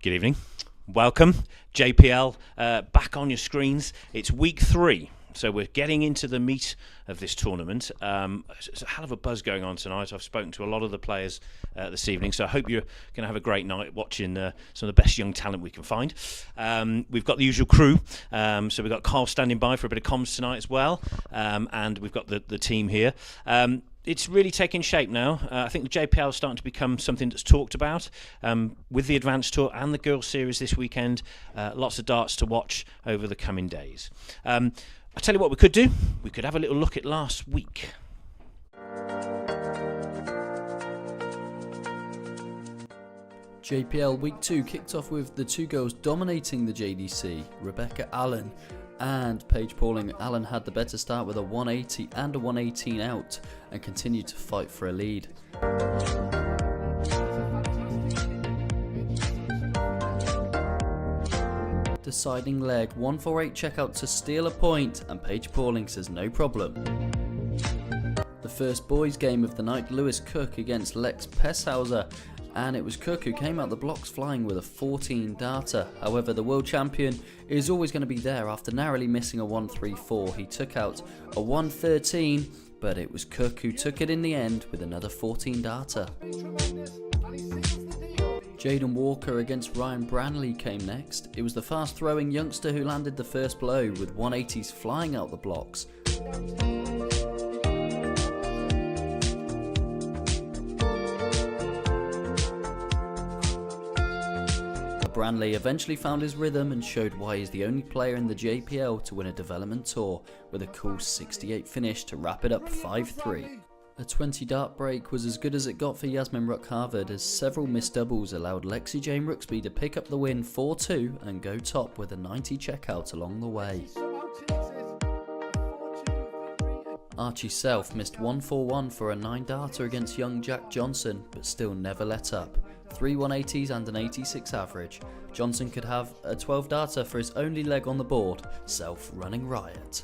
Good evening. Welcome. JPL back on your screens. It's week 3, so we're getting into the meat of this tournament. It's a hell of a buzz going on tonight. I've spoken to a lot of the players this evening, so I hope you're going to have a great night watching some of the best young talent we can find. We've got the usual crew, so we've got Carl standing by for a bit of comms tonight as well, and we've got the team here. It's really taking shape now. I think the JPL is starting to become something that's talked about with the Advanced Tour and the Girls Series this weekend. Lots of darts to watch over the coming days. I'll tell you what we could do. We could have a little look at last week. JPL Week 2 kicked off with the two girls dominating the JDC, Rebecca Allen and Paige Pauling. Allen had the better start with a 180 and a 118 out and continued to fight for a lead. Deciding leg, 148 checkout to steal a point, and Paige Pauling says no problem. The first boys game of the night, Lewis Cook against Lex Paeshuyse, and it was Cook who came out the blocks flying with a 14 darter. However, the world champion is always going to be there after narrowly missing a 134. He took out a 113, but it was Cook who took it in the end with another 14 darter. Jaden Walker against Ryan Branley came next. It was the fast throwing youngster who landed the first blow with 180s flying out the blocks. Branley eventually found his rhythm and showed why he's the only player in the JPL to win a development tour with a cool 68 finish to wrap it up 5-3. A 20 dart break was as good as it got for Yasmin Havard as several missed doubles allowed Lexi-Jayne Rooksby to pick up the win 4-2 and go top with a 90 checkout along the way. Archie Self missed 141 for a 9 darter against young Jack Johnson, but still never let up. 3 180s and an 86 average. Johnson could have a 12 darter for his only leg on the board, Self running riot.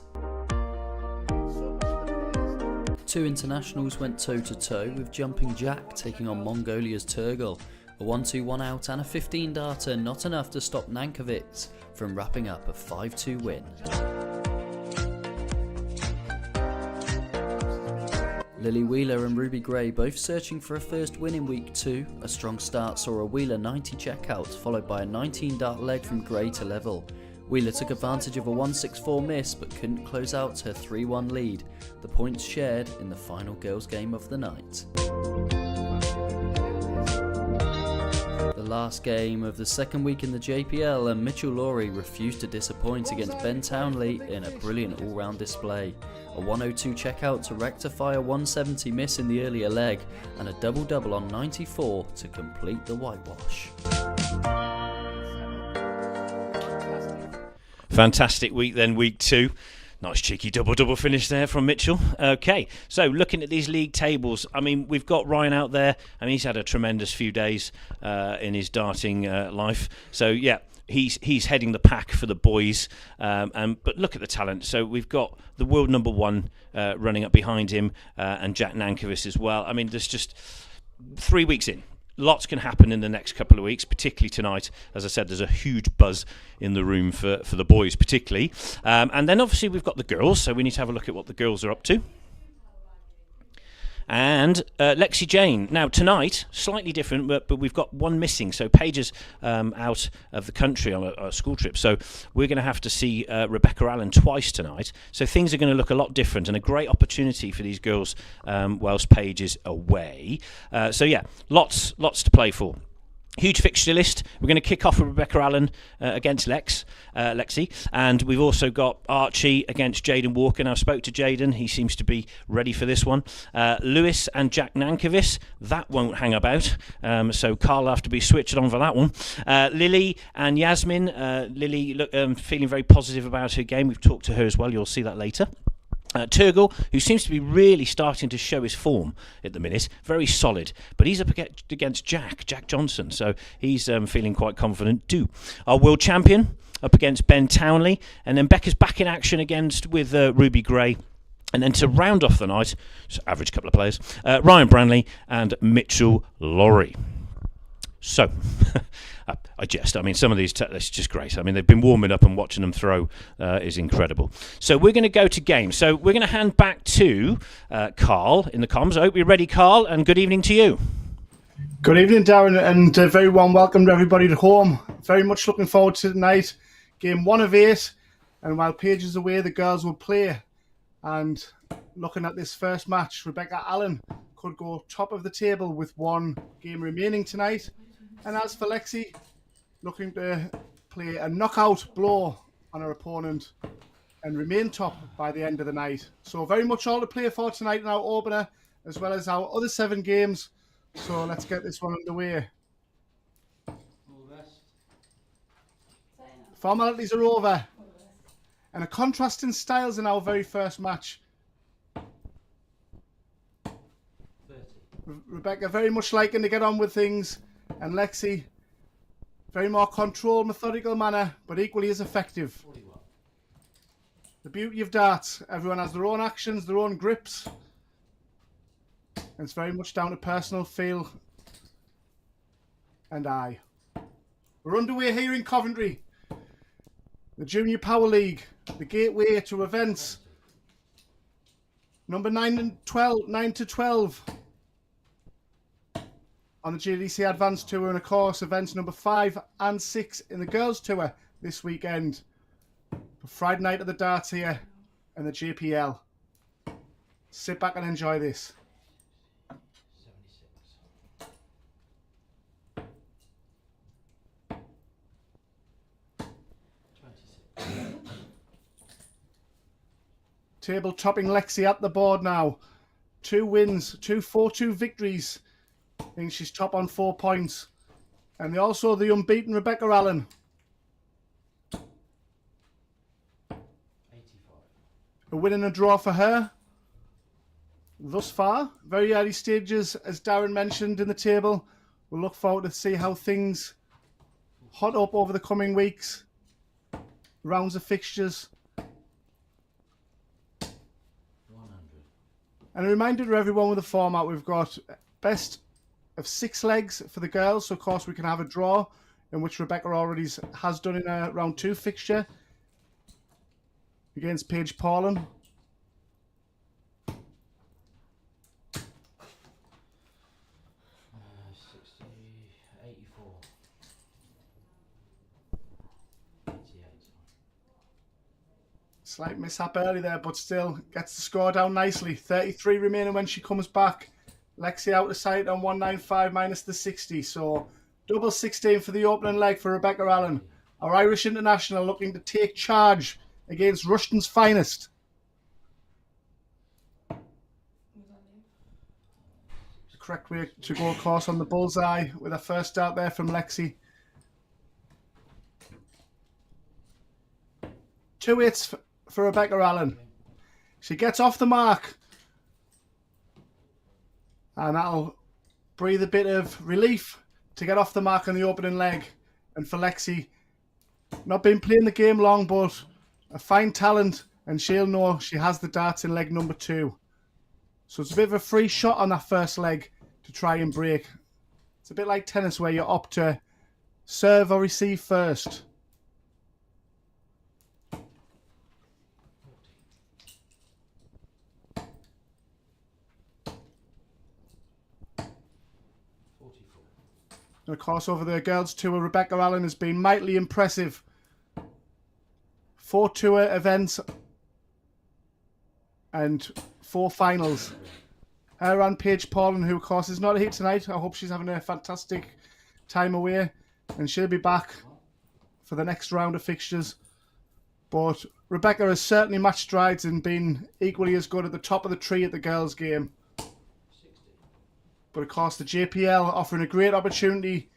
2 internationals went toe-to-toe with Jumping Jack taking on Mongolia's Turgel. A 1-2-1 out and a 15 darter, not enough to stop Nankervis from wrapping up a 5-2 win. Lily Wheeler and Ruby Gray both searching for a first win in week 2. A strong start saw a Wheeler 90 checkout followed by a 19 dart leg from Gray to level. Wheeler took advantage of a 164 miss but couldn't close out her 3-1 lead. The points shared in the final girls game of the night. The last game of the second week in the JPL and Mitchell Lawrie refused to disappoint against Ben Townley in a brilliant all-round display. A 102 checkout to rectify a 170 miss in the earlier leg and a double-double on 94 to complete the whitewash. Fantastic week then, week 2. Nice cheeky double-double finish there from Mitchell. Okay, so looking at these league tables, I mean, we've got Ryan out there, and he's had a tremendous few days in his darting life. So, yeah, he's heading the pack for the boys. But look at the talent. So we've got the world number 1 running up behind him, and Jack Nankervis as well. I mean, there's just 3 weeks in. lots can happen in the next couple of weeks, particularly tonight. As I said, there's a huge buzz in the room for the boys particularly. And then obviously we've got the girls, so we need to have a look at what the girls are up to. And Lexi-Jayne. Now tonight, slightly different, but we've got one missing. So Paige is out of the country on a school trip. So we're going to have to see Rebecca Allen twice tonight. So things are going to look a lot different, and a great opportunity for these girls whilst Paige is away. So yeah, lots to play for. Huge fixture list. We're going to kick off with Rebecca Allen against Lexi, and we've also got Archie against Jaden Walker. Now, I spoke to Jaden. He seems to be ready for this one. Lewis and Jack Nankervis. That won't hang about, so Carl will have to be switched on for that one. Lily and Yasmin. Lily feeling very positive about her game. We've talked to her as well. You'll see that later. Turgel, who seems to be really starting to show his form at the minute, very solid, but he's up against Jack Johnson, so he's feeling quite confident too. Our world champion up against Ben Townley, and then Becca's back in action with Ruby Gray. And then to round off the night, just average couple of players, Ryan Branley and Mitchell Lawrie. So, I jest. I mean, some of these, it's just great. I mean, they've been warming up, and watching them throw is incredible. So we're going to go to games. So we're going to hand back to Carl in the comms. I hope you're ready, Carl, and good evening to you. Good evening, Darren, and very warm welcome to everybody at home. Very much looking forward to tonight. Game 1 of 8, and while Paige is away, the girls will play. And looking at this first match, Rebecca Allen could go top of the table with one game remaining tonight. And as for Lexi, looking to play a knockout blow on her opponent and remain top by the end of the night. So very much all to play for tonight in our opener, as well as our other 7 games. So let's get this one underway. Formalities are over. And a contrast in styles in our very first match. Rebecca very much liking to get on with things, and Lexi very more controlled, methodical manner, but equally as effective. 41. The beauty of darts, everyone has their own actions, their own grips, and it's very much down to personal feel and eye. We're underway here in Coventry, the Junior Power League, the gateway to events number 9 to 12 on the JDC Advanced Tour, and of course events number 5 and 6 in the Girls Tour this weekend. For Friday night of the darts here in the JPL. Sit back and enjoy this. Table topping Lexi at the board now. 2 wins, 2 4-2 victories. I think she's top on 4 points. And also the unbeaten Rebecca Allen. 85. A win and a draw for her. Thus far, very early stages, as Darren mentioned in the table. We'll look forward to see how things hot up over the coming weeks. Rounds of fixtures. 100. And a reminder to everyone with the format, we've got best of 6 legs for the girls, so of course we can have a draw, in which Rebecca already has done in a round 2 fixture against Paige Paulin. Slight mishap early there, but still gets the score down nicely. 33 remaining when she comes back. Lexi out of sight on 195 minus the 60. So double 16 for the opening leg for Rebecca Allen. Our Irish international looking to take charge against Rushton's finest. The correct way to go, of course, on the bullseye with a first start there from Lexi. 2 hits for Rebecca Allen. She gets off the mark. And that'll breathe a bit of relief to get off the mark on the opening leg. And for Lexi, not been playing the game long, but a fine talent, and she'll know she has the darts in leg number 2. So it's a bit of a free shot on that first leg to try and break It's a bit like tennis where you opt to serve or receive first. And of course, over the girls' tour, Rebecca Allen has been mightily impressive. 4 tour events and 4 finals. Her and Paige Pauling, who of course is not here tonight. I hope she's having a fantastic time away, and she'll be back for the next round of fixtures. But Rebecca has certainly matched strides and been equally as good at the top of the tree at the girls' game. But of course, the JPL offering a great opportunity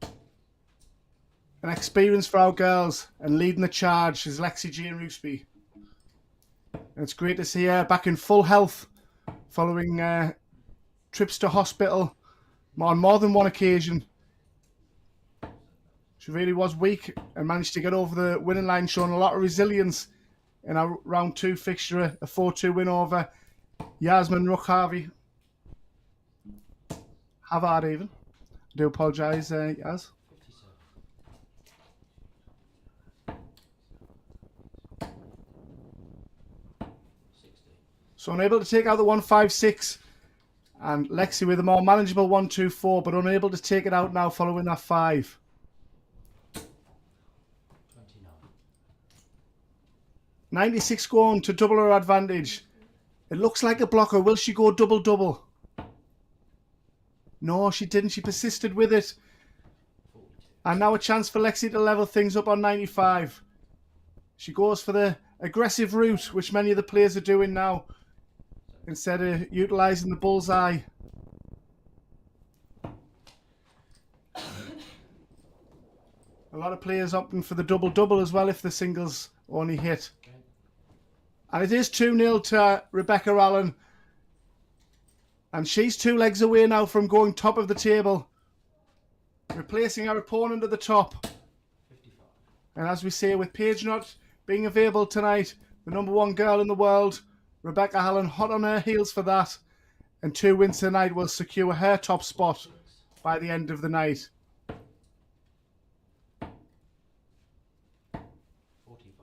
and experience for our girls, and leading the charge is Lexi-Jayne. And it's great to see her back in full health following trips to hospital on more than one occasion. She really was weak and managed to get over the winning line, showing a lot of resilience in our round 2 fixture, a 4-2 win over Yasmin Havard even. I do apologise, Yas. So unable to take out the 1-5-6, and Lexi with a more manageable 1-2-4, but unable to take it out now following that 5. 96 going to double her advantage. It looks like a blocker. Will she go double-double? No, she didn't. She persisted with it. And now a chance for Lexi to level things up on 95. She goes for the aggressive route, which many of the players are doing now, instead of utilising the bullseye. A lot of players opting for the double-double as well if the singles only hit. And it is 2-0 to Rebecca Allen. And she's 2 legs away now from going top of the table, replacing her opponent at the top. And as we say, with Paige not being available tonight, the #1 girl in the world, Rebecca Allen, hot on her heels for that. And 2 wins tonight will secure her top spot by the end of the night.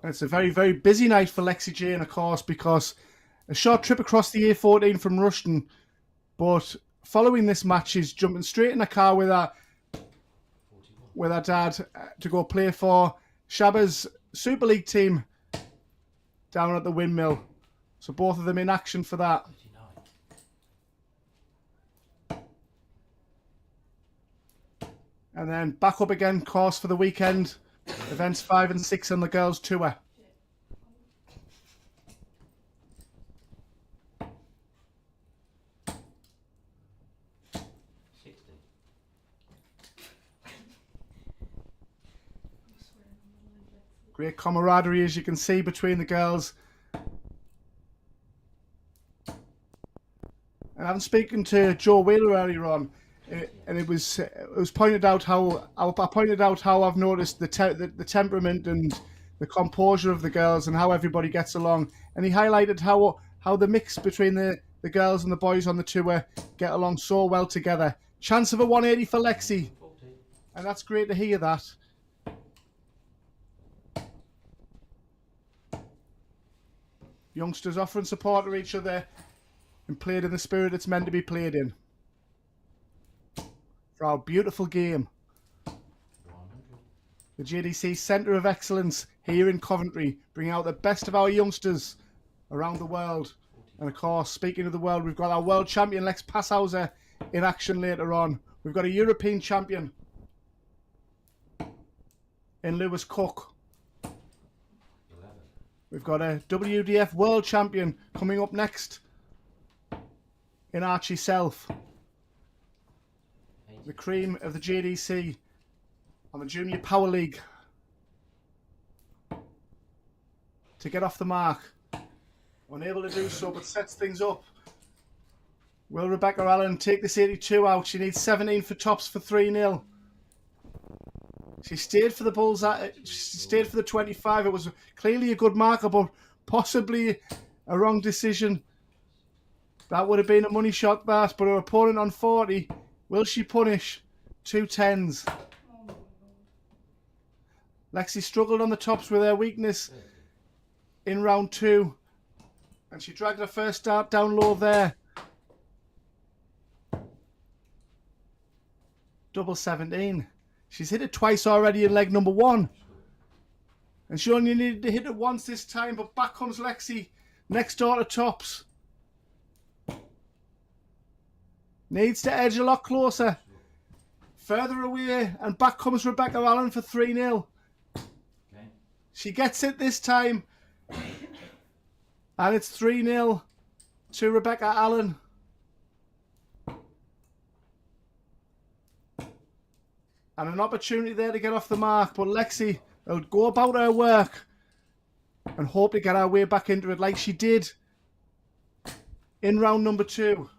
And it's a very, very busy night for Lexi-Jayne, of course, because a short trip across the A14 from Rushden. But following this match, she's jumping straight in a car with her dad to go play for Shabba's Super League team down at the Windmill. So both of them in action for that. And then back up again, course, for the weekend. Events 5 and 6 on the girls' tour. Great camaraderie, as you can see, between the girls. And I've been speaking to Joe Wheeler earlier on, and it was pointed out how I've noticed the temperament and the composure of the girls and how everybody gets along. And he highlighted how the mix between the girls and the boys on the tour get along so well together. Chance of a 180 for Lexi, and that's great to hear that. Youngsters offering support to each other and played in the spirit it's meant to be played in. For our beautiful game. The JDC Centre of Excellence here in Coventry, bringing out the best of our youngsters around the world. And of course, speaking of the world, we've got our world champion Lex Paeshuyse in action later on. We've got a European champion in Lewis Cook. We've got a WDF World Champion coming up next in Archie Self. The cream of the JDC on the Junior Power League. To get off the mark. Unable to do so, but sets things up. Will Rebecca Allen take this 82 out? She needs 17 for tops for 3-0. She stayed for the bullseye. She stayed for the 25. It was clearly a good marker, but possibly a wrong decision. That would have been a money shot, that. But her opponent on 40 Will she punish? 2 10s. Lexi struggled on the tops with her weakness in round 2. And she dragged her first start down low there. Double 17. She's hit it twice already in leg number 1. And she only needed to hit it once this time, but back comes Lexi. Next door to tops. Needs to edge a lot closer. Further away, and back comes Rebecca Allen for 3-0. Okay. She gets it this time. And it's 3-0 to Rebecca Allen. And an opportunity there to get off the mark, but Lexi will go about her work and hope to get her way back into it like she did in round number 2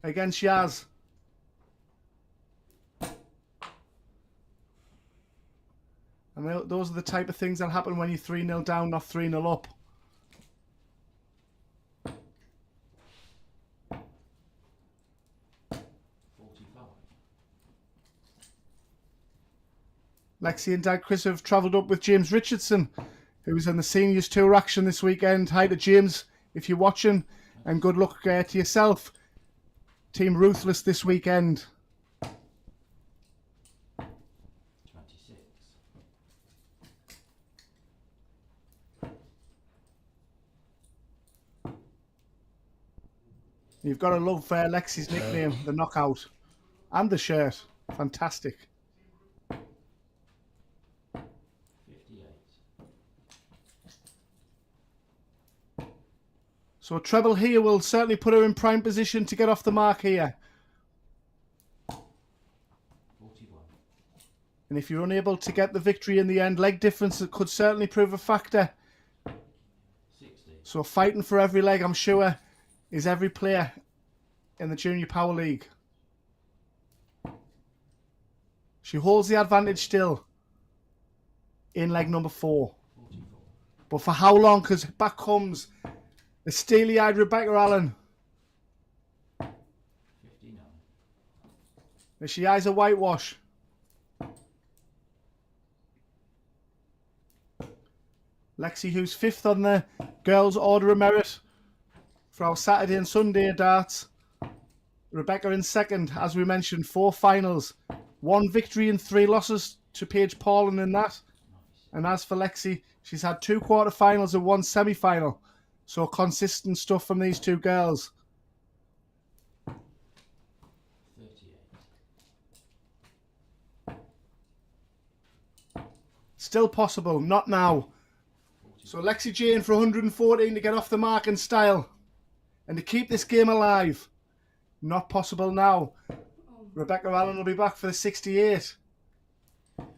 against Yaz. And those are the type of things that happen when you're 3-0 down, not 3-0 up. Lexi and Dad Chris have travelled up with James Richardson, who was in the Seniors Tour action this weekend. Hi to James, if you're watching, and good luck to yourself. Team Ruthless this weekend. 26. You've got to love Lexi's nickname, the Knockout, and the shirt. Fantastic. So a treble here will certainly put her in prime position to get off the mark here. 41. And if you're unable to get the victory in the end, leg difference could certainly prove a factor. 60. So fighting for every leg, I'm sure, is every player in the Junior Power League. She holds the advantage still in leg number 4. 44. But for how long? Because back comes the steely-eyed Rebecca Allen. 59. As she eyes a whitewash. Lexi, who's 5th on the girls' order of merit for our Saturday and Sunday darts. Rebecca in 2nd, as we mentioned, 4 finals. 1 victory and 3 losses to Paige Paulin in that. And as for Lexi, she's had 2 quarterfinals and 1 semi-final. So consistent stuff from these 2 girls. 38. Still possible, not now. So Lexi-Jayne for 114 to get off the mark in style. And to keep this game alive. Not possible now. Rebecca Allen will be back for the 68. And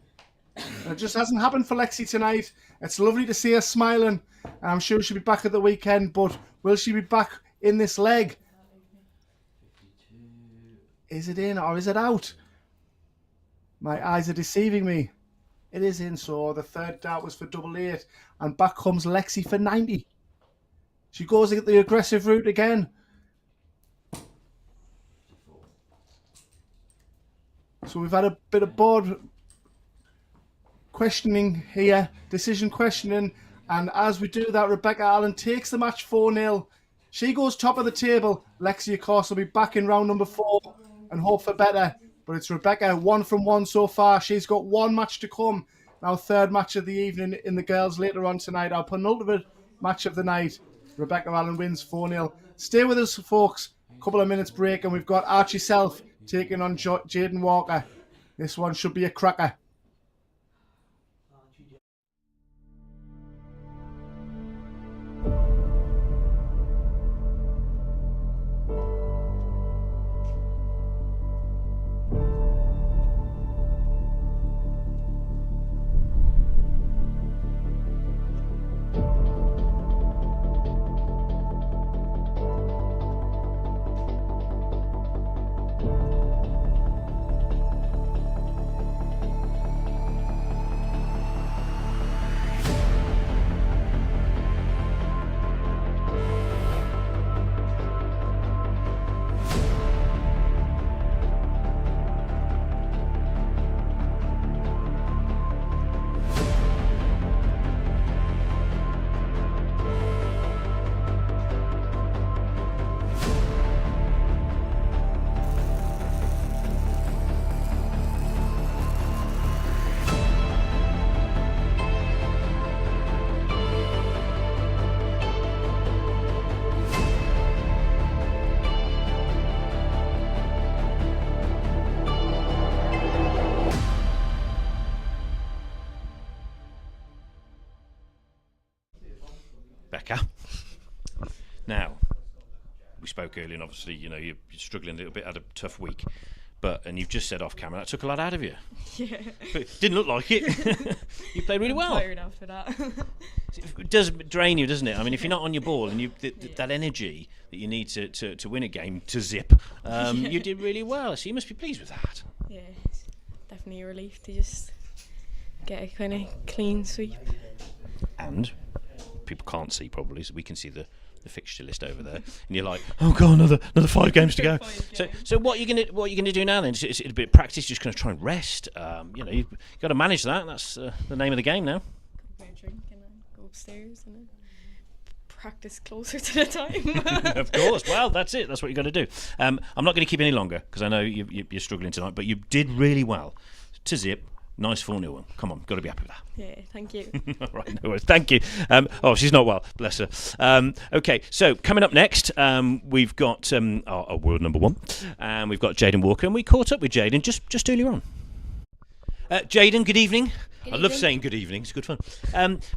it just hasn't happened for Lexi tonight. It's lovely to see her smiling. And I'm sure she'll be back at the weekend. But will she be back in this leg? 52. Is it in or is it out? My eyes are deceiving me. It is in, so the 3rd dart was for 88. And back comes Lexi for 90. She goes at the aggressive route again. 54. So we've had a bit of board questioning here, decision questioning. And as we do that, Rebecca Allen takes the match 4-0. She goes top of the table. Lexi, of course, will be back in round number 4 and hope for better. But it's Rebecca, 1 from 1 so far. She's got 1 match to come. Our 3rd match of the evening in the girls later on tonight. Our penultimate match of the night. Rebecca Allen wins 4-0. Stay with us, folks. Couple of minutes break, and we've got Archie Self taking on Jaden Walker. This one should be a cracker. checker. Now, we spoke earlier, and obviously, you know, you're struggling a little bit, had a tough week. And you've just said off camera, that took a lot out of you. Yeah. But it didn't look like it. You played really well. Tired after that. It does drain you, doesn't it? I mean, if you're not on your ball and that energy that you need to win a game, to zip, you did really well. So you must be pleased with that. Yeah, it's definitely a relief to just get a kind of clean sweep. And people can't see probably, so we can see the fixture list over there, and you're like, oh god, another 5 games to go. So what are you gonna do now then? Is it a bit of practice? Just gonna try and rest? You know, you've got to manage that. That's the name of the game now. Go drink and then go upstairs and then practice closer to the time. Of course. Well, that's it. That's what you got to do. I'm not going to keep you any longer because I know you're struggling tonight, but you did really well to zip. Nice 4-0 one. Come on, got to be happy with that. Yeah, thank you. All right, no worries. Thank you. She's not well, bless her. Okay, so coming up next, we've got our world number 1, and we've got Jaden Walker, and we caught up with Jaden just earlier on. Jaden, good evening. I love saying good evening. It's good fun.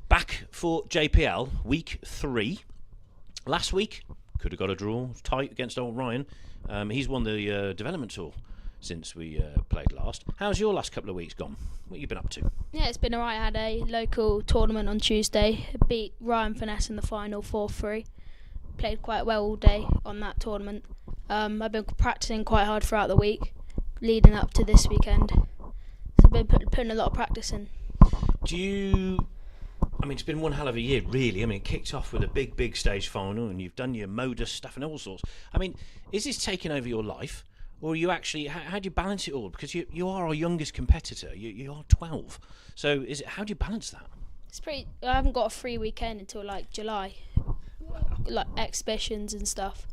Back for JPL week 3. Last week could have got a draw, tight against old Ryan. He's won the development tour since we played last. How's your last couple of weeks gone? What have you been up to? Yeah, it's been alright. I had a local tournament on Tuesday. Beat Ryan Finesse in the final 4-3. Played quite well all day on that tournament. I've been practising quite hard throughout the week, leading up to this weekend. So I've been putting a lot of practice in. I mean, it's been one hell of a year, really. I mean, it kicked off with a big stage final, and you've done your modus stuff and all sorts. I mean, is this taking over your life? Or are you actually, how do you balance it all? Because you are our youngest competitor. You are 12. So how do you balance that? It's pretty. I haven't got a free weekend until like July, like exhibitions and stuff.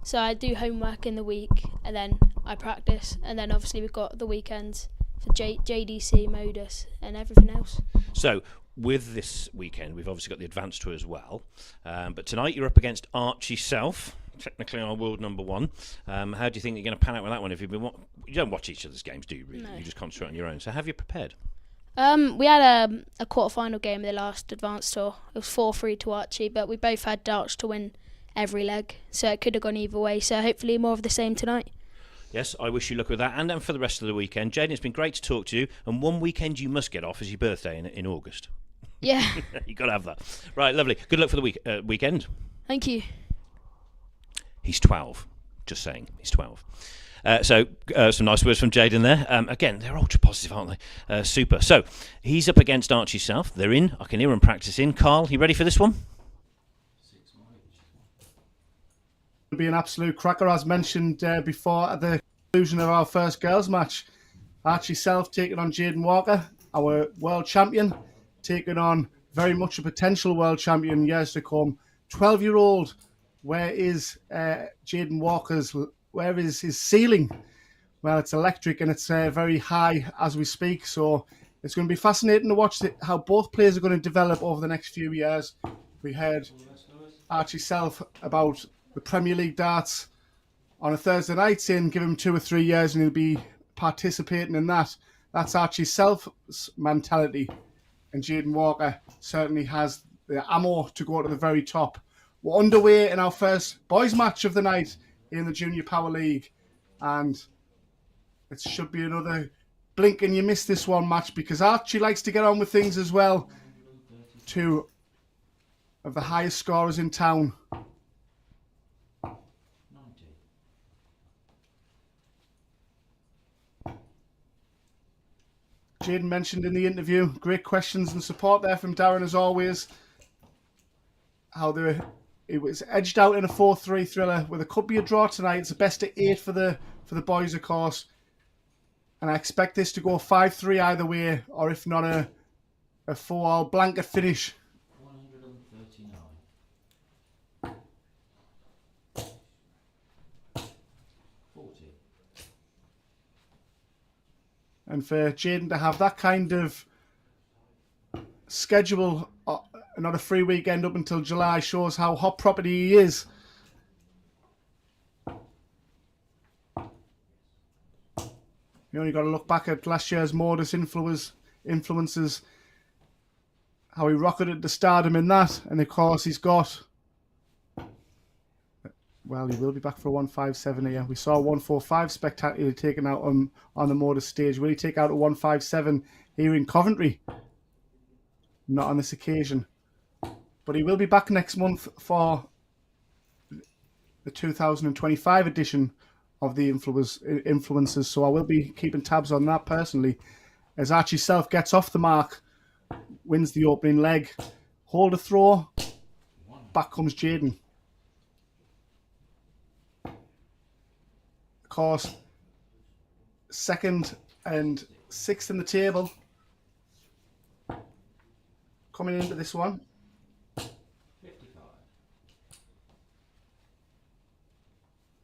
So I do homework in the week, and then I practice, and then obviously we've got the weekends for JDC, modus, and everything else. So with this weekend, we've obviously got the advanced tour as well. But tonight you're up against Archie Self. Technically our world number 1. How do you think you're going to pan out with that one? If you don't watch each other's games, do you really? No. You just concentrate on your own. So have you prepared? We had a quarter-final game in the last advanced tour. It was 4-3 to Archie, but we both had darts to win every leg, so it could have gone either way. So hopefully more of the same tonight. Yes, I wish you luck with that, and then for the rest of the weekend. Jaden, it's been great to talk to you, and one weekend you must get off is your birthday in August. Yeah. You've got to have that. Right, lovely. Good luck for the weekend. Thank you. He's 12. Just saying, he's 12. So some nice words from Jaden there. Again, they're ultra positive, aren't they? Super. So he's up against Archie Self. They're in. I can hear them practicing. Carl, you ready for this one? It'll be an absolute cracker, as mentioned before at the conclusion of our first girls' match. Archie Self taking on Jaden Walker, our world champion, taking on very much a potential world champion years to come. 12-year-old. Where is Jaden Walker's? Where is his ceiling? Well, it's electric and it's very high as we speak. So it's going to be fascinating to watch how both players are going to develop over the next few years. We heard Archie Self about the Premier League darts on a Thursday night, saying give him 2 or 3 years and he'll be participating in that. That's Archie Self's mentality, and Jaden Walker certainly has the ammo to go to the very top. We're underway in our first boys match of the night in the Junior Power League, and it should be another blink and you miss this one match, because Archie likes to get on with things as well. 2 of the highest scorers in town. Jaden mentioned in the interview, great questions and support there from Darren as always. How it was edged out in a 4-3 thriller with a could be a draw tonight. It's a best of 8 for the boys, of course. And I expect this to go 5-3 either way, or if not a 4-all blanket finish. 139. 40. And for Jaden to have that kind of schedule, not a free weekend up until July, shows how hot property he is. You only got to look back at last year's modus influences. how he rocketed to stardom in that. And of course he's got... Well, he will be back for a 157 here. We saw 145 spectacularly taken out on the motor stage. Will he take out a 157 here in Coventry? Not on this occasion. But he will be back next month for the 2025 edition of the Influencers. So I will be keeping tabs on that personally. As Archie Self gets off the mark, wins the opening leg. Hold a throw. Back comes Jaden. Of course, 2nd and 6th in the table. Coming into this one. 55.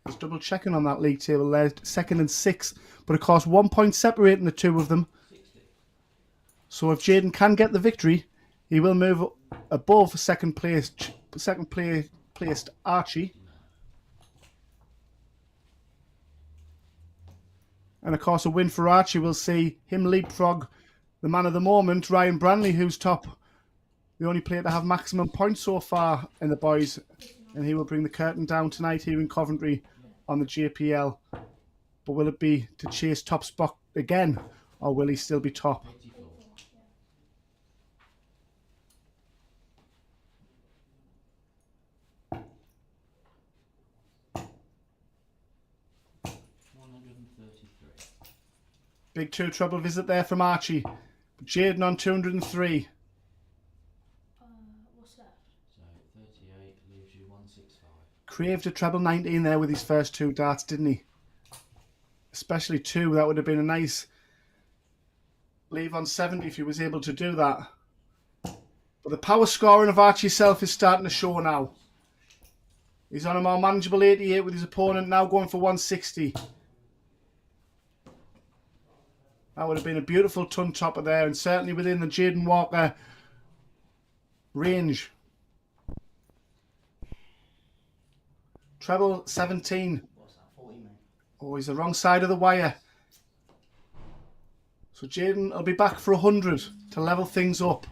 Just double checking on that league table there. 2nd and 6th. But of course, 1 point separating the two of them. 60. So if Jaden can get the victory, he will move above second placed Archie. And of course, a win for Archie will see him leapfrog the man of the moment, Ryan Branley, who's top. The only player to have maximum points so far in the boys. And he will bring the curtain down tonight here in Coventry on the JPL. But will it be to chase top spot again? Or will he still be top? 84. Big two treble visit there from Archie. Jaden on 203. What's that? So 38 leaves you 165. Craved a treble 19 there with his first two darts, didn't he? Especially two. That would have been a nice leave on 70 if he was able to do that. But the power scoring of Archie Self is starting to show now. He's on a more manageable 88 with his opponent now going for 160. That would have been a beautiful ton topper there, and certainly within the Jaden Walker range. Treble 17. Oh, he's the wrong side of the wire. So Jaden will be back for 100 to level things up.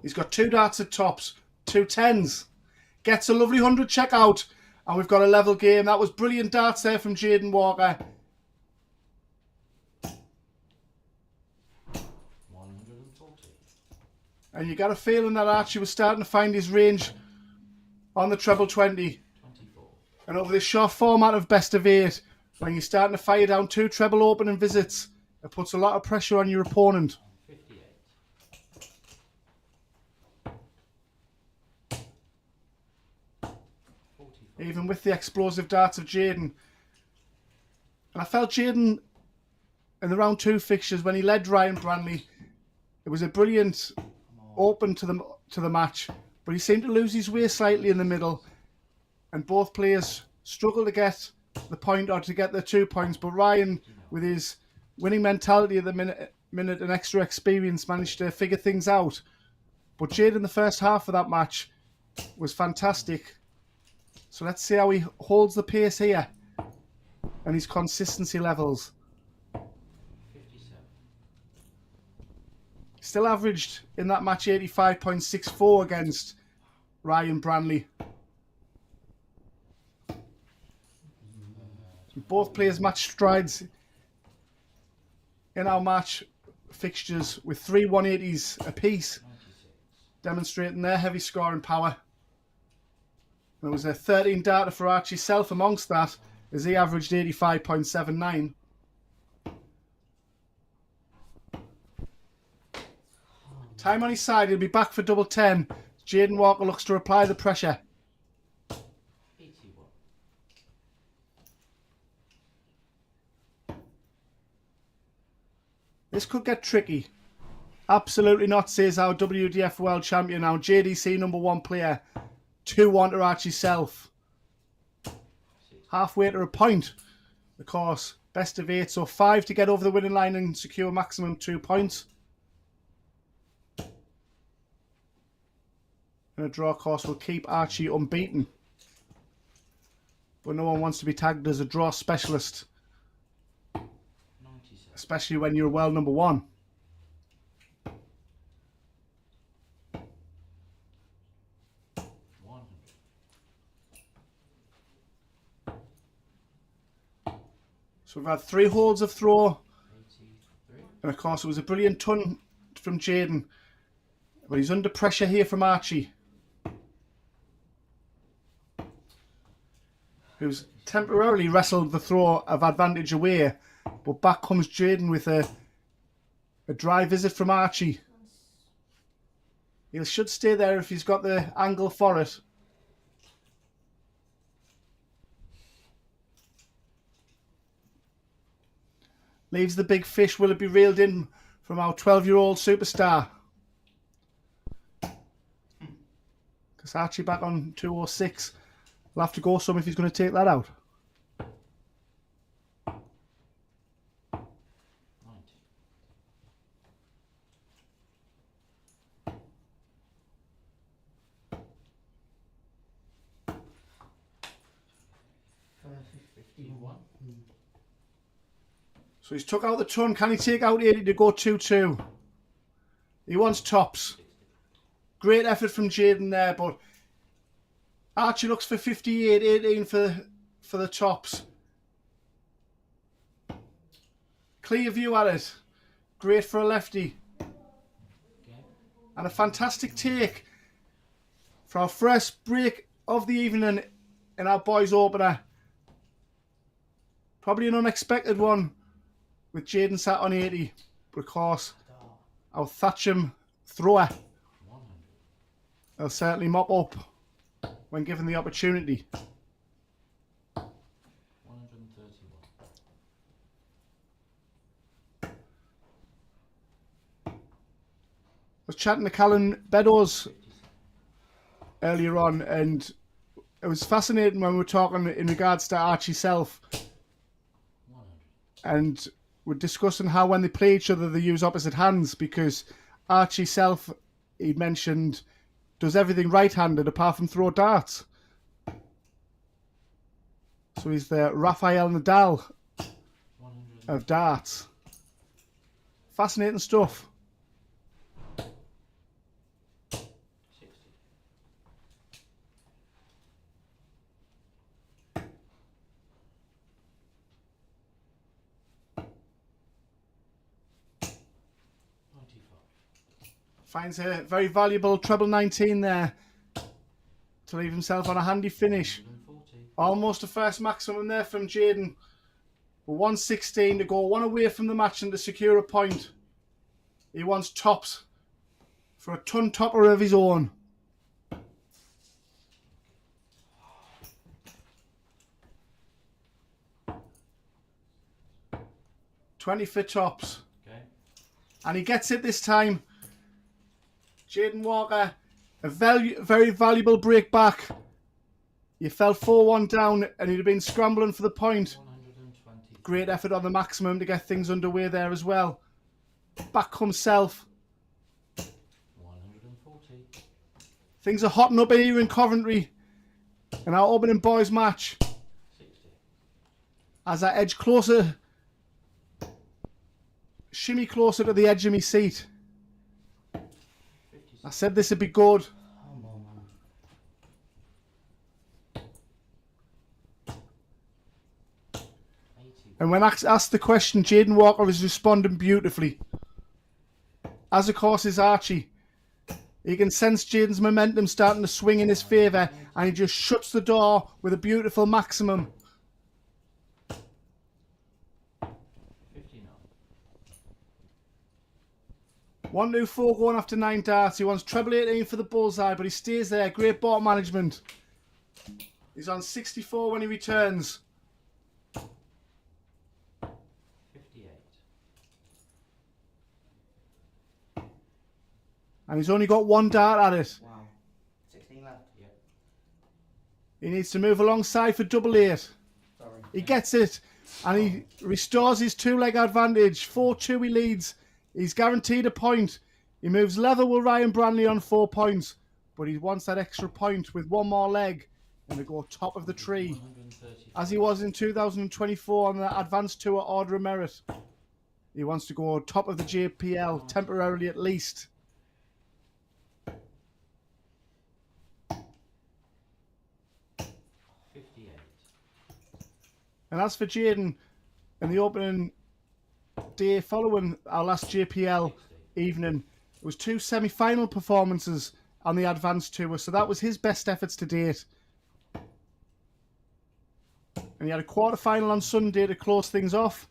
He's got 2 darts at tops, 2 10s. Gets a lovely 100 check out. And we've got a level game. That was brilliant darts there from Jaden Walker. 140. And you got a feeling that Archie was starting to find his range on the treble 20. 24. And over this short format of best of 8, when you're starting to fire down 2 treble opening visits, it puts a lot of pressure on your opponent. 58. Even with the explosive darts of Jaden. And I felt Jaden in the round 2 fixtures when he led Ryan Branley. It was a brilliant open to the match, but he seemed to lose his way slightly in the middle, and both players struggled to get the point or to get the 2 points. But Ryan, with his winning mentality at the minute and extra experience, managed to figure things out. But Jaden in the first half of that match was fantastic. So let's see how he holds the pace here and his consistency levels. 57. Still averaged in that match 85.64 against Ryan Branley. Both players matched strides in our match fixtures with 3 180s apiece, 96. demonstrating their heavy scoring power. There was a 13 darter for Archie Self amongst that, as he averaged 85.79. Time on his side, he'll be back for double 10. Jaden Walker looks to apply the pressure. 81. This could get tricky. Absolutely not, says our WDF World Champion, our JDC #1 player. 2-1 to Archie Self. Halfway to a point. Of course, best of 8, so 5 to get over the winning line and secure maximum 2 points. And a draw, of course, will keep Archie unbeaten. But no one wants to be tagged as a draw specialist, 97. especially when you're world #1. So we've had 3 holes of throw. And of course it was a brilliant ton from Jaden. But he's under pressure here from Archie, who's temporarily wrestled the throw of advantage away. But back comes Jaden with a dry visit from Archie. He should stay there if he's got the angle for it. Leaves the big fish. Will it be reeled in from our 12-year-old superstar? Because Archie back on 206. We'll have to go some if he's going to take that out. So he's took out the ton. Can he take out 80 to go 2-2? He wants tops. Great effort from Jaden there, but Archie looks for 58, 18 for the tops. Clear view at it. Great for a lefty. And a fantastic take for our first break of the evening in our boys opener. Probably an unexpected one with Jaden sat on 80. But of course, our Thatcham thrower will certainly mop up when given the opportunity. 131. I was chatting to Callan Beddoes earlier on, and it was fascinating when we were talking in regards to Archie Self. And we're discussing how when they play each other they use opposite hands, because Archie Self, he mentioned, does everything right-handed apart from throw darts. So he's the Rafael Nadal of darts. Fascinating stuff. 95. Finds a very valuable treble 19 there to leave himself on a handy finish. 140. Almost a first maximum there from Jaden. 116 to go, one away from the match and to secure a point. He wants tops for a ton topper of his own. $20 for tops. Okay. And he gets it this time. Jaden Walker, a very valuable break back. You fell 4-1 down and he'd have been scrambling for the point. 120. Great effort on the maximum to get things underway there as well. Back comes Self. 140. Things are hotting up here in Coventry in our opening boys match. 60. As I edge closer, shimmy closer to the edge of my seat. 56. I said this would be good. Come on, man. And when asked the question, Jaden Walker is responding beautifully. As of course is Archie. He can sense Jaden's momentum starting to swing in his favour, and he just shuts the door with a beautiful maximum. 59. 1-2-4 going after 9 darts. He wants treble 18 for the bullseye, but he stays there. Great ball management. He's on 64 when he returns. 58. And he's only got 1 dart at it. Wow. 16 left. Yeah. He needs to move alongside for double 8. Sorry. He gets it, and he restores his 2-leg advantage. 4-2 he leads. He's guaranteed a point. He moves level with Ryan Branley on 4 points, but he wants that extra point with 1 more leg and to go top of the tree, 130. as he was in 2024 on the Advanced Tour Order of Merit. He wants to go top of the JPL, temporarily at least. 58. And as for Jaden, in the opening day following our last JPL evening. It was 2 semi-final performances on the Advanced Tour, so that was his best efforts to date. And he had a quarter-final on Sunday to close things off.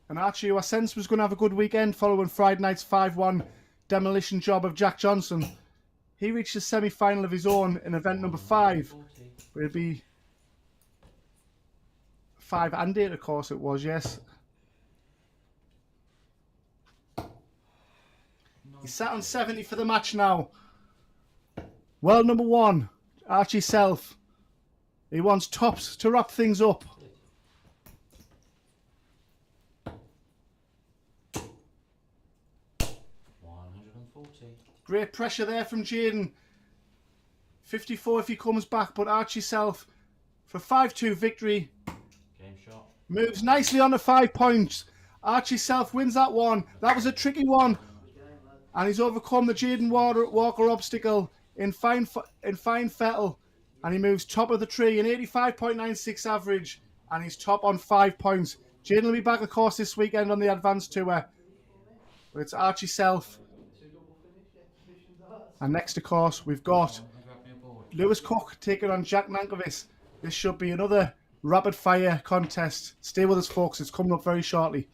And Archie, who I sensed was going to have a good weekend following Friday night's 5-1 demolition job of Jack Johnson. He reached the semi-final of his own in event number 5. But it'd be 5 and 8, of course it was, yes. He's sat on 70 for the match now. World number 1, Archie Self. He wants tops to wrap things up. Great pressure there from Jaden. 54 if he comes back, but Archie Self for 5-2 victory. Game shot. Moves nicely on to 5 points. Archie Self wins that one. That was a tricky one. And he's overcome the Jaden Walker obstacle in fine fettle. And he moves top of the tree, an 85.96 average. And he's top on 5 points. Jaden will be back, of course, this weekend on the Advanced Tour. But it's Archie Self. And next, of course, we've got Lewis Cook taking on Jack Nankervis. This should be another rapid-fire contest. Stay with us, folks. It's coming up very shortly.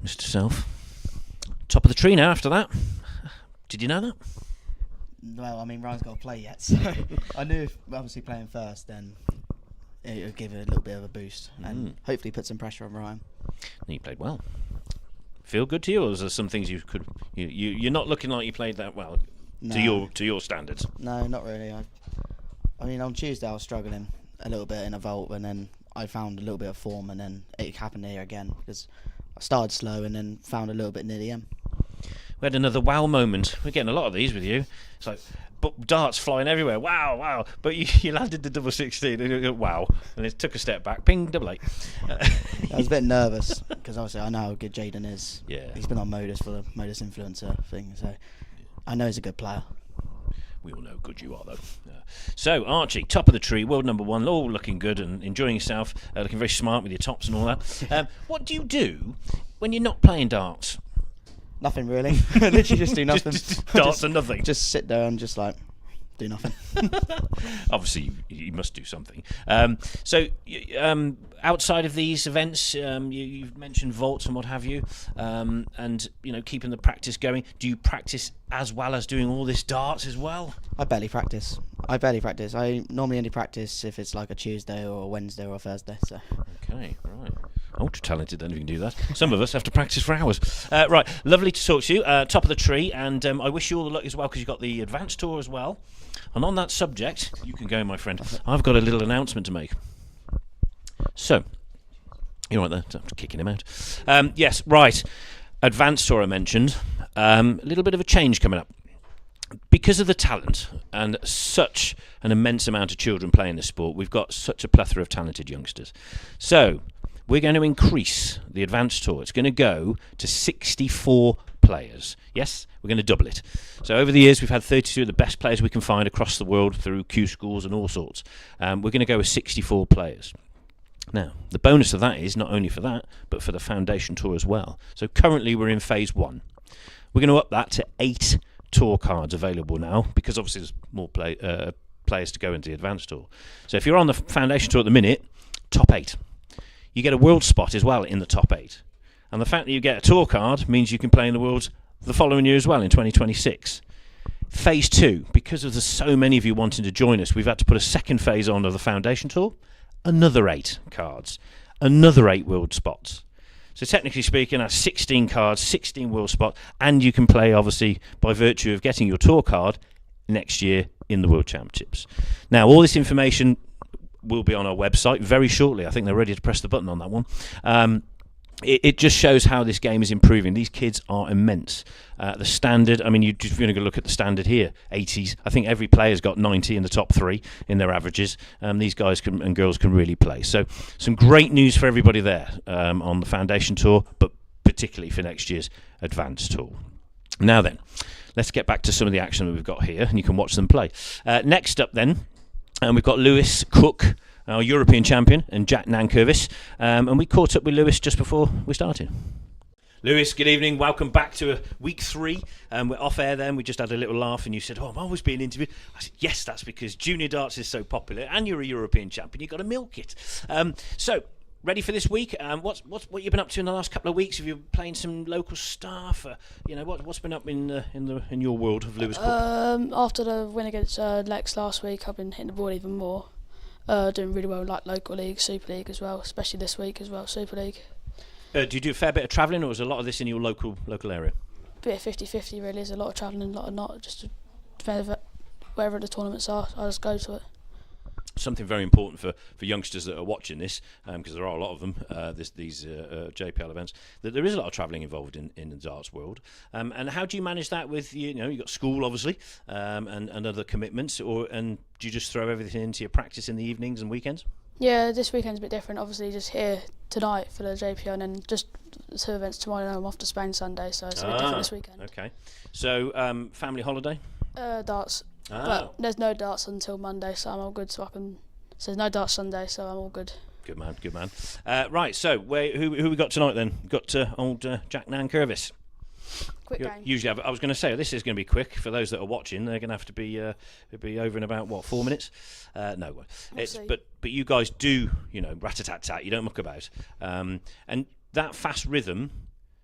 Mr. Self. Top of the tree now after that. Did you know that? Well, I mean, Ryan's got to play yet, so I knew if obviously playing first, then it would give it a little bit of a boost and hopefully put some pressure on Ryan. You played well. Feel good to you, or is there some things you could? You're not looking like you played that well to your standards. No, not really. I mean, on Tuesday I was struggling a little bit in a vault, and then I found a little bit of form, and then it happened here again because I started slow and then found a little bit near the end. We had another wow moment. We're getting a lot of these with you. It's like darts flying everywhere. Wow, wow. But you landed the double 16 and you go, wow. And it took a step back. Ping, double 8. I was a bit nervous because obviously I know how good Jaden is. Yeah. He's been on Modus for the Modus influencer thing, so I know he's a good player. We all know how good you are, though. So, Archie, top of the tree, world number 1, all looking good and enjoying yourself, looking very smart with your tops and all that. What do you do when you're not playing darts? Nothing really. Literally just do nothing. just darts and nothing. Just sit there and just like do nothing. Obviously, you must do something. So, outside of these events, you've mentioned vaults and what have you, and keeping the practice going. Do you practice as well as doing all this darts as well? I barely practice. I normally only practice if it's like a Tuesday or a Wednesday or a Thursday. So. Okay, right. Ultra talented then if you can do that. Some of us have to practice for hours. Right, lovely to talk to you. Top of the tree, and I wish you all the luck as well because you've got the Advanced Tour as well. And on that subject, you can go, my friend. I've got a little announcement to make. So, you're right there. I'm kicking him out. Yes, right. Advanced Tour I mentioned. A little bit of a change coming up. Because of the talent and such an immense amount of children playing the sport, we've got such a plethora of talented youngsters. So, we're going to increase the Advanced Tour. It's going to go to 64 players. Yes, we're going to double it. So over the years, we've had 32 of the best players we can find across the world through Q schools and all sorts. We're going to go with 64 players. Now, the bonus of that is not only for that, but for the Foundation Tour as well. So currently we're in phase 1. We're going to up that to 8 tour cards available now, because obviously there's more players to go into the Advanced Tour. So if you're on the Foundation Tour at the minute, top 8. You get a world spot as well in the top 8. And the fact that you get a tour card means you can play in the Worlds the following year as well, in 2026. Phase 2, because of the so many of you wanting to join us, we've had to put a second phase on of the Foundation Tour. Another 8 cards, another 8 world spots. So technically speaking, that's 16 cards, 16 world spots, and you can play, obviously, by virtue of getting your tour card next year in the World Championships. Now, all this information will be on our website very shortly. I think they're ready to press the button on that one. It just shows how this game is improving. These kids are immense. The standard, I mean, you're just going to look at the standard here, 80s. I think every player's got 90 in the top 3 in their averages. These guys and girls can really play. So some great news for everybody there on the Foundation Tour, but particularly for next year's Advanced Tour. Now then, let's get back to some of the action that we've got here, and you can watch them play. Next up then, we've got Lewis Cook, our European champion, and Jack Nankervis. And we caught up with Lewis just before we started. Lewis, good evening. Welcome back to week 3. We're off air then. We just had a little laugh and you said, I'm always being interviewed. I said, yes, that's because junior darts is so popular and you're a European champion. You've got to milk it. So, ready for this week? What you've been up to in the last couple of weeks? Have you been playing some local stuff? What's been up in your world of Lewis Cook? After the win against Lex last week, I've been hitting the ball even more. Doing really well, like local league, Super League as well, especially this week as well, Super League. Do you do a fair bit of travelling, or is a lot of this in your local area? Bit of 50-50 really. There's a lot of travelling and a lot of not. Just wherever the tournaments are, I just go to it. Something very important for youngsters that are watching this, because there are a lot of them, these JPL events, that there is a lot of travelling involved in the darts world. And how do you manage that with, you've got school, obviously, and other commitments, and do you just throw everything into your practice in the evenings and weekends? Yeah, this weekend's a bit different. Obviously, just here tonight for the JPL, and then just 2 events tomorrow, and I'm off to Spain Sunday, so it's a bit different this weekend. Okay. So, family holiday? Darts. But there's no darts until Monday, so I'm all good. So there's no darts Sunday, so I'm all good. Good man. Right, so who we got tonight then? Got old Jack Nankervis. Quick game. Usually, I was going to say this is going to be quick for those that are watching. They're going to have to be over in about 4 minutes. No, but you guys do rat-a-tat-tat. You don't muck about, and that fast rhythm,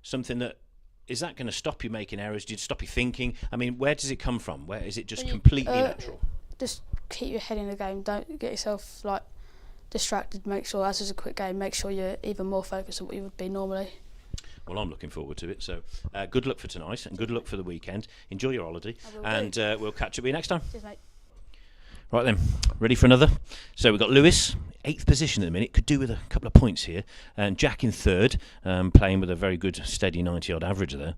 something that. Is that going to stop you making errors? Do you stop you thinking? I mean, where does it come from? Where is it just completely natural? Just keep your head in the game. Don't get yourself distracted. Make sure, as is a quick game, make sure you're even more focused than what you would be normally. Well, I'm looking forward to it. So, good luck for tonight and good luck for the weekend. Enjoy your holiday, and we'll catch up with you next time. Cheers, mate. Right then, ready for another? So we've got Lewis, 8th position at the minute, could do with a couple of points here, and Jack in 3rd, playing with a very good steady 90-odd average there.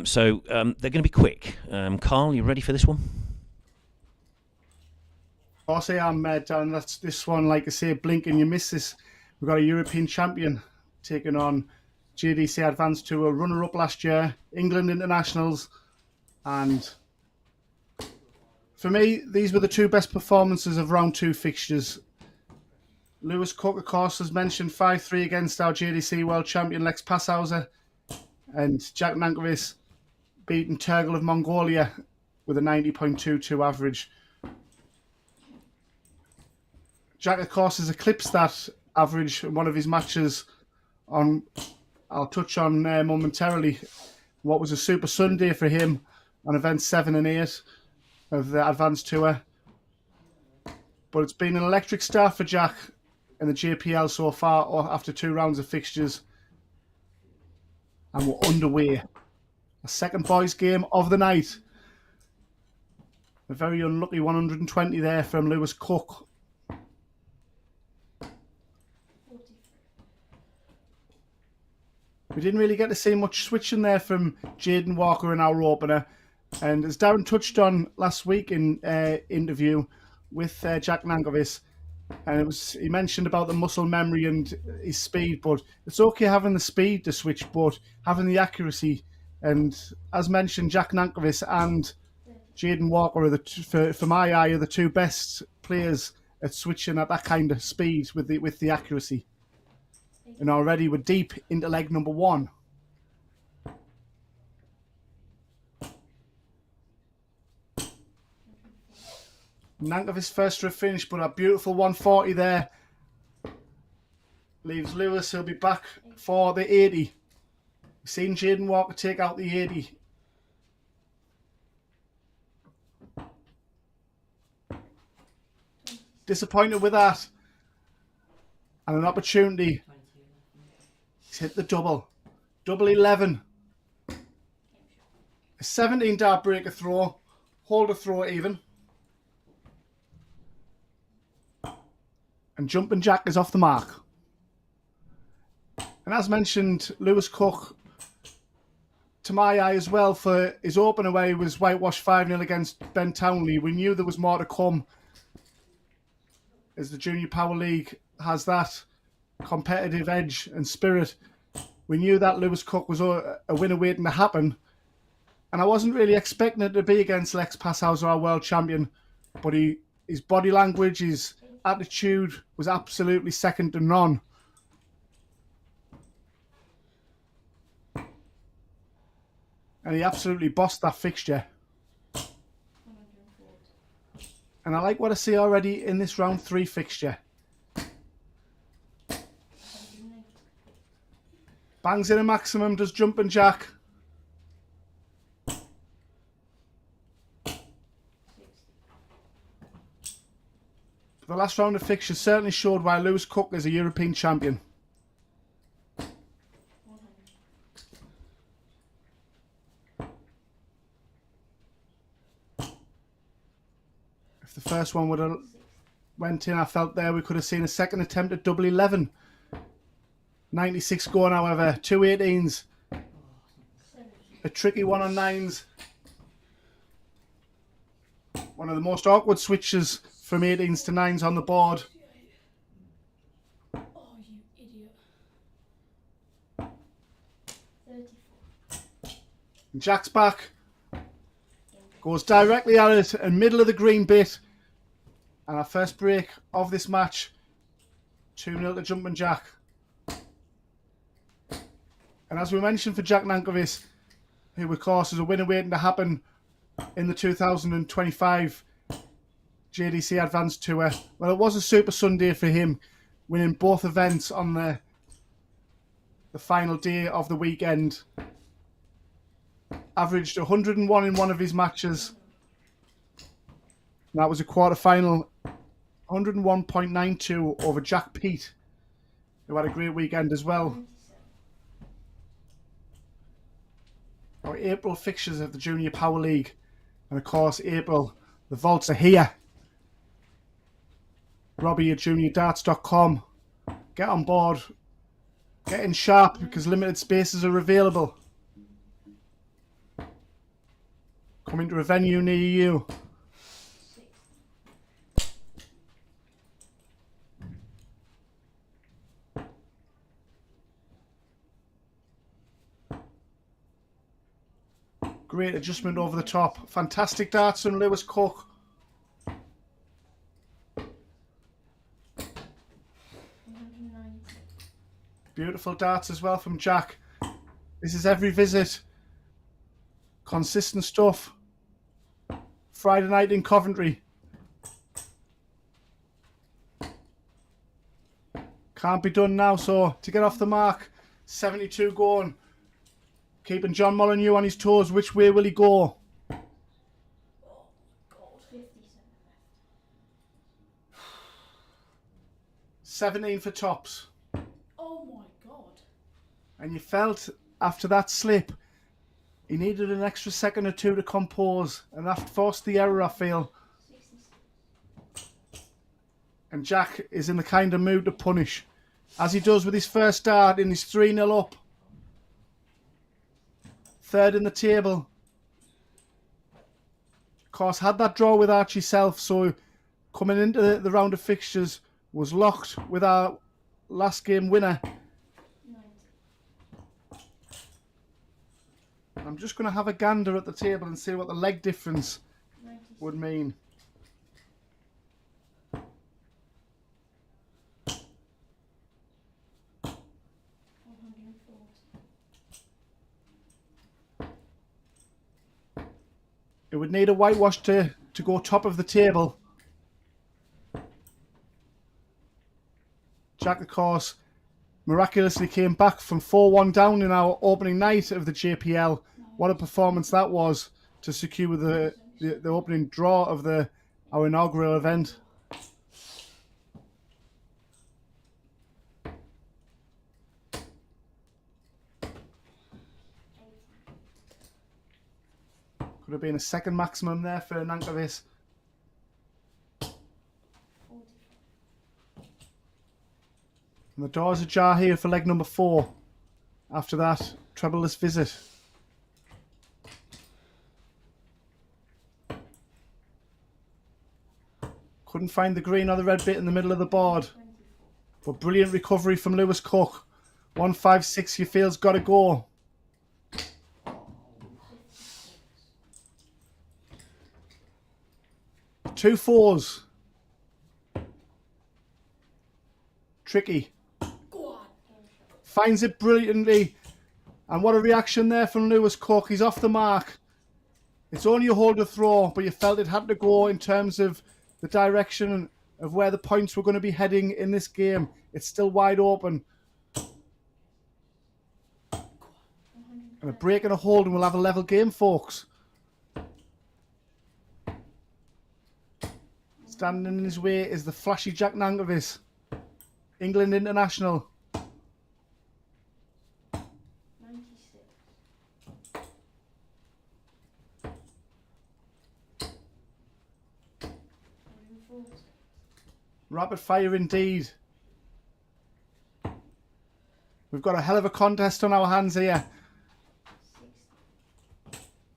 So they're going to be quick. Carl, you ready for this one? I'll say I'm down. That's this one, like I say, blink and you miss this. We've got a European champion taking on JDC Advanced Tour, runner-up last year, England Internationals, and for me, these were the 2 best performances of round 2 fixtures. Lewis Cook, of course, as mentioned, 5-3 against our JDC world champion Lex Paeshuyse, and Jack Nankervis beating Turgel of Mongolia with a 90.22 average. Jack, of course, has eclipsed that average in one of his matches. I'll touch on momentarily what was a Super Sunday for him on events 7 and 8 of the Advanced Tour. But it's been an electric start for Jack in the JPL so far after 2 rounds of fixtures. And we're underway. A second boys game of the night. A very unlucky 120 there from Lewis Cook. We didn't really get to see much switching there from Jaden Walker in our opener. And as Darren touched on last week in interview with Jack Nankervis, and he mentioned about the muscle memory and his speed, but it's okay having the speed to switch, but having the accuracy And as mentioned, Jack Nankervis and Jaden Walker are for my eye, are the two best players at switching at that kind of speed with the accuracy. And already we're deep into leg number 1. Nankervis first to a finish, but a beautiful 140 there. Leaves Lewis, he'll be back for the 80. We've seen Jaden Walker take out the 80. Disappointed with that. And an opportunity. He's hit the double. Double 11. A 17 dart breaker throw. Hold a throw even. And Jumping Jack is off the mark. And as mentioned, Lewis Cook, to my eye as well, for his open away was whitewashed 5-0 against Ben Townley. We knew there was more to come, as the Junior Power League has that competitive edge and spirit. We knew that Lewis Cook was a winner waiting to happen. And I wasn't really expecting it to be against Lex Paeshuyse, our world champion. But his body language, his attitude was absolutely second to none. And he absolutely bossed that fixture. And I like what I see already in this round 3 fixture. Bangs in a maximum, does Jumping Jack. The last round of fixtures certainly showed why Lewis Cook is a European champion. If the first one would have went in, I felt there we could have seen a second attempt at double 11. 96 going, however, 2 18s. A tricky one on 9s. One of the most awkward switches from 18s to 9s on the board. Oh, you idiot. 34. Jack's back. Goes directly at it in middle of the green bit. And our first break of this match. 2-0 to Jumping Jack. And as we mentioned for Jack Nankervis, who of course is a winner waiting to happen in the 2025 JDC Advanced Tour. Well, it was a Super Sunday for him, winning both events on the final day of the weekend. Averaged 101 in one of his matches. That was a quarter-final, 101.92 over Jack Pete, who had a great weekend as well. Our April fixtures of the Junior Power League. And of course, April, the vaults are here. Robbie at juniordarts.com. Get on board. Get in sharp because limited spaces are available. Come into a venue near you. Great adjustment over the top. Fantastic darts from Lewis Cook. Beautiful darts as well from Jack. This is every visit. Consistent stuff. Friday night in Coventry. Can't be done now, so to get off the mark. 72 going. Keeping John Molyneux on his toes. Which way will he go? 17 for tops. Oh my god. And you felt after that slip, he needed an extra second or two to compose. And that forced the error, I feel. And Jack is in the kind of mood to punish, as he does with his first dart in his 3-0 up. Third in the table. Of course, had that draw with Archie Self, so coming into the round of fixtures was locked with our last game winner. I'm just going to have a gander at the table and see what the leg difference would mean. It would need a whitewash to go top of the table. Jack, of course, miraculously came back from 4-1 down in our opening night of the JPL. What a performance that was to secure the opening draw of our inaugural event. Could have been a second maximum there for Nankervis. And the door's ajar here for leg number 4. After that, trebleless visit. Couldn't find the green or the red bit in the middle of the board. But brilliant recovery from Lewis Cook. 156, you feel's got to go. Two 4s. Tricky. Finds it brilliantly. And what a reaction there from Lewis Cook. He's off the mark. It's only a hold to throw, but you felt it had to go in terms of the direction of where the points were going to be heading in this game. It's still wide open. And a break and a hold and we'll have a level game, folks. Standing in his way is the flashy Jack Nankervis, England international. 96. Rapid fire indeed. We've got a hell of a contest on our hands here.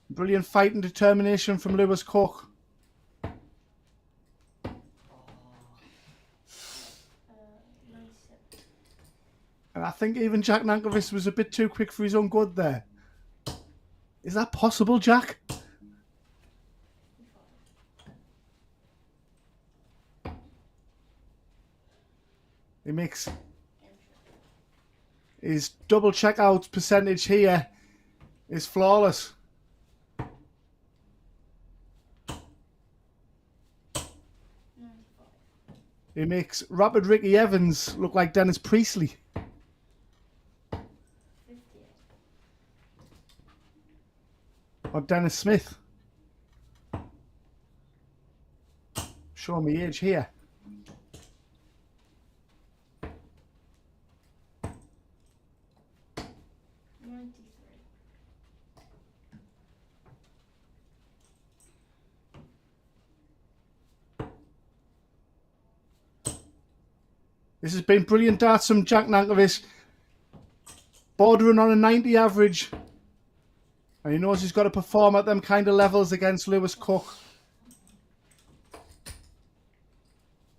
Brilliant fight and determination from Lewis Cook. And I think even Jack Nankervis was a bit too quick for his own good there. Is that possible, Jack? He makes his double checkout percentage here is flawless. He makes Rapid Ricky Evans look like Dennis Priestley. Or Dennis Smith. Show me age here. This has been brilliant darts from Jack Nankervis. Bordering on a 90 average. And he knows he's got to perform at them kind of levels against Lewis Cook.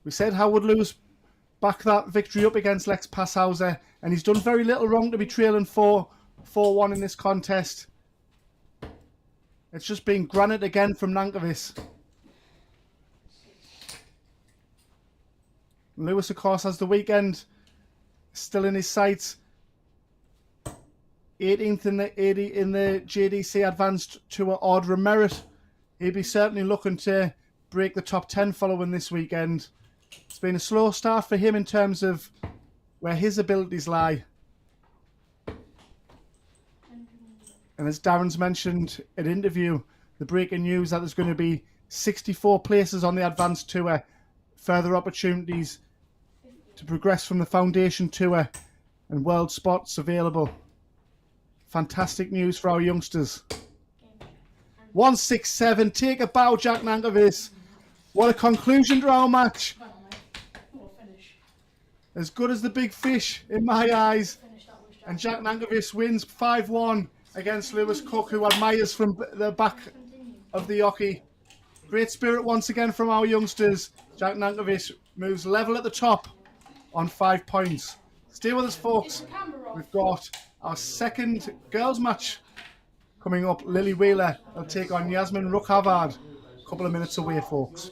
We said how would Lewis back that victory up against Lex Paeshuyse, and he's done very little wrong to be trailing 4-1 in this contest. It's just been granite again from Nankervis. Lewis, of course, has the weekend still in his sights. 18th in the JDC Advanced Tour Order of Merit. He'll be certainly looking to break the top 10 following this weekend. It's been a slow start for him in terms of where his abilities lie. And as Darren's mentioned in an interview, the breaking news that there's going to be 64 places on the Advanced Tour, further opportunities to progress from the Foundation Tour, and world spots available. Fantastic news for our youngsters. 167, take a bow, Jack Nankervis. What a conclusion to our match. As good as the big fish in my eyes. And Jack Nankervis wins 5-1 against Lewis Cook, who admires from the back of the hockey. Great spirit once again from our youngsters. Jack Nankervis moves level at the top on 5 points. Stay with us, folks. We've got our second girls match Coming up, Lily Wheeler will take on Yasmin Havard. A couple of minutes away, folks.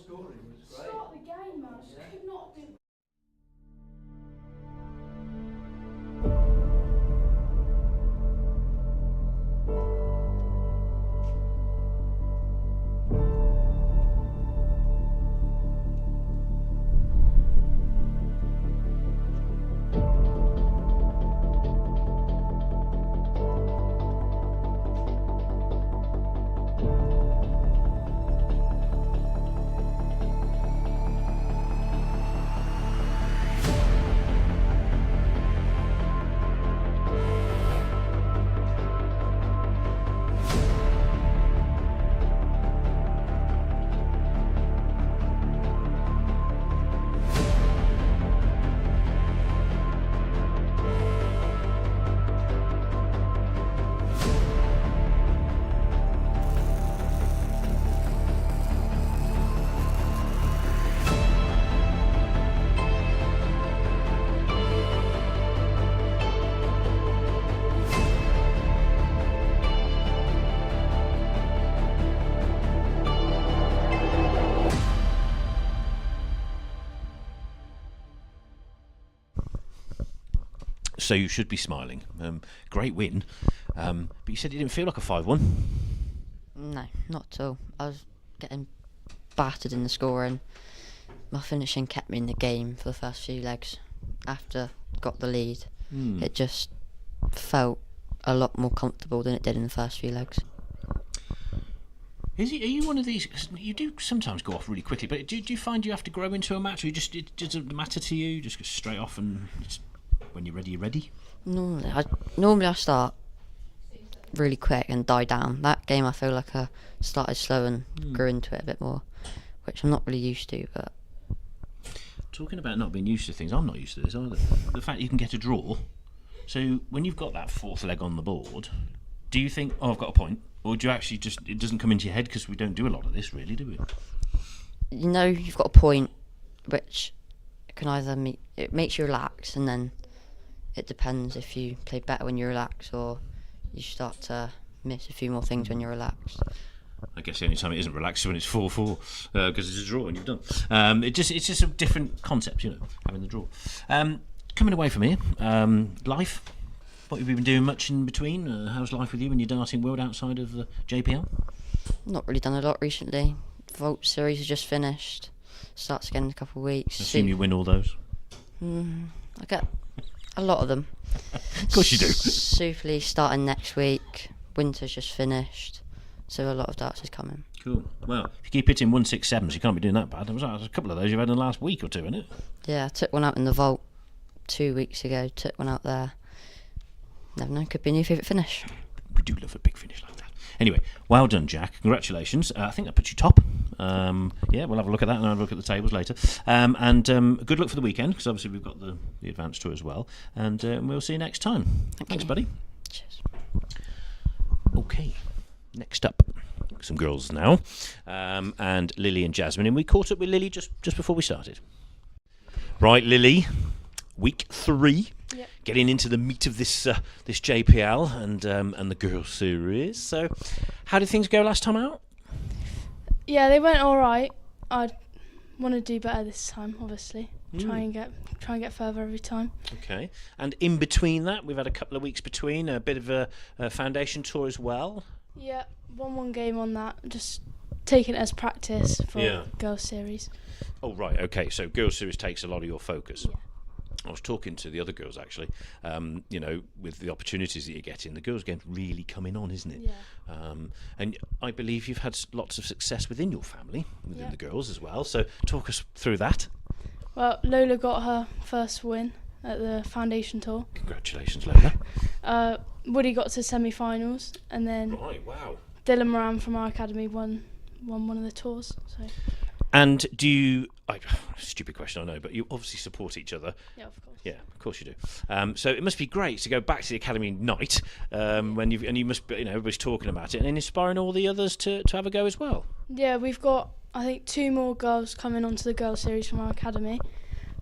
So you should be smiling. Great win. But you said it didn't feel like a 5-1. No, not at all. I was getting battered in the scoring. My finishing kept me in the game for the first few legs. After I got the lead, it just felt a lot more comfortable than it did in the first few legs. Are you one of these? 'Cause you do sometimes go off really quickly, but do you find you have to grow into a match, or it doesn't matter to you? Just go straight off and when you're ready, you're ready? Normally I start really quick and die down. That game I feel like I started slow and grew into it a bit more, which I'm not really used to. But talking about not being used to things, I'm not used to this either. The fact you can get a draw. So when you've got that fourth leg on the board, do you think, oh, I've got a point? Or do you actually it doesn't come into your head, because we don't do a lot of this really, do we? You know you've got a point, which can either it makes you relax, and then it depends if you play better when you relax, or you start to miss a few more things when you're relaxed. I guess the only time it isn't relaxed is when it's 4-4, because it's a draw and you've done. It's just a different concept, having the draw. Coming away from here, life. What have you been doing much in between? How's life with you in your darting world outside of the JPL? Not really done a lot recently. Vault series has just finished. Starts again in a couple of weeks. I assume you win all those. I get a lot of them. Of course you do. Super League starting next week. Winter's just finished, so a lot of darts is coming. Cool. Well, if you keep hitting 167s, you can't be doing that bad. There was a couple of those you've had in the last week or two, isn't it? Yeah, I took one out in the vault 2 weeks ago. Took one out there. Never know, could be a new favourite finish. We do love a big finish like that. Anyway, well done, Jack. Congratulations. I think that puts you top. Yeah, we'll have a look at that and I'll look at the tables later. And good luck for the weekend, because obviously we've got the advanced tour as well. And we'll see you next time. Thanks, buddy. Cheers. Okay, next up, some girls now. And Lily and Jasmine. And we caught up with Lily just before we started. Right, Lily, week 3. Yep. Getting into the meat of this JPL and the girls series. So, how did things go last time out? Yeah, they went all right. I want to do better this time, obviously. Try and get further every time. Okay. And in between that, we've had a couple of weeks between, a bit of a foundation tour as well. Yeah, one game on that. Just taking it as practice for girls series. Oh right, okay. So girls series takes a lot of your focus. Yeah. I was talking to the other girls actually. With the opportunities that you're getting, the girls' game's really coming on, isn't it? Yeah. And I believe you've had lots of success within your family, within the girls as well. So talk us through that. Well, Lola got her first win at the foundation tour. Congratulations, Lola. Woody got to semi-finals, and then Dylan Moran from our academy won one of the tours. So. And do you? Stupid question, I know, but you obviously support each other. Yeah, of course. Yeah, of course you do. So it must be great to go back to the academy night when you must be, everybody's talking about it and inspiring all the others to have a go as well. Yeah, we've got I think 2 more girls coming onto the girls series from our academy.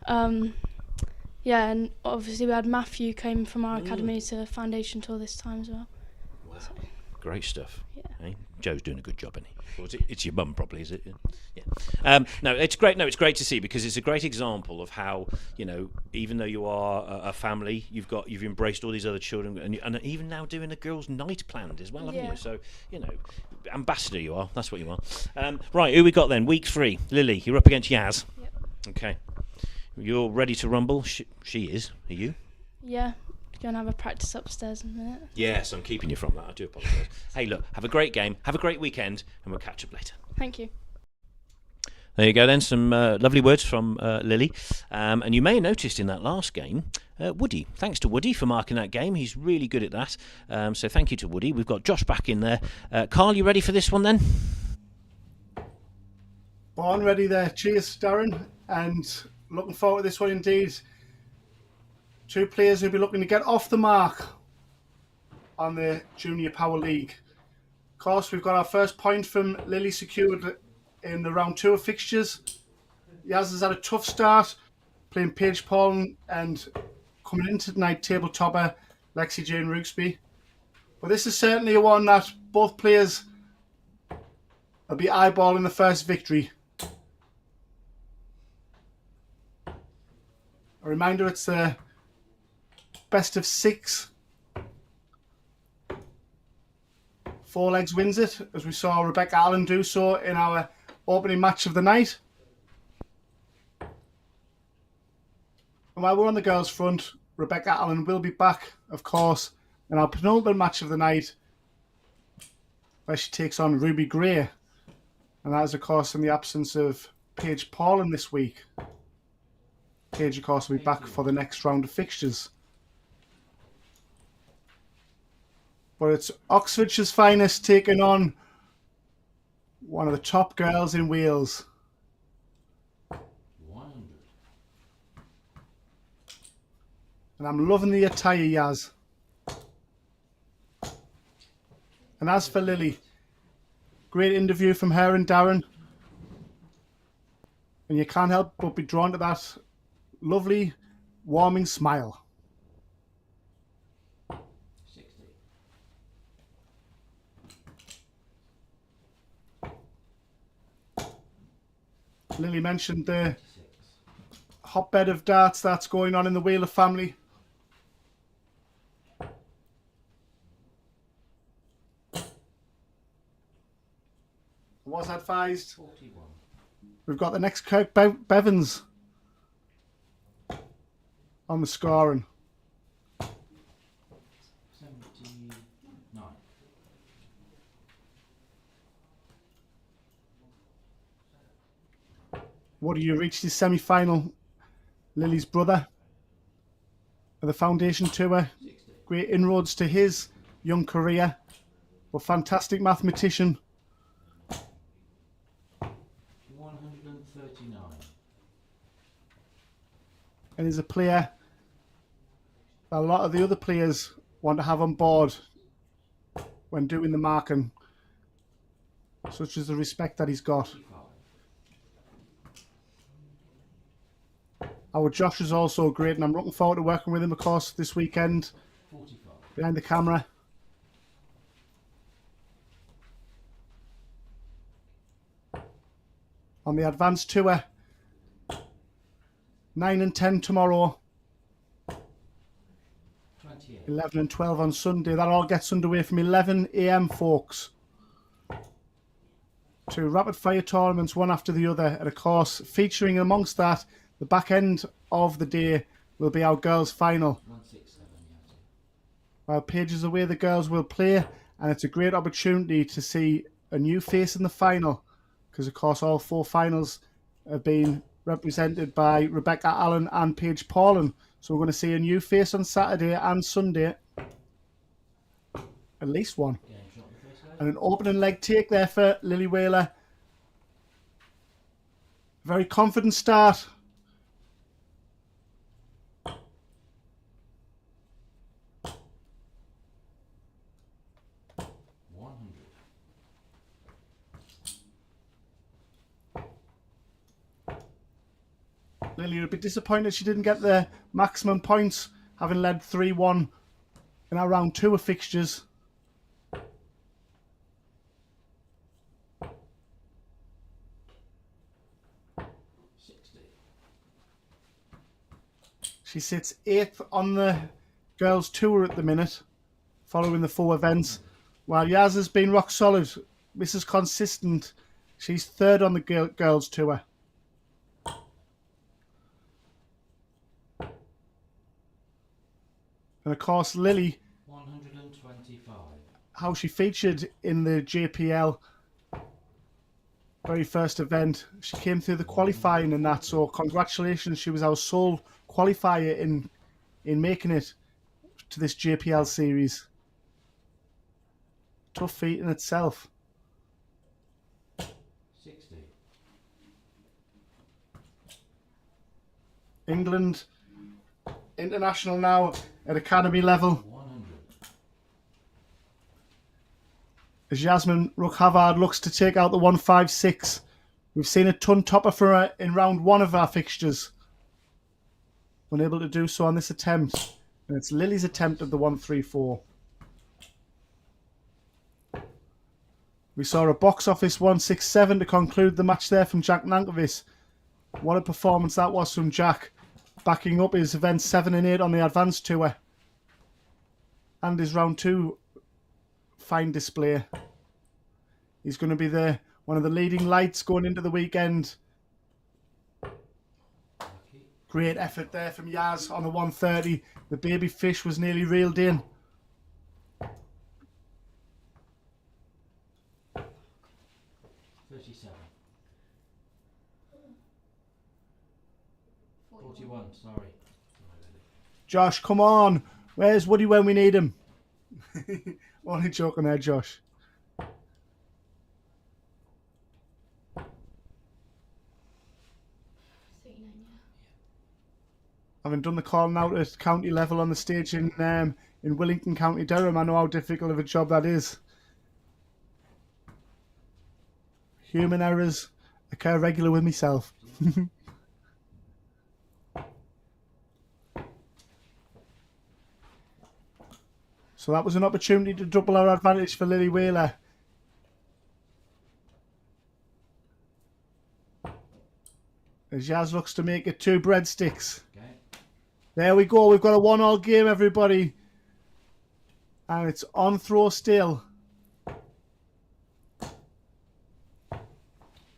Yeah, and obviously we had Matthew came from our academy to foundation tour this time as well. Wow. Great stuff. Yeah. Eh? Joe's doing a good job, isn't he? Or it's your mum, probably, is it? Yeah. No, it's great. No, it's great to see, because it's a great example of how, you know, even though you are a family, you've embraced all these other children, and even now doing a girls' night planned as well, haven't Yeah. you? So, you know, ambassador you are. That's what you are. Right, who we got then? Week 3. Lily, you're up against Yaz. Yep. Okay. You're ready to rumble. She is. Are you? Yeah, going to have a practice upstairs in a minute. Yes, I'm keeping you from that. I do apologise. Hey, look, have a great game, have a great weekend, and we'll catch up later. Thank you. There you go then, some lovely words from Lily. And you may have noticed in that last game, Woody. Thanks to Woody for marking that game. He's really good at that. So thank you to Woody. We've got Josh back in there. Carl, you ready for this one then? Born ready there. Cheers, Darren. And looking forward to this one indeed. 2 players who'll be looking to get off the mark on the Junior Power League. Of course, we've got our first point from Lily secured in the round 2 of fixtures. Yaz has had a tough start, playing Paige Paul and coming into tonight table topper Lexi-Jayne Rooksby. But this is certainly one that both players will be eyeballing the first victory. A reminder, it's the best of 6. 4 legs wins it, as we saw Rebecca Allen do so in our opening match of the night. And while we're on the girls' front, Rebecca Allen will be back, of course, in our penultimate match of the night, where she takes on Ruby Gray. And that is, of course, in the absence of Paige Paulin this week. Paige, of course, will be back for the next round of fixtures. But it's Oxfordshire's finest taking on one of the top girls in Wales. And I'm loving the attire, Yaz. And as for Lily, great interview from her and Darren. And you can't help but be drawn to that lovely, warming smile. Lily mentioned the hotbed of darts that's going on in the Wheeler family. Was advised. 41. We've got the next Kirk Bevins on the scoring. 79. Woody, you reached his semi-final. Lily's brother of the Foundation Tour. Great inroads to his young career. A fantastic mathematician. 139. And he's a player that a lot of the other players want to have on board when doing the marking, such as the respect that he's got. Our Josh is also great, and I'm looking forward to working with him, of course, this weekend 45. behind the camera. On the advanced tour, 9 and 10 tomorrow, 28. 11 and 12 on Sunday. That all gets underway from 11 a.m, folks. 2 rapid fire tournaments, one after the other, and of course, featuring amongst that, the back end of the day will be our girls' final. 167. While Paige is away, the girls will play, and it's a great opportunity to see a new face in the final, because of course all 4 finals have been represented by Rebecca Allen and Paige Paulin. So we're going to see a new face on Saturday and Sunday. At least one. And an opening leg take there for Lily Wheeler. Very confident start. Lily would be disappointed she didn't get the maximum points, having led 3-1 in our round 2 of fixtures. She sits 8th on the girls' tour at the minute, following the 4 events. While Yaz has been rock solid, Mrs. Consistent, she's 3rd on the girls' tour. And of course, Lily, 125. how she featured in the JPL very first event. She came through the qualifying and that, so congratulations. She was our sole qualifier in making it to this JPL series. Tough feat in itself. 60. England international now at academy level. 100. As Yasmin Havard looks to take out the 156. We've seen a ton topper for her in round 1 of our fixtures. Unable to do so on this attempt. And it's Lily's attempt at the 134. We saw a box office 167 to conclude the match there from Jack Nankervis. What a performance that was from Jack, backing up his events 7 and 8 on the advanced tour. And his round 2 fine display. He's going to be one of the leading lights going into the weekend. Great effort there from Yaz on the 130. The baby fish was nearly reeled in. Sorry. Josh, come on. Where's Woody when we need him? Only joking there, Josh. Having done the call now at county level on the stage in Willington, County Durham, I know how difficult of a job that is. Human errors occur regular with myself. So that was an opportunity to double our advantage for Lily Wheeler. As Yaz looks to make it 2 breadsticks. Okay. There we go. We've got a 1-all game, everybody. And it's on throw still.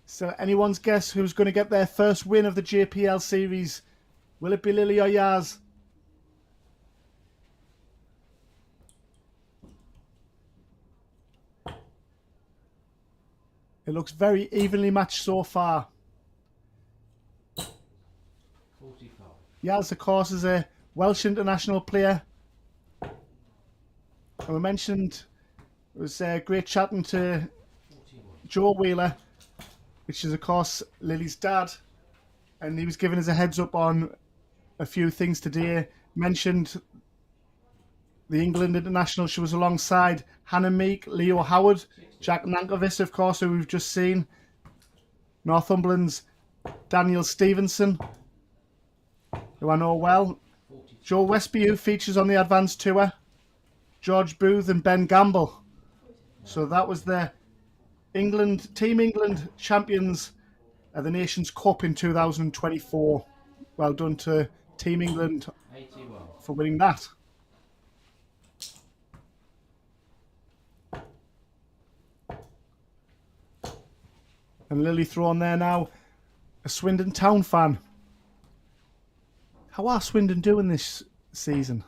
So anyone's guess who's going to get their first win of the JPL series? Will it be Lily or Yaz? It looks very evenly matched so far. 45. Yaz, of course, is a Welsh international player. And we mentioned it was great chatting to 41. Joe Wheeler, which is, of course, Lily's dad. And he was giving us a heads up on a few things today. Mentioned the England international. She was alongside Hannah Meek, Leo Howard, Jack Nankervis, of course, who we've just seen. Northumberland's Daniel Stevenson, who I know well. Joe Westby, who features on the advanced tour. George Booth and Ben Gamble. So that was the Team England champions of the Nations Cup in 2024. Well done to Team England 81. for winning that. And Lily thrown there now, a Swindon Town fan. How are Swindon doing this season?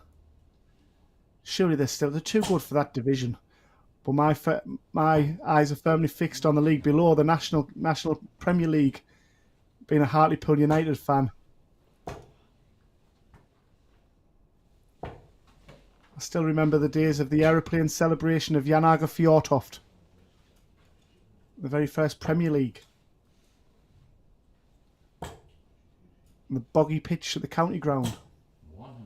Surely they're too good for that division. But my eyes are firmly fixed on the league below, the National Premier League, being a Hartlepool United fan. I still remember the days of the aeroplane celebration of Jan Åger Fjortoft. The very first Premier League. And the boggy pitch at the county ground. 100.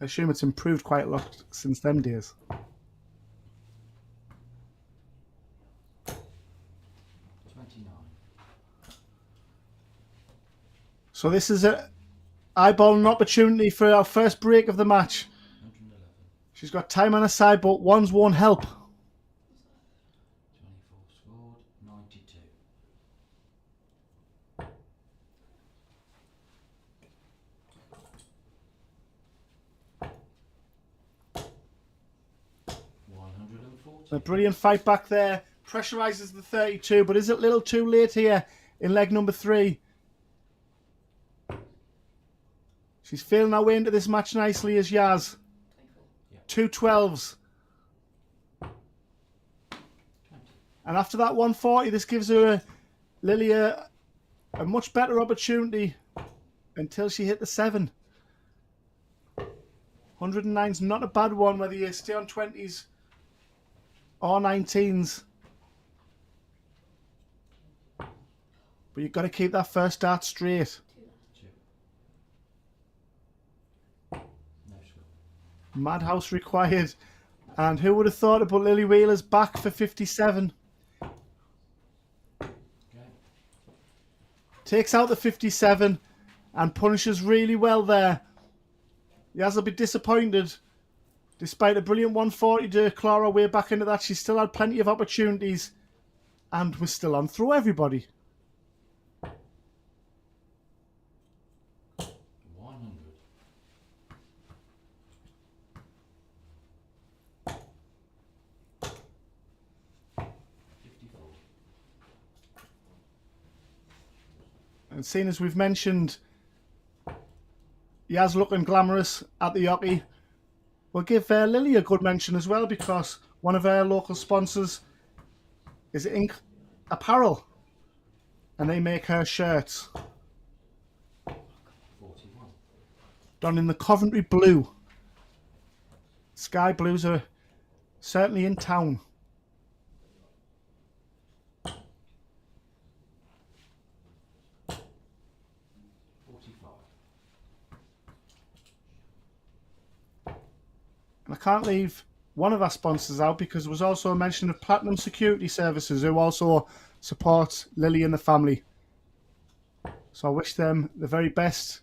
I assume it's improved quite a lot since them days. 29. So this is a eyeballing opportunity for our first break of the match. 111. She's got time on her side, but ones won't help. 24 scored. 92. A brilliant fight back there. Pressurises the 32, but is it a little too late here in leg number 3? She's feeling her way into this match nicely as Yaz. 2 12s. And after that 140, this gives her Lily a much better opportunity until she hit the 7. 109's not a bad one, whether you stay on 20s or 19s. But you've got to keep that first start straight. Madhouse required. And who would have thought to put Lily Wheeler's back for 57? Takes out the 57 and punishes really well there. Yaz will be disappointed. Despite a brilliant 140 to claw her way back into that, she still had plenty of opportunities and was still on through everybody. 100. And seeing as we've mentioned Yaz looking glamorous at the hockey, we'll give Lily a good mention as well, because one of our local sponsors is Ink Apparel and they make her shirts. 41. Done in the Coventry blue. Sky blues are certainly in town. And I can't leave one of our sponsors out, because there was also a mention of Platinum Security Services, who also support Lily and the family. So I wish them the very best,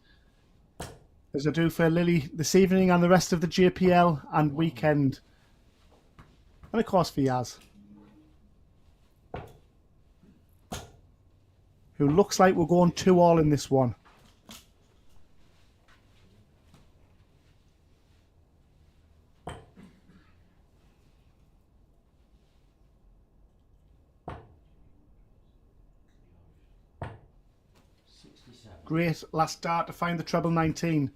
as I do for Lily this evening and the rest of the JPL and weekend. And of course for Yaz, who looks like we're going 2-all in this one. Great last start to find the treble 19.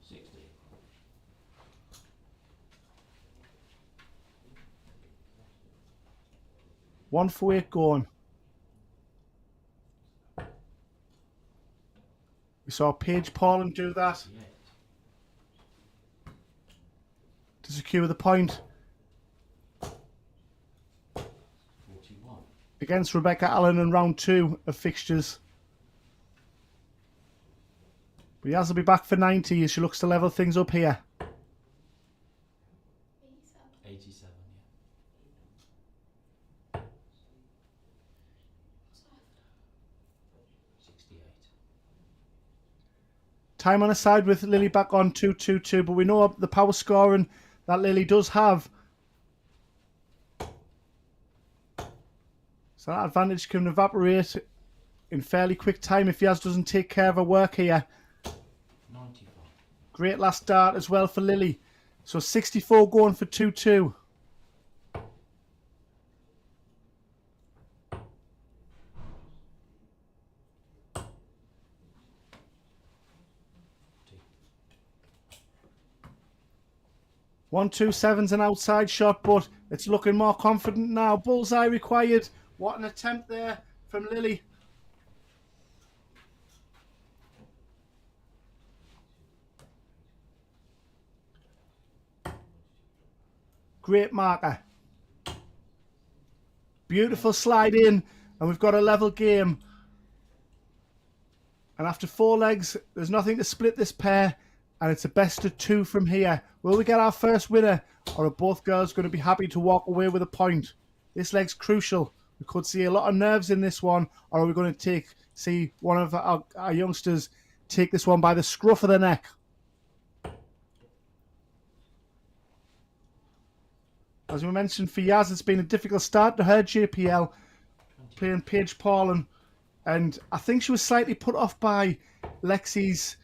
60. One for 8 going. We saw Paige Pauling do that to secure the point against Rebecca Allen in round 2 of fixtures. But Yaz will be back for 90 as she looks to level things up here. 87, yeah. 68. Time on a side with Lily back on 2-2-2, but we know the power scoring that Lily does have. So that advantage can evaporate in fairly quick time if Yaz doesn't take care of her work here. 95. Great last start as well for Lily. So 64 going for 2-2. One, 2-7's an outside shot, but it's looking more confident now. Bullseye required. What an attempt there from Lily. Great marker. Beautiful slide in, and we've got a level game. And after 4 legs, there's nothing to split this pair, and it's a best of 2 from here. Will we get our first winner, or are both girls going to be happy to walk away with a point? This leg's crucial. We could see a lot of nerves in this one, or are we going to see one of our youngsters take this one by the scruff of the neck? As we mentioned, for Yaz, it's been a difficult start to her JPL, playing Paige Pauling, and I think she was slightly put off by Lexi's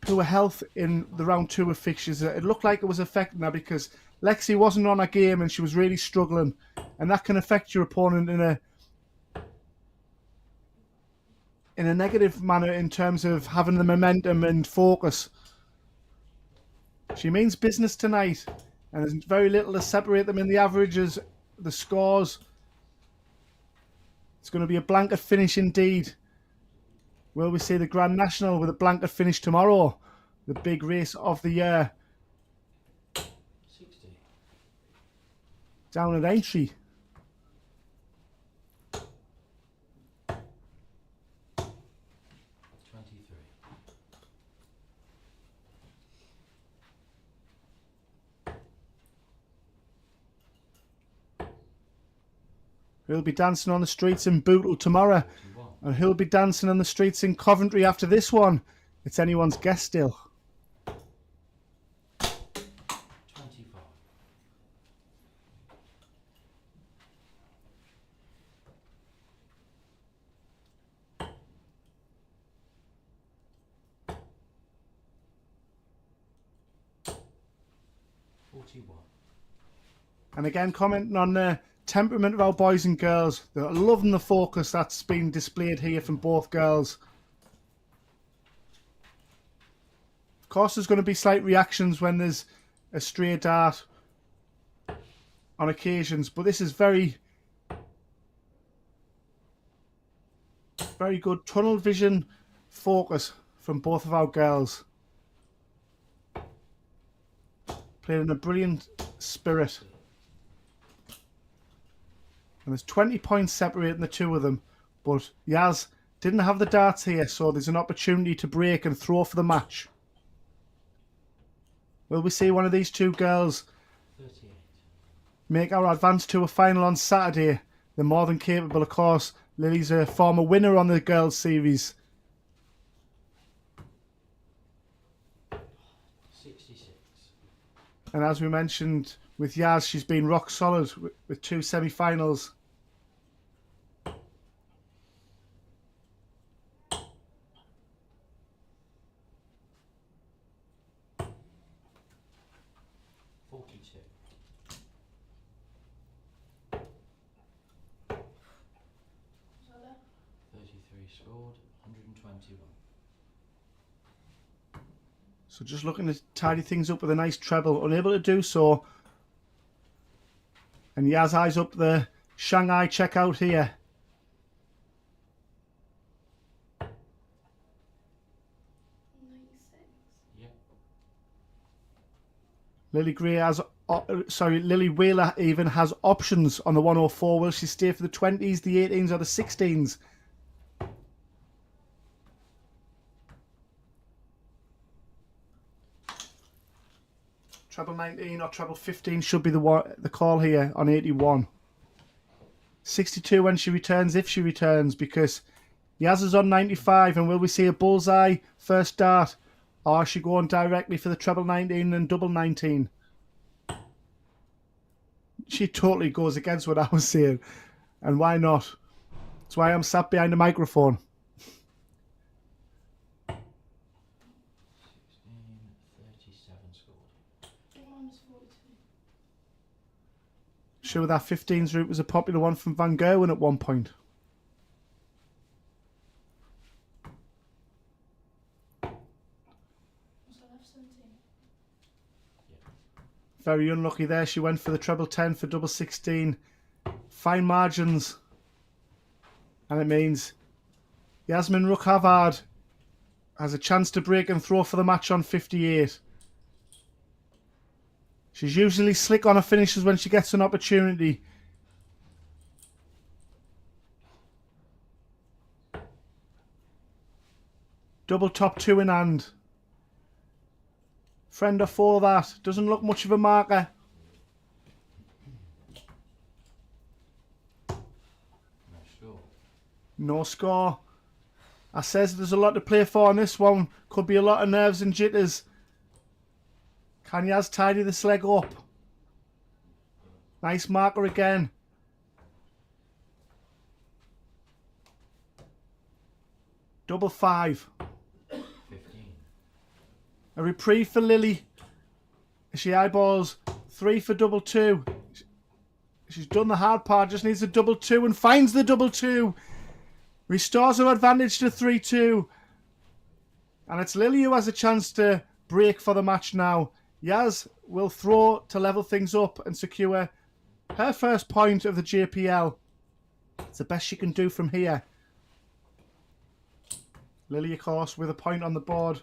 poor health in the round 2 of fixtures. It looked like it was affecting her because Lexi wasn't on her game and she was really struggling, and that can affect your opponent in a negative manner in terms of having the momentum and focus. She means business tonight, and there's very little to separate them in the averages, the scores. It's going to be a blanket finish indeed. Will we see the Grand National with a blanket finish tomorrow? The big race of the year. 60. Down at Aintree. Who'll be dancing on the streets in Bootle tomorrow, and who'll be dancing on the streets in Coventry after this one? It's anyone's guess still. 25. And again, commenting on the temperament of our boys and girls. They're loving the focus that's been displayed here from both girls. Of course, there's going to be slight reactions when there's a stray dart on occasions, but this is very, very good tunnel vision focus from both of our girls. Played in a brilliant spirit. And there's 20 points separating the two of them. But Yaz didn't have the darts here, so there's an opportunity to break and throw for the match. Will we see one of these two girls 38. make our advance to a final on Saturday? They're more than capable, of course. Lily's a former winner on the girls' series. 66. And as we mentioned with Yaz, she's been rock solid with 2 semi-finals. Scored 121. So just looking to tidy things up with a nice treble, unable to do so. And Yaz eyes up the Shanghai checkout here. Yep. Lily Wheeler even has options on the 104. Will she stay for the 20s, the 18s, or the 16s? Treble 19 or treble 15 should be the call here on 81. 62 when she returns, if she returns, because Yaz is on 95, and will we see a bullseye first dart, or is she going directly for the treble 19 and double 19? She totally goes against what I was saying, and why not? That's why I'm sat behind a microphone. 37 scored. Sure, that 15s route was a popular one from Van Gerwen at one point. Very unlucky there. She went for the treble 10 for double 16. Fine margins. And it means Yasmin Havard has a chance to break and throw for the match on 58. She's usually slick on her finishes when she gets an opportunity. Double top 2 in hand. Friend or foe that. Doesn't look much of a marker. No score. No score. I says there's a lot to play for on this one. Could be a lot of nerves and jitters. Can Yaz tidy this leg up? Nice marker again. Double 5. 15. A reprieve for Lily. She eyeballs 3 for double 2. She's done the hard part, just needs a double 2 and finds the double 2. Restores her advantage to 3-2. And it's Lily who has a chance to break for the match now. Yaz will throw to level things up and secure her first point of the JPL. It's the best she can do from here. Lily, of course, with a point on the board.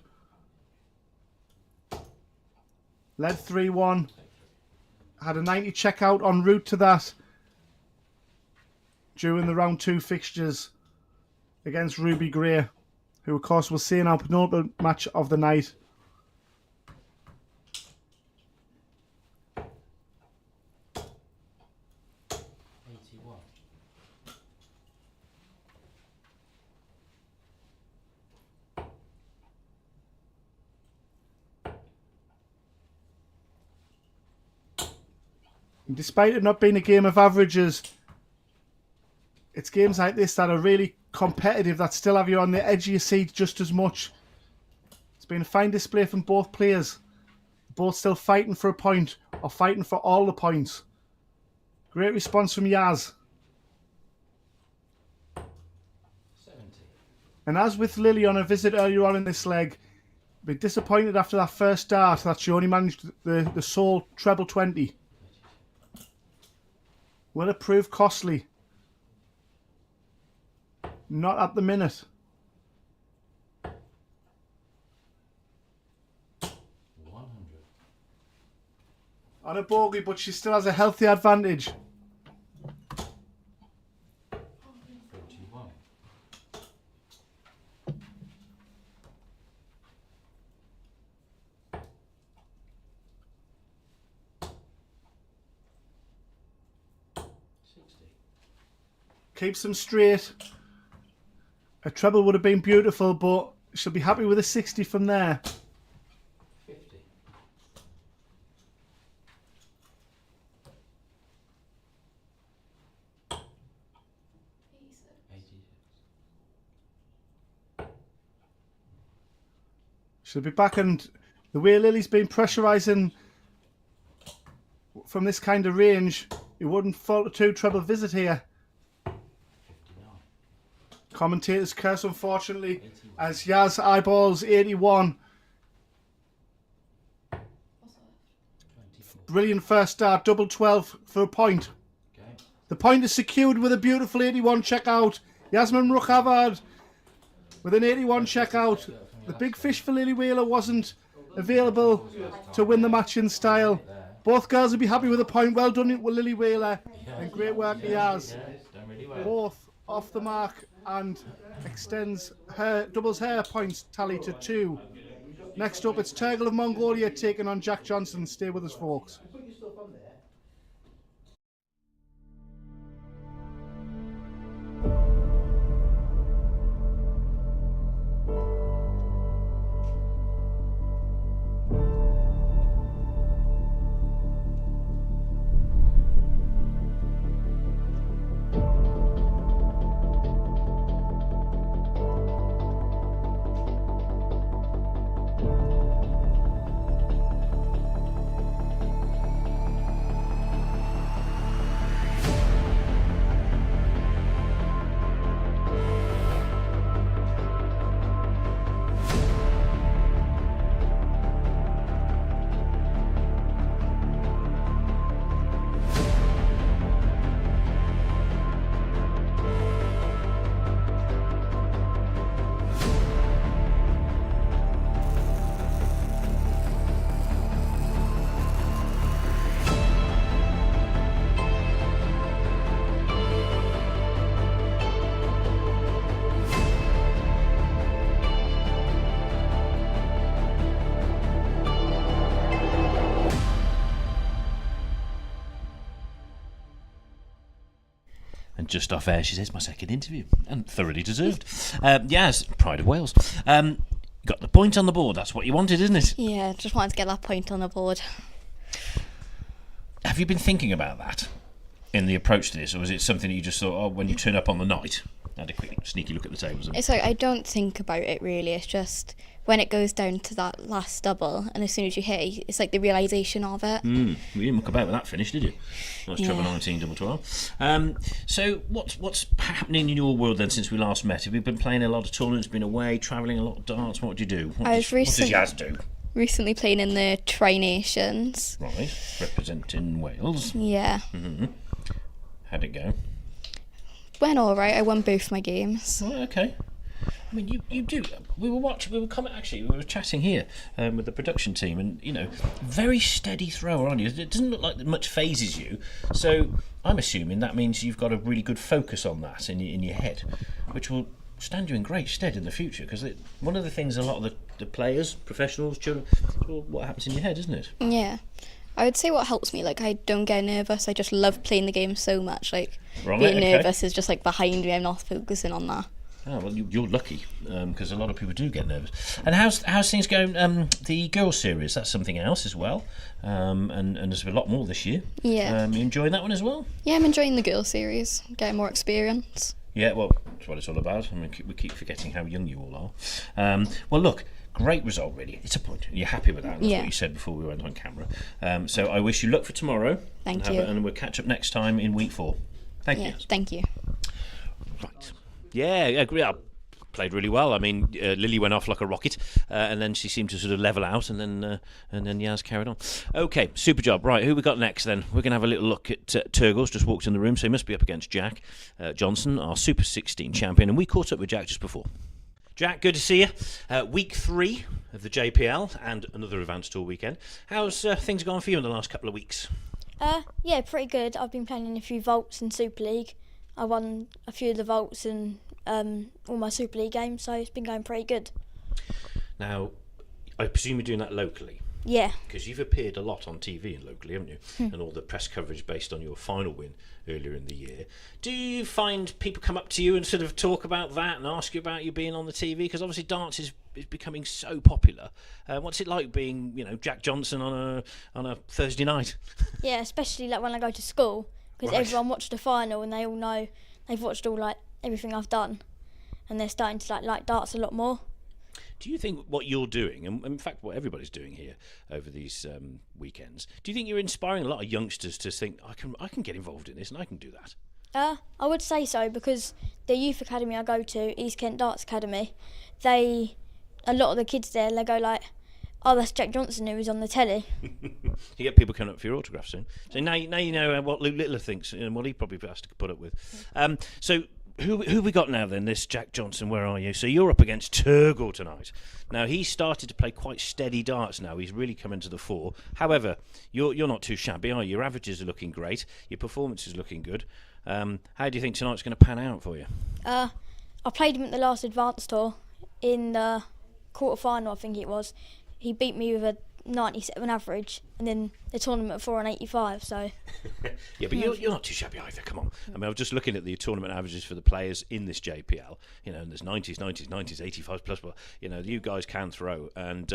Led 3-1. Had a 90 checkout en route to that during the round 2 fixtures against Ruby Gray, who of course will see in our penultimate match of the night. And despite it not being a game of averages, it's games like this that are really competitive, that still have you on the edge of your seat just as much. It's been a fine display from both players. Both still fighting for a point, or fighting for all the points. Great response from Yaz. 70. And as with Lily on her visit earlier on in this leg, be disappointed after that first start that she only managed the sole treble 20. Will it prove costly? Not at the minute. 100. On a bogey, but she still has a healthy advantage. 41. Keeps them straight. A treble would have been beautiful, but she'll be happy with a 60 from there. 50. She'll be back, and the way Lily's been pressurising from this kind of range, it wouldn't fault a 2 treble visit here. Commentators curse, unfortunately, as Yaz eyeballs 81. Brilliant first start, double 12 for a point. The point is secured with a beautiful 81 checkout. Yasmin Havard with an 81 checkout. The big fish for Lily Wheeler wasn't available to win the match in style. Both girls will be happy with a point. Well done with Lily Wheeler, and great work to Yaz. Both off the mark and extends doubles her points tally to 2. Next up, it's Turgel of Mongolia taking on Jack Johnson. Stay with us, folks. Just off air, she says, my second interview, and thoroughly deserved. Yes, pride of Wales. Got the point on the board. That's what you wanted, isn't it? Yeah, just wanted to get that point on the board. Have you been thinking about that in the approach to this, or is it something that you just thought, oh, when you turn up on the night, had a quick sneaky look at the tables. It's like I don't think about it really. It's just when it goes down to that last double, and as soon as you hit, it's like the realisation of it. You didn't muck about with that finish, did you? Nice treble 19, double 12. So what's happening in your world then since we last met? Have you been playing a lot of tournaments, been away, travelling a lot of darts? What do you do? What does Yaz do? Recently playing in the Tri-Nations. Right, representing Wales. Yeah. How'd it go? Went all right. I won both my games. Right, okay. I mean, you do. We were chatting here with the production team, and very steady thrower, aren't you? It doesn't look like much phases you. So I'm assuming that means you've got a really good focus on that in your head, which will stand you in great stead in the future. Because one of the things a lot of the players, professionals, children, it's all what happens in your head, isn't it? Yeah. I would say what helps me, like I don't get nervous. I just love playing the game so much. Like being nervous is just like behind me. I'm not focusing on that. Oh, well, you're lucky because a lot of people do get nervous. And how's things going? The girls' series, that's something else as well. And there's a lot more this year. Yeah. You enjoying that one as well? Yeah, I'm enjoying the girls' series. Getting more experience. Yeah, well, that's what it's all about. I mean, we keep forgetting how young you all are. Well, look. Great result, really. It's a point. You're happy with that. That's what you said before we went on camera. So I wish you luck for tomorrow. Thank you. And we'll catch up next time in week 4. Thank you. Thank you. Right. Yeah, I agree. I played really well. I mean, Lily went off like a rocket, and then she seemed to sort of level out, and then Yaz carried on. Okay, super job. Right, who we got next then? We're going to have a little look at Turgel's just walked in the room, so he must be up against Jack Johnson, our Super 16 champion, and we caught up with Jack just before. Jack, good to see you. Week 3 of the JPL and another Advanced Tour weekend. How's things gone for you in the last couple of weeks? Yeah, pretty good. I've been playing in a few vaults in Super League. I won a few of the vaults in all my Super League games, so it's been going pretty good. Now, I presume you're doing that locally? Yeah. Because you've appeared a lot on TV and locally, haven't you? And all the press coverage based on your final win earlier in the year. Do you find people come up to you and sort of talk about that and ask you about you being on the TV? Because obviously darts is becoming so popular. What's it like being, Jack Johnson on a Thursday night? Yeah, especially like when I go to school, because everyone watched the final and they all know they've watched all like everything I've done, and they're starting to like darts a lot more. Do you think what you're doing, and in fact what everybody's doing here over these weekends, do you think you're inspiring a lot of youngsters to think, I can get involved in this and I can do that? I would say so, because the youth academy I go to, East Kent Darts Academy, a lot of the kids there, they go like, oh, that's Jack Johnson who was on the telly. You get people coming up for your autograph soon. So now you know what Luke Littler thinks and what he probably has to put up with. So who we got now then? This Jack Johnson, where are you? So you're up against Turgel tonight. Now he's started to play quite steady darts now. He's really coming to the fore. However, you're not too shabby, are you? Your averages are looking great. Your performance is looking good. How do you think tonight's going to pan out for you? I played him at the last Advanced Tour in the quarter-final, I think it was. He beat me with a 97 average, and then the tournament 4 and 85. So yeah, but you're not too shabby either. Come on. I mean, I was just looking at the tournament averages for the players in this JPL. And there's 90s, 85s plus. But you guys can throw. And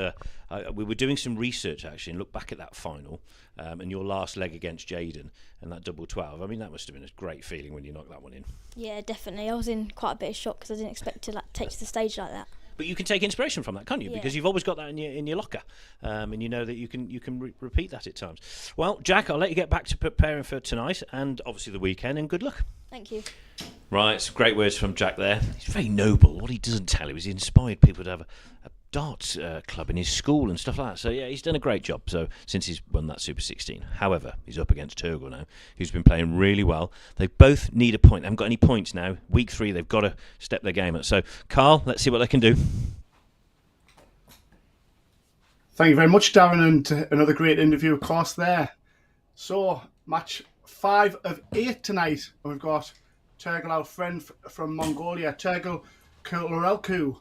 we were doing some research actually, and look back at that final and your last leg against Jaden and that double 12. I mean, that must have been a great feeling when you knocked that one in. Yeah, definitely. I was in quite a bit of shock because I didn't expect to take to the stage like that. But you can take inspiration from that, can't you? Yeah. Because you've always got that in your locker, and you know that you can repeat that at times. Well, Jack, I'll let you get back to preparing for tonight and obviously the weekend, and good luck. Thank you. Right, some great words from Jack there. He's very noble. What he doesn't tell you is he inspired people to have a darts club in his school and stuff like that. So yeah, he's done a great job. So since he's won that Super 16, however, he's up against Turgel now, who's been playing really well. They both need a point. They haven't got any points now. Week 3, they've got to step their game up. So Carl, let's see what they can do. Thank you very much, Darren, and another great interview, of course, there. So match 5 of 8 tonight. We've got Turgel, our friend from Mongolia, Turgel Kulorelku,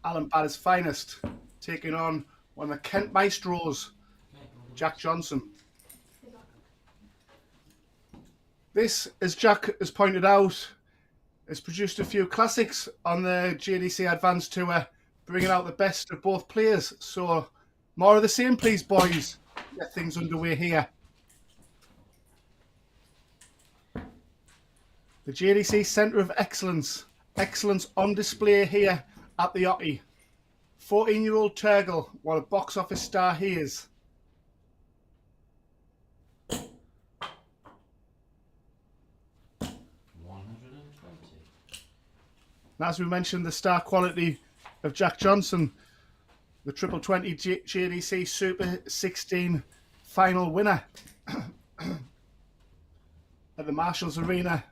Alan Badder's finest, taking on one of the Kent Maestros, Jack Johnson. This, as Jack has pointed out, has produced a few classics on the JDC Advanced Tour, bringing out the best of both players. So, more of the same, please, boys. Get things underway here. The JDC Centre of Excellence. Excellence on display here at the Ocky. 14-year-old Turgel, what a box office star he is. And as we mentioned, the star quality of Jack Johnson, the Triple 20 JDC Super 16 final winner at the Marshalls Arena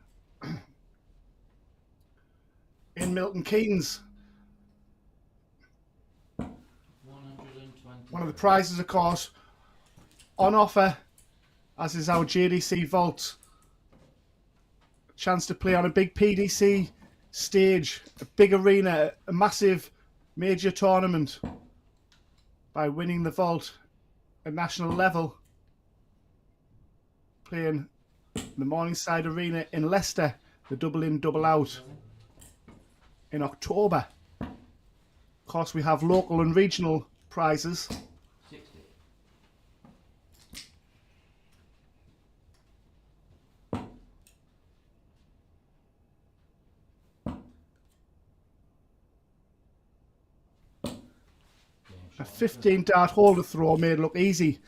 in Milton Keynes. One of the prizes, of course, on offer, as is our JDC Vault. A chance to play on a big PDC stage, a big arena, a massive major tournament by winning the Vault at national level. Playing the Morningside Arena in Leicester, the double in, double out in October. Of course, we have local and regional prizes. 60. A 15 dart holder throw made look easy.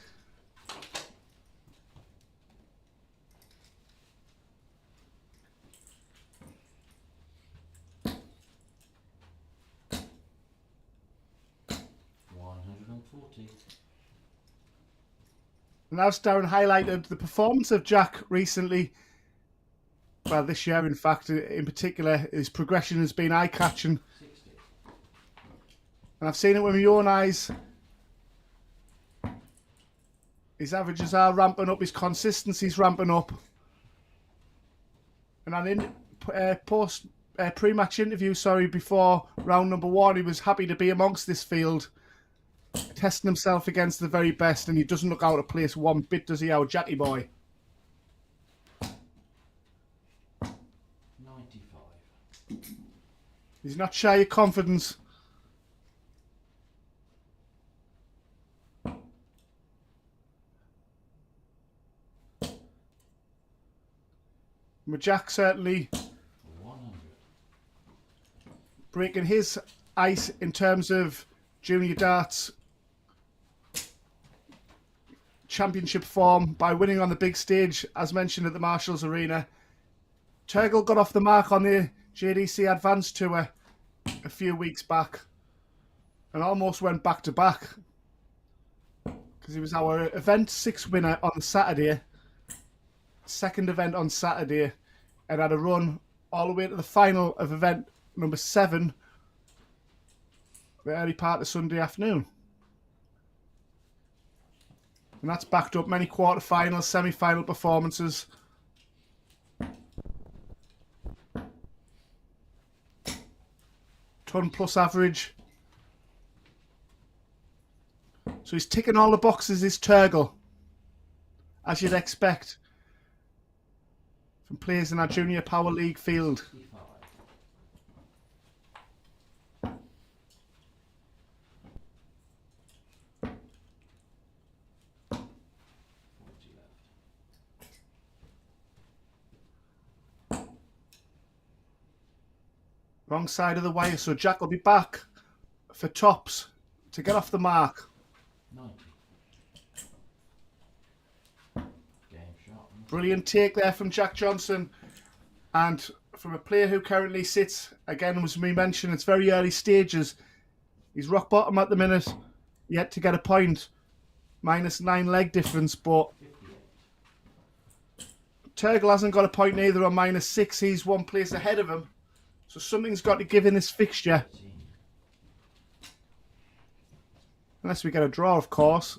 And as Darren highlighted the performance of Jack recently, well, this year, in fact, in particular, his progression has been eye-catching. And I've seen it with my own eyes. His averages are ramping up, his consistency's ramping up. And on pre-match interview, before round number 1, he was happy to be amongst this field, testing himself against the very best, and he doesn't look out of place one bit, does he, our Jackie boy? 95. He's not shy of confidence. But Jack certainly 100. Breaking his ice in terms of junior darts championship form by winning on the big stage, as mentioned, at the Marshalls Arena. Turgel got off the mark on the JDC Advanced Tour a few weeks back and almost went back to back because he was our event 6 winner on the Saturday, second event on Saturday, and had a run all the way to the final of event number 7 the early part of Sunday afternoon. And that's backed up many quarter-final, semi-final performances. Ton plus average. So he's ticking all the boxes, is Turgel, as you'd expect from players in our Junior Power League field. Wrong side of the wire, so Jack will be back for tops to get off the mark. 90. Game shot. Brilliant take there from Jack Johnson, and from a player who currently sits, again, as we mentioned, it's very early stages. He's rock bottom at the minute, yet to get a point. -9 leg difference, but Turgel hasn't got a point either on -6. He's one place ahead of him. So something's got to give in this fixture. Unless we get a draw, of course.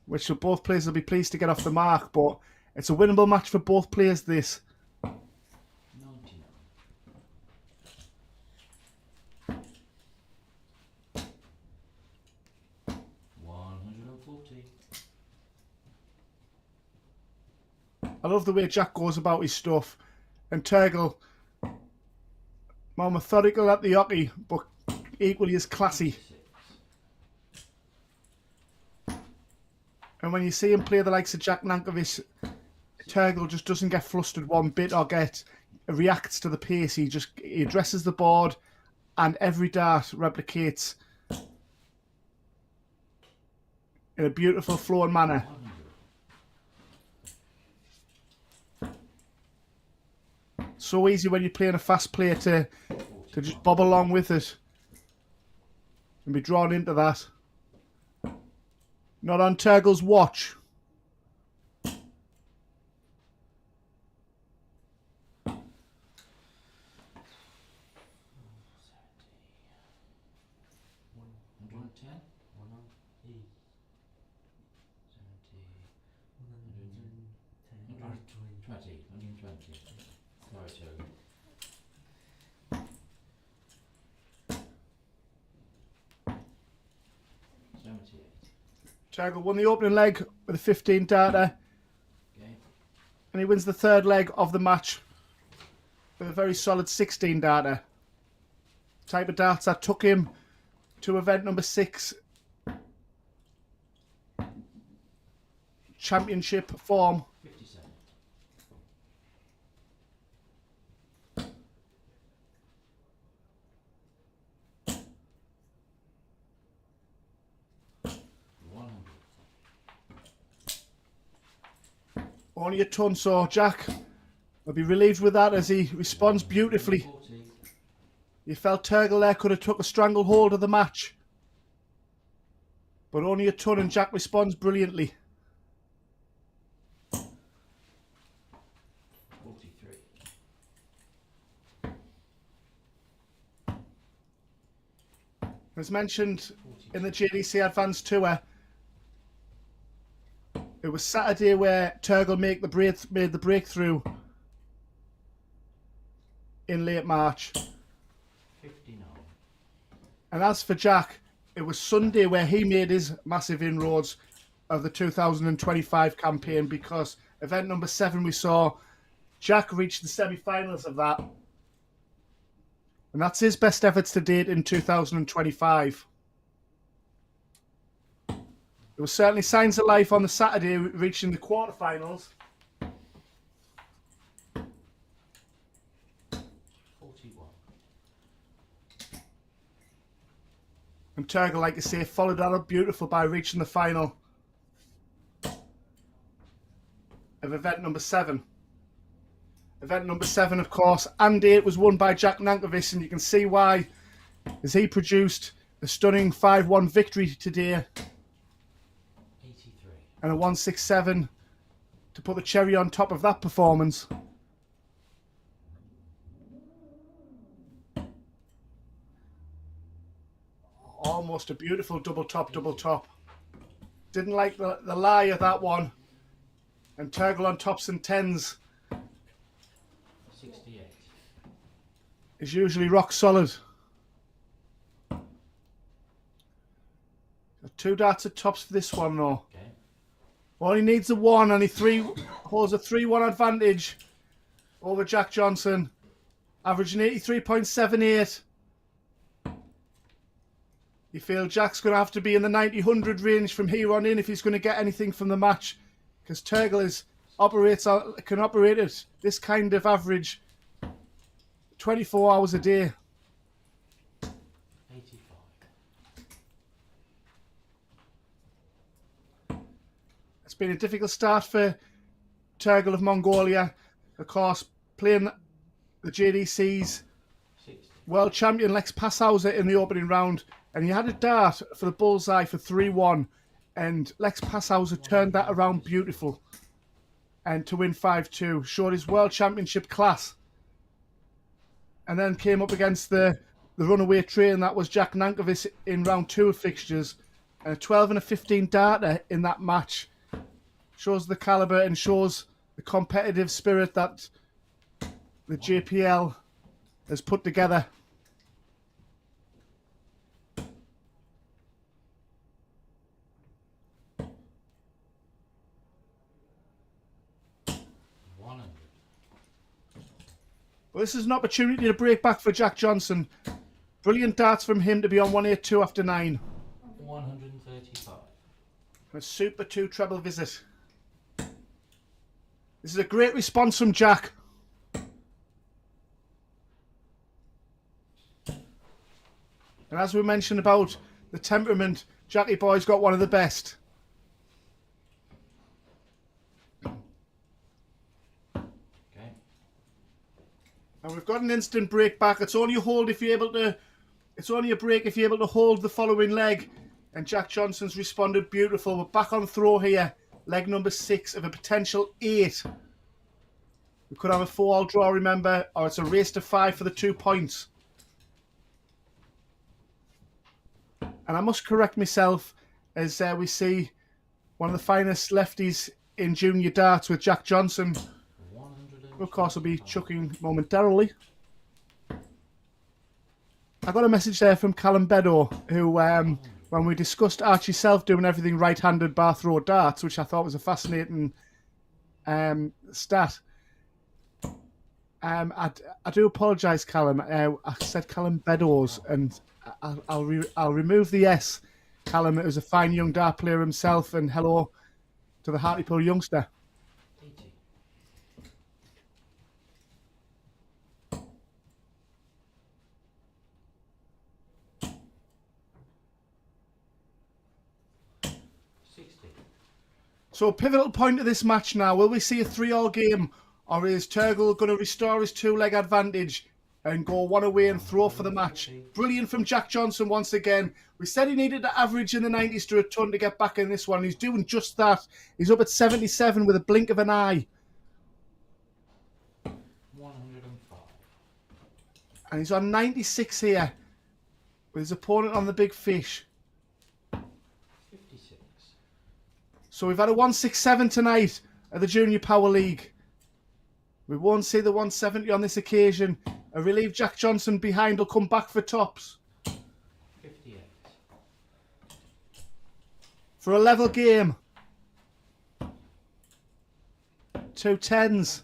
Which both players will be pleased to get off the mark. But it's a winnable match for both players, this. 99. I love the way Jack goes about his stuff. And Turgel, more methodical at the hockey, but equally as classy. And when you see him play the likes of Jack Nankervis, Turgel just doesn't get flustered one bit or reacts to the pace. He addresses the board, and every dart replicates in a beautiful flowing manner. So easy when you're playing a fast player to just bob along with it and be drawn into that. Not on Turgel's watch. Turgel won the opening leg with a 15 darter, and he wins the third leg of the match with a very solid 16 darter. Type of darts that took him to event number 6, championship form. Only a ton, so Jack will be relieved with that as he responds beautifully. You felt Turgel there could have took a stranglehold of the match, but only a ton, and Jack responds brilliantly. 43. As mentioned in the JDC Advanced Tour, it was Saturday where Turgel made the breakthrough in late March. 59. And as for Jack, it was Sunday where he made his massive inroads of the 2025 campaign, because event number 7 we saw Jack reach the semi-finals of that. And that's his best efforts to date in 2025. There were certainly signs of life on the Saturday, reaching the quarterfinals. 41. And Turgel, like I say, followed that up beautiful by reaching the final of event number 7. Event number 7, of course, and 8 was won by Jack Nankervis, and you can see why, as he produced a stunning 5-1 victory today. And a 167 to put the cherry on top of that performance. Almost a beautiful double top. Didn't like the lie of that one. And Turgel on tops and tens 68 is usually rock solid. Got 2 darts at tops for this one though. Well, he needs a 1, and he holds a 3-1 advantage over Jack Johnson, averaging 83.78. You feel Jack's going to have to be in the 90-100 range from here on in if he's going to get anything from the match, because Turgel can operate at this kind of average 24 hours a day. It's been a difficult start for Turgel of Mongolia. Of course, playing the JDC's world champion Lex Paeshuyse in the opening round, and he had a dart for the bullseye for 3-1, and Lex Paeshuyse turned that around beautiful and to win 5-2. Showed his world championship class, and then came up against the runaway train that was Jack Nankervis in round 2 of fixtures, and a 12 and a 15 darter in that match. Shows the calibre and shows the competitive spirit that the JPL has put together. Well, this is an opportunity to break back for Jack Johnson. Brilliant darts from him to be on 182 after 9. 135. A Super 2 treble visit. This is a great response from Jack. And as we mentioned about the temperament, Jackie boy's got one of the best. Okay. And we've got an instant break back. It's only a hold if you're able to. It's only a break if you're able to hold the following leg. And Jack Johnson's responded beautiful. We're back on throw here. Leg number 6 of a potential 8. We could have a 4-all draw, remember, or it's a race to 5 for the 2 points. And I must correct myself as we see one of the finest lefties in junior darts with Jack Johnson, who of course will be chucking momentarily. I got a message there from Callum Beddoe, who, when we discussed Archie Self doing everything right-handed bar throw darts, which I thought was a fascinating stat. I do apologise, Callum. I said Callum Beddoes, and I'll remove the S. Callum is a fine young dart player himself, and hello to the Hartlepool youngster. So, pivotal point of this match now. Will we see a 3-all game, or is Turgel going to restore his 2-leg advantage and go one away and throw for the match? Brilliant from Jack Johnson once again. We said he needed to average in the 90s to a ton to get back in this one. He's doing just that. He's up at 77 with a blink of an eye. 105. And he's on 96 here with his opponent on the big fish. So we've had a 167 tonight at the Junior Power League. We won't see the 170 on this occasion. A relieved Jack Johnson behind will come back for tops. 58. For a level game. 2 10s.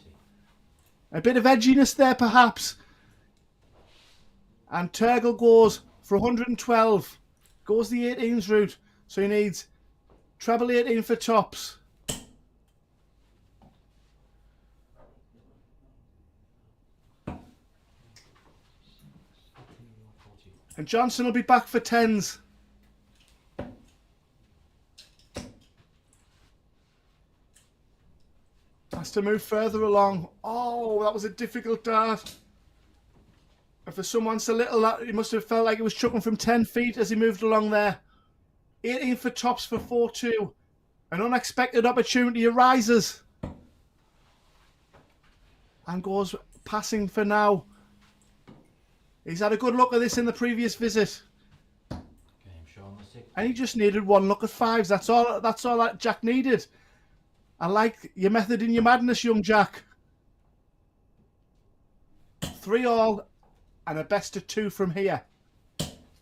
A bit of edginess there perhaps. And Turgel goes for 112. Goes the 18s route. So he needs treble 18 for tops. And Johnson will be back for 10s. Has to move further along. Oh, that was a difficult dart. And for someone so little, he must have felt like it was chucking from 10 feet as he moved along there. 18 for tops for 4-2. An unexpected opportunity arises. And goes passing for now. He's had a good look at this in the previous visit. And he just needed one look at 5s. That's all that Jack needed. I like your method in your madness, young Jack. 3-all and a best of 2 from here.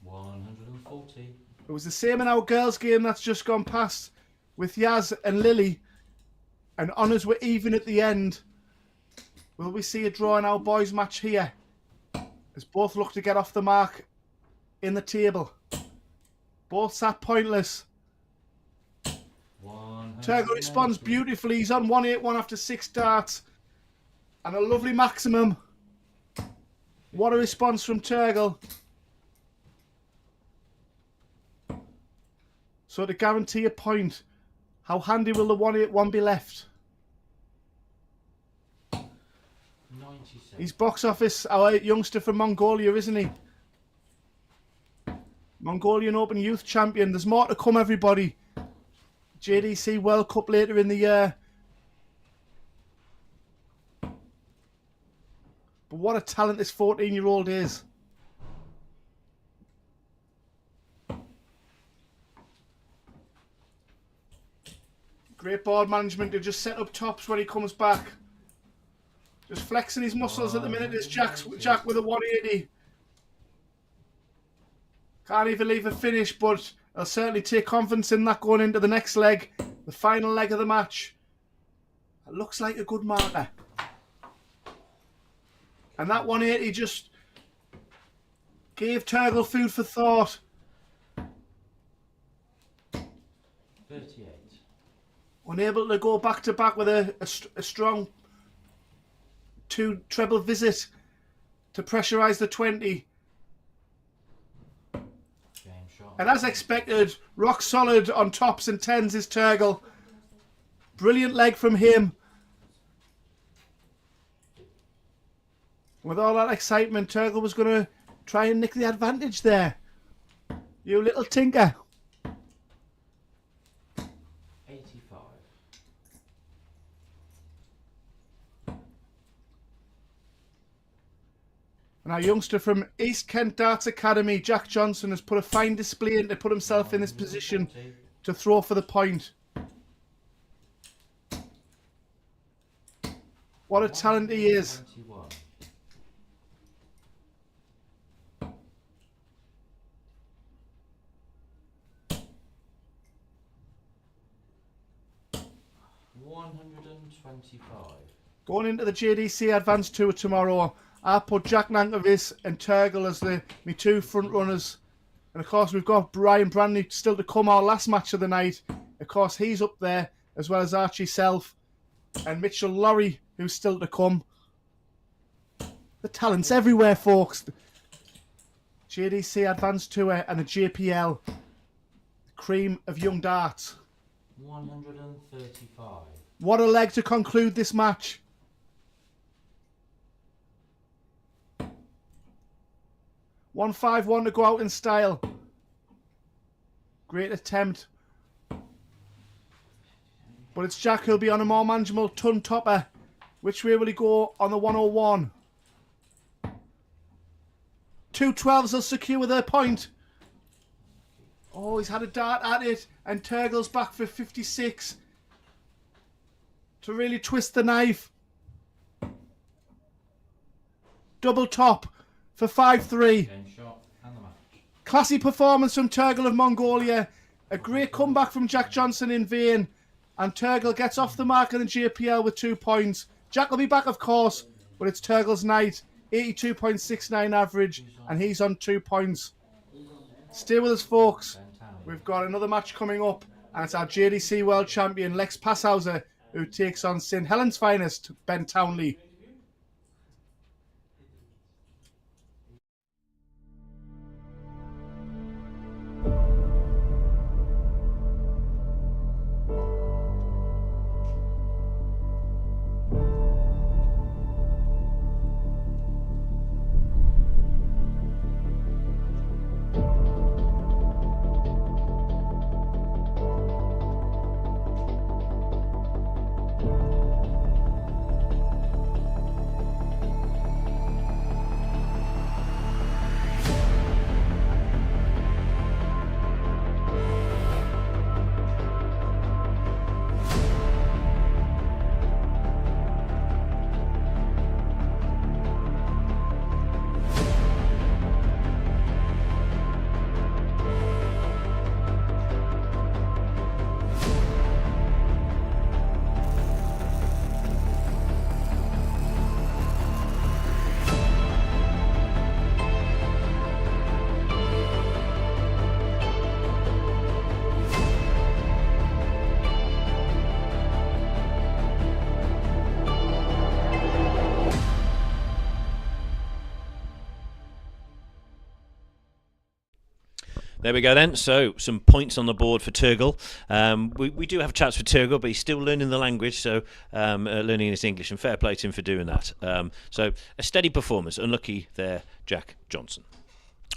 140. It was the same in our girls' game that's just gone past with Yaz and Lily. And honours were even at the end. Will we see a draw in our boys' match here? As both look to get off the mark in the table. Both sat pointless. Turgel responds beautifully. He's on 181 after 6 darts. And a lovely maximum. What a response from Turgel. So to guarantee a point, how handy will the 181 be left? 97. He's box office, our youngster from Mongolia, isn't he? Mongolian Open Youth Champion. There's more to come, everybody. JDC World Cup later in the year. But what a talent this 14-year-old is. Great board management to just set up tops when he comes back. Just flexing his muscles at the minute. It's Jack with a 180. Can't even leave a finish, but I'll certainly take confidence in that going into the next leg. The final leg of the match. It looks like a good marker. And that 180 just gave Turgel food for thought. 38. unable to go back to back with a strong 2 treble visit to pressurise the 20. And as expected, rock solid on tops and 10s is Turgel. Brilliant leg from him. With all that excitement, Turgel was going to try and nick the advantage there. You little tinker. 85. And our youngster from East Kent Darts Academy, Jack Johnson, has put a fine display in to put himself in this position to throw for the point. What a talent he is. Going into the JDC Advanced Tour tomorrow, I put Jack Nankervis and Turgel as my 2 front runners. And of course we've got Brian Branley still to come, our last match of the night. Of course he's up there, as well as Archie Self and Mitchell Lawrie, who's still to come. The talent's everywhere, folks. JDC Advanced Tour and the JPL. The cream of young darts. 135. What a leg to conclude this match. $151 to go out in style. Great attempt. But it's Jack who'll be on a more manageable ton topper. Which way will he go on the 101? 2 12s will secure their point. Oh, he's had a dart at it. And Turgel's back for 56. To really twist the knife. Double top for 5-3. Classy performance from Turgel of Mongolia. A great comeback from Jack Johnson in vain. And Turgel gets off the mark in the JPL with 2 points. Jack will be back, of course, but it's Turgel's night. 82.69 average, and he's on 2 points. Stay with us, folks. We've got another match coming up, and it's our JDC World Champion, Lex Paeshuyse, who takes on St. Helens finest, Ben Townley. There we go then. So some points on the board for Turgel. We do have chats for Turgel, but he's still learning the language, so learning his English, and fair play to him for doing that. So a steady performance. Unlucky there, Jack Johnson.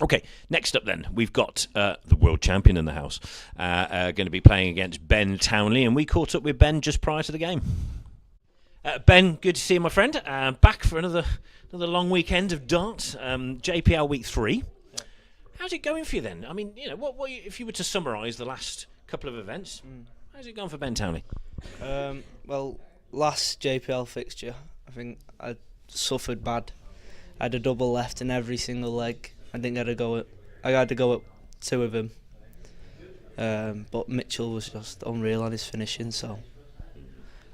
Okay, next up then, we've got the world champion in the house. Going to be playing against Ben Townley, and we caught up with Ben just prior to the game. Ben, good to see you, my friend. Back for another long weekend of darts. JPL week 3. How's it going for you then? I mean, you know, what if you were to summarise the last couple of events? How's it gone for Ben Townley? Well, last JPL fixture, I think I suffered bad. I had a double left in every single leg. I didn't get a go at. I had to go at 2 of them. But Mitchell was just unreal on his finishing. So, and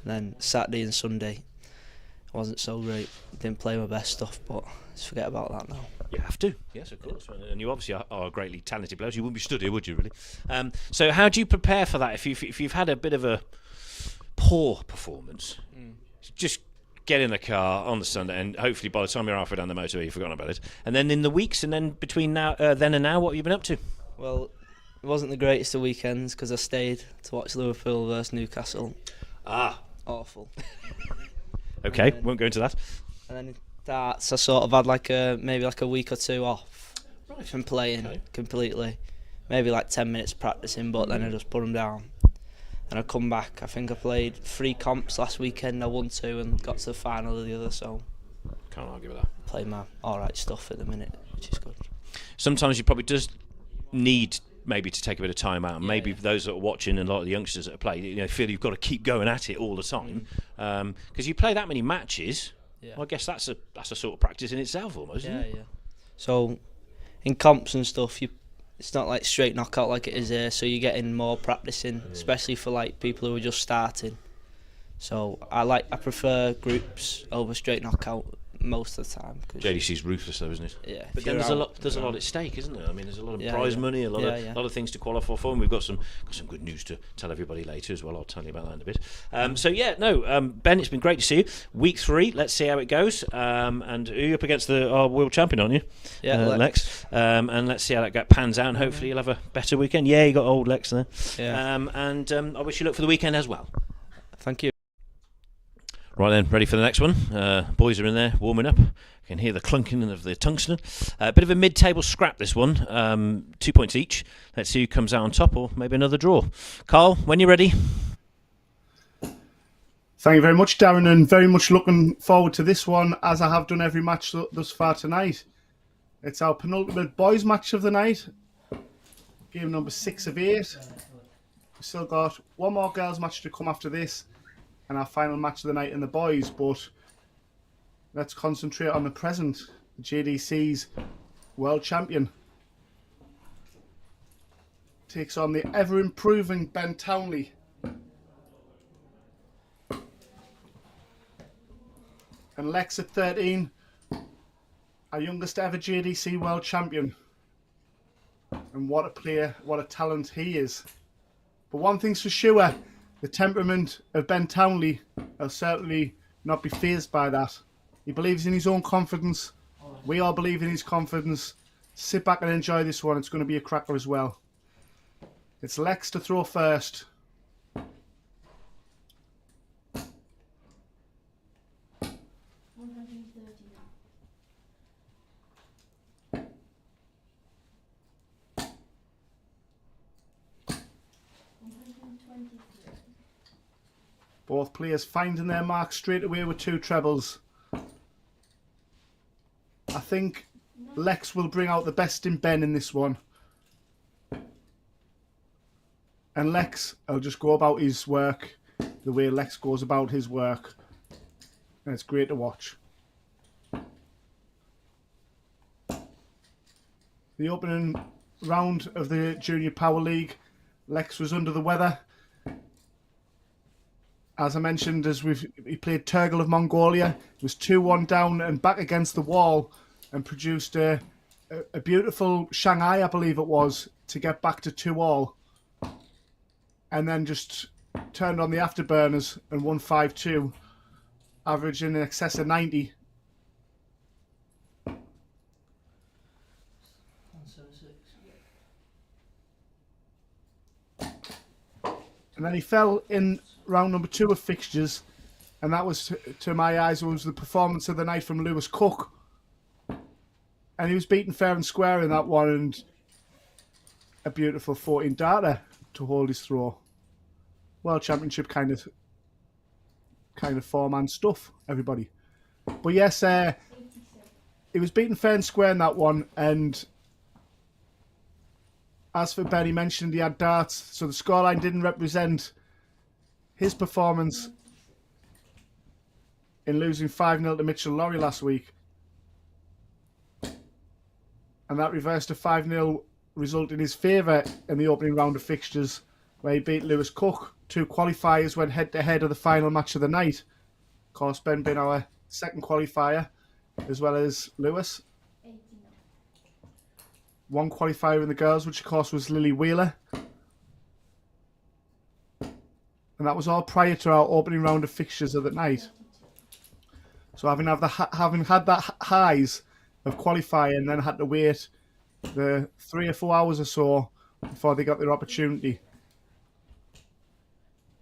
then Saturday and Sunday wasn't so great. Didn't play my best stuff, but let's forget about that now. You have to, yes, of course. And you obviously are a greatly talented player. You wouldn't be stood here, would you, really? So how do you prepare for that? If you've had a bit of a poor performance. Just get in the car on the Sunday, and hopefully by the time you're halfway down the motorway, you've forgotten about it. And then in the weeks, and then between then and now, what have you been up to? Well, it wasn't the greatest of weekends because I stayed to watch Liverpool versus Newcastle. Awful. Okay, won't go into that. And then darts, I sort of had maybe a week or two off from playing completely. Maybe 10 minutes practicing, but then I just put them down. And I come back. I think I played 3 comps last weekend. I won 2 and got to the final of the other. So can't argue with that. Playing my alright stuff at the minute, which is good. Sometimes you probably just need maybe to take a bit of time out. And maybe those that are watching and a lot of the youngsters that are playing, feel you've got to keep going at it all the time. Because you play that many matches, well, I guess that's a sort of practice in itself almost, isn't it? Yeah. So in comps and stuff, it's not like straight knockout like it is here, so you're getting more practicing, especially for people who are just starting. So I prefer groups over straight knockout most of the time. JDC's ruthless though, isn't it? Yeah. But then there's a lot at stake, isn't there? I mean, there's a lot of prize money, a lot of things to qualify for, and we've got some good news to tell everybody later as well. I'll tell you about that in a bit. Ben, it's been great to see you. Week 3, let's see how it goes. And you're up against our world champion, aren't you? Yeah, Lex. And let's see how that pans out, and hopefully you'll have a better weekend. Yeah, you got old Lex there. Yeah. I wish you luck for the weekend as well. Thank you. Right then, ready for the next one. Boys are in there warming up. You can hear the clunking of the tungsten. A bit of a mid-table scrap, this one. 2 points each. Let's see who comes out on top, or maybe another draw. Carl, when you're ready. Thank you very much, Darren, and very much looking forward to this one, as I have done every match thus far tonight. It's our penultimate boys match of the night. Game number 6 of 8. We've still got one more girls match to come after this, and our final match of the night in the boys, but let's concentrate on the present. JDC's world champion takes on the ever-improving Ben Townley. And Lex at 13, our youngest ever JDC world champion. And what a player, what a talent he is. But one thing's for sure, the temperament of Ben Townley will certainly not be fazed by that. He believes in his own confidence. We all believe in his confidence. Sit back and enjoy this one. It's going to be a cracker as well. It's Lex to throw first. Both players finding their mark straight away with 2 trebles. I think Lex will bring out the best in Ben in this one. And Lex will just go about his work the way Lex goes about his work. And it's great to watch. The opening round of the Junior Power League, Lex was under the weather. As I mentioned, he played Turgel of Mongolia. He was 2-1 down and back against the wall and produced a beautiful Shanghai, I believe it was, to get back to 2-all. And then just turned on the afterburners and won 5-2, averaging in excess of 90. And then he fell in round number 2 of fixtures, and that was, to my eyes, was the performance of the night from Lewis Cook. And he was beaten fair and square in that one, and a beautiful 14 darter to hold his throw. World Championship kind of 4-man stuff, everybody. But yes, he was beaten fair and square in that one, and as for Ben, he mentioned he had darts, so the scoreline didn't represent his performance in losing 5-0 to Mitchell Lawrie last week. And that reversed a 5-0 result in his favour in the opening round of fixtures, where he beat Lewis Cook. 2 qualifiers went head-to-head of the final match of the night. Of course, Ben being our second qualifier, as well as Lewis. 1 qualifier in the girls, which of course was Lily Wheeler. And that was all prior to our opening round of fixtures of the night. So having had that highs of qualifying and then had to wait the 3 or 4 hours or so before they got their opportunity.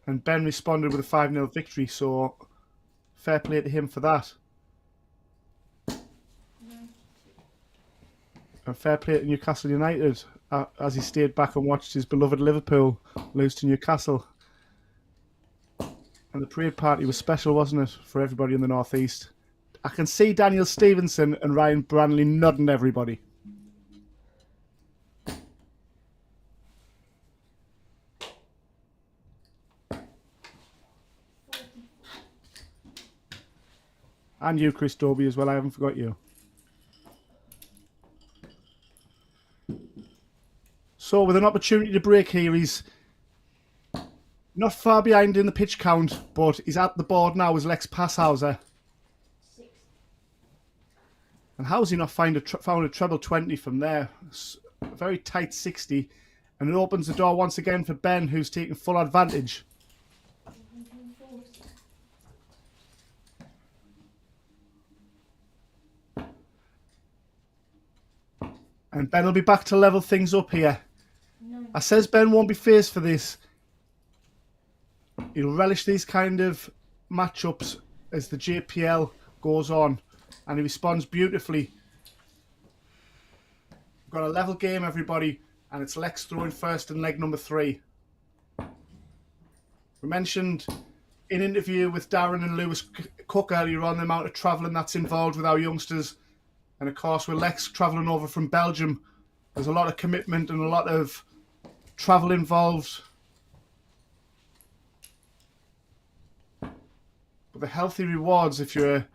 And Ben responded with a 5-0 victory, so fair play to him for that. And fair play to Newcastle United as he stayed back and watched his beloved Liverpool lose to Newcastle. And the parade party was special, wasn't it, for everybody in the North East? I can see Daniel Stevenson and Ryan Branley nodding everybody. And you, Chris Dobie, as well. I haven't forgot you. So, with an opportunity to break here, he's not far behind in the pitch count, but he's at the board now as Lex Paeshuyse. And how's he not found a treble 20 from there? A very tight 60. And it opens the door once again for Ben, who's taking full advantage. And Ben will be back to level things up here. I says Ben won't be faced for this. He'll relish these kind of matchups as the JPL goes on. And he responds beautifully. We've got a level game, everybody. And it's Lex throwing first in leg number 3. We mentioned in interview with Darren and Lewis Cook earlier on the amount of travelling that's involved with our youngsters. And of course, with Lex travelling over from Belgium, there's a lot of commitment and a lot of travel involved. But the healthy rewards if you're a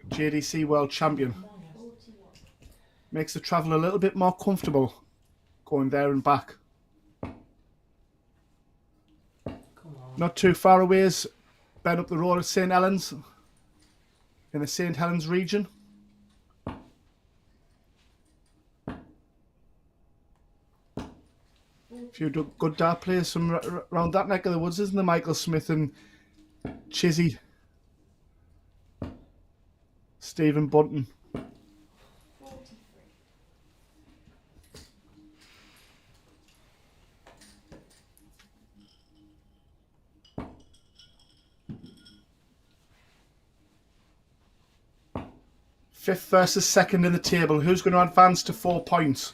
JDC World Champion makes the travel a little bit more comfortable going there and back. Not too far away is Ben up the road at St Helens in the St Helens region. A few good dart players from around that neck of the woods, isn't there? Michael Smith and Chizzy. Stephen Bunton. Fifth versus second in the table. Who's going to advance to 4 points?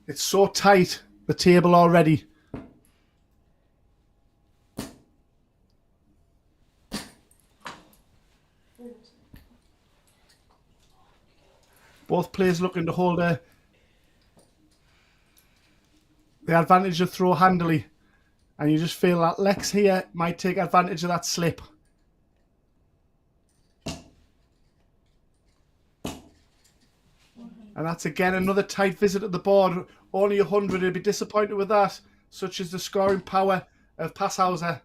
It's so tight, the table already. Both players looking to hold the advantage of throw handily. And you just feel that Lex here might take advantage of that slip. And that's again another tight visit at the board. Only 100, he'll be disappointed with that. Such as the scoring power of Paeshuyse.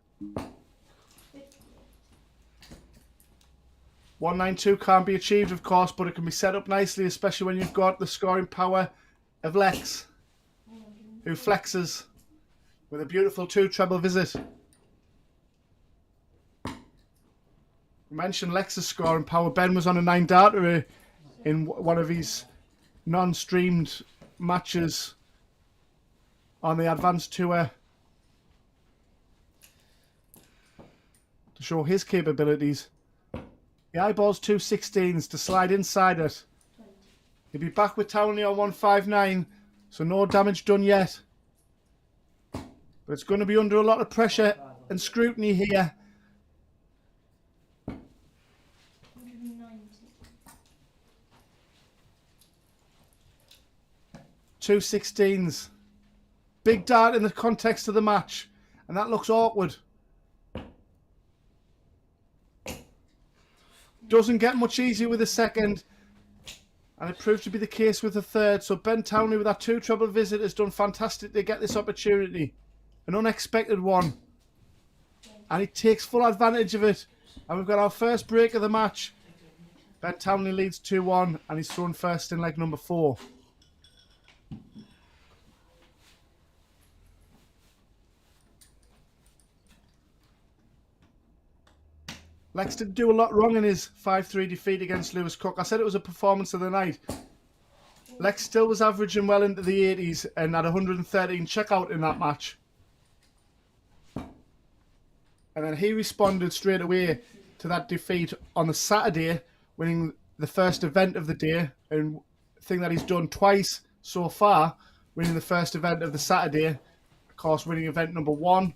192 can't be achieved, of course, but it can be set up nicely, especially when you've got the scoring power of Lex, who flexes with a beautiful 2 treble visit. We mentioned Lex's scoring power. Ben was on a 9 darter in one of his non-streamed matches on the Advanced Tour to show his capabilities. He eyeballs 2 16s to slide inside it. He'll be back with Townley on 159, so no damage done yet. But it's going to be under a lot of pressure and scrutiny here. 2 16s. Big dart in the context of the match. And that looks awkward. Doesn't get much easier with the second. And it proved to be the case with the third. So Ben Townley with that 2 treble visit has done fantastic to get this opportunity. An unexpected one. And he takes full advantage of it. And we've got our first break of the match. Ben Townley leads 2-1 and he's thrown first in leg number 4. Lex didn't do a lot wrong in his 5-3 defeat against Lewis Cook. I said it was a performance of the night. Lex still was averaging well into the 80s and had 113 checkout in that match. And then he responded straight away to that defeat on the Saturday, winning the first event of the day, and thing that he's done twice so far, winning the first event of the Saturday, of course winning event number 1,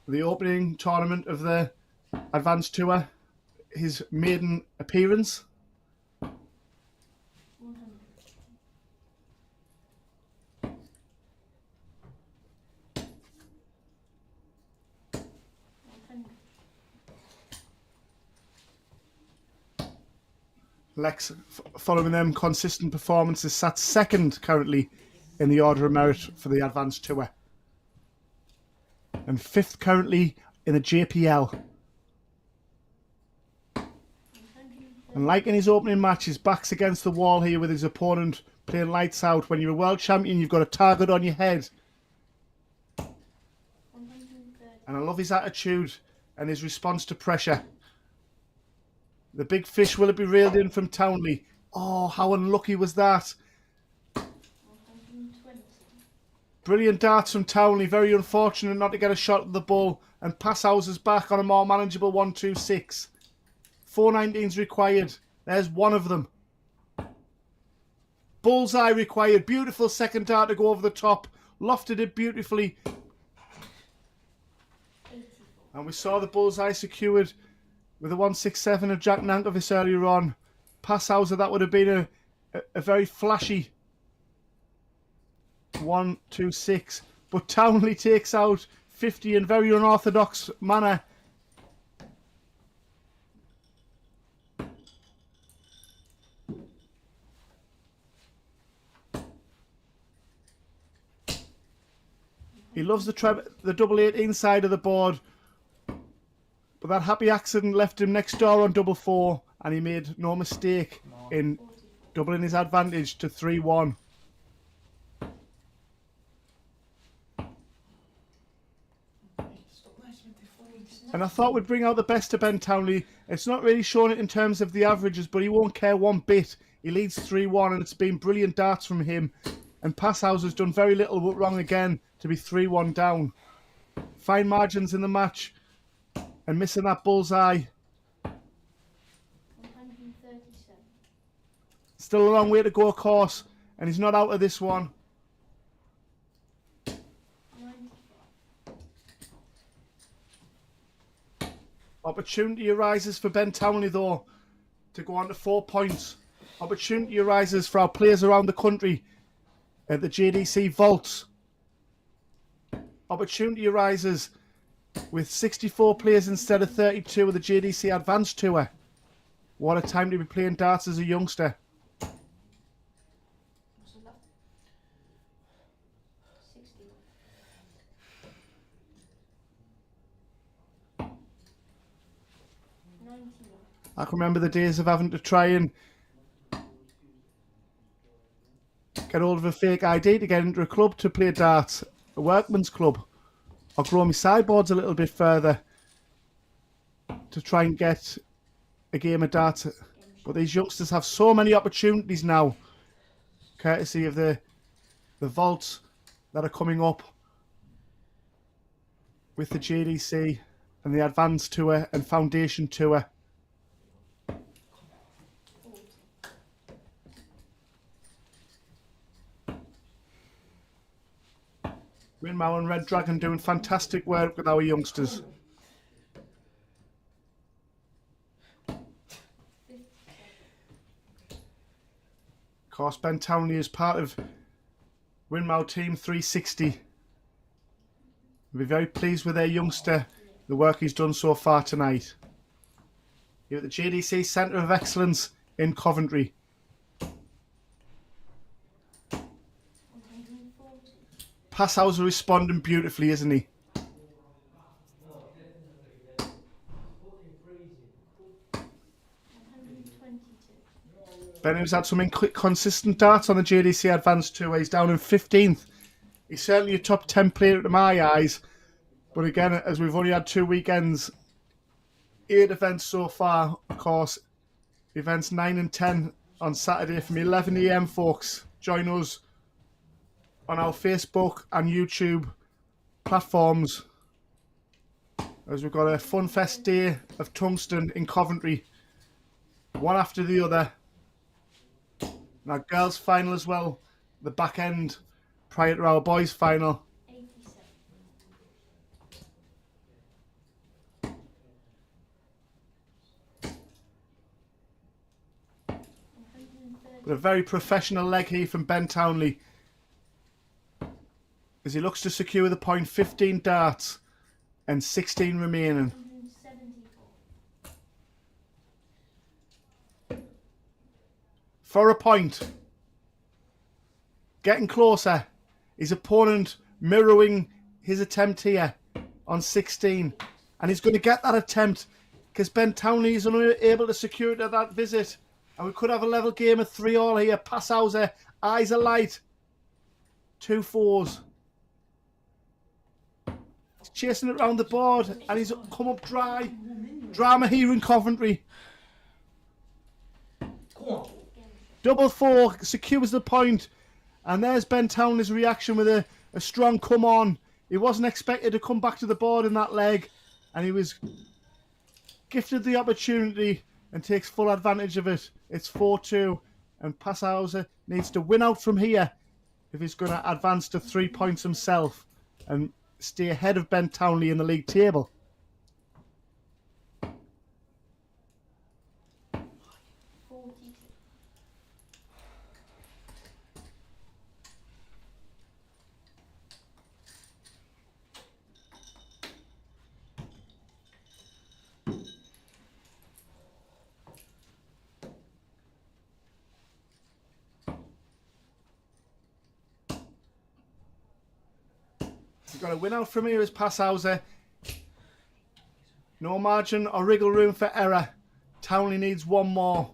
the opening tournament of the Advanced Tour, his maiden appearance. Lex, following them consistent performances, sat second currently in the order of merit for the Advanced Tour. And 5th currently in the JPL. And like in his opening match, his back's against the wall here with his opponent playing lights out. When you're a world champion, you've got a target on your head. And I love his attitude and his response to pressure. The big fish, will it be reeled in from Townley? Oh, how unlucky was that? Brilliant darts from Townley. Very unfortunate not to get a shot at the ball. And Paeshuyse's back on a more manageable 1-2-6. 419s required. There's one of them. Bullseye required. Beautiful second dart to go over the top. Lofted it beautifully. And we saw the bullseye secured with a 167 of Jack Nankervis earlier on. Paeshuyse, that would have been a very flashy 1-2-6. But Townley takes out 50 in very unorthodox manner. He loves the double 18 side of the board. But that happy accident left him next door on double 4, and he made no mistake in doubling his advantage to 3-1. And I thought we'd bring out the best of Ben Townley. It's not really showing it in terms of the averages, but he won't care one bit. He leads 3-1, and it's been brilliant darts from him. And Paeshuyse has done very little but wrong again to be 3-1 down. Fine margins in the match. And missing that bullseye. 137. Still a long way to go, of course. And he's not out of this one. 95. Opportunity arises for Ben Townley, though, to go on to 4 points. Opportunity arises for our players around the country at the JDC Vaults. Opportunity arises with 64 players instead of 32 of the JDC Advanced Tour. What a time to be playing darts as a youngster. I can remember the days of having to try and get hold of a fake ID to get into a club to play darts, a workman's club, or grow my sideboards a little bit further to try and get a game of darts. But these youngsters have so many opportunities now, courtesy of the vaults that are coming up with the JDC and the Advanced Tour and Foundation Tour. Winmau and Red Dragon doing fantastic work with our youngsters. Of course, Ben Townley is part of Winmau Team 360. We'll be very pleased with their youngster, the work he's done so far tonight. Here at the JDC Centre of Excellence in Coventry. Paeshuyse responding beautifully, isn't he? Ben has had some consistent darts on the JDC Advanced Tour. He's down in 15th. He's certainly a top 10 player to my eyes. But again, as we've only had 2 weekends, 8 events so far. Of course, events 9 and 10 on Saturday from 11 AM, folks. Join us on our Facebook and YouTube platforms as we've got a Fun Fest day of Tungsten in Coventry, one after the other. And our girls' final as well, the back end prior to our boys' final. But a very professional leg here from Ben Townley as he looks to secure the point. 15 darts and 16 remaining. For a point. Getting closer. His opponent mirroring his attempt here on 16. And he's going to get that attempt because Ben Townley is unable to secure it at that visit. And we could have a level game of 3-all here. Paeshuyse, eyes alight. 2 fours. He's chasing it around the board and he's come up dry. Drama here in Coventry. Double 4 secures the point. And there's Ben Townley's reaction with a strong come on. He wasn't expected to come back to the board in that leg. And he was gifted the opportunity and takes full advantage of it. It's 4-2. And Paeshuyse needs to win out from here if he's going to advance to 3 points himself and stay ahead of Ben Townley in the league table. Got a win out from here is Paeshuyse. No margin or wriggle room for error. Townley needs one more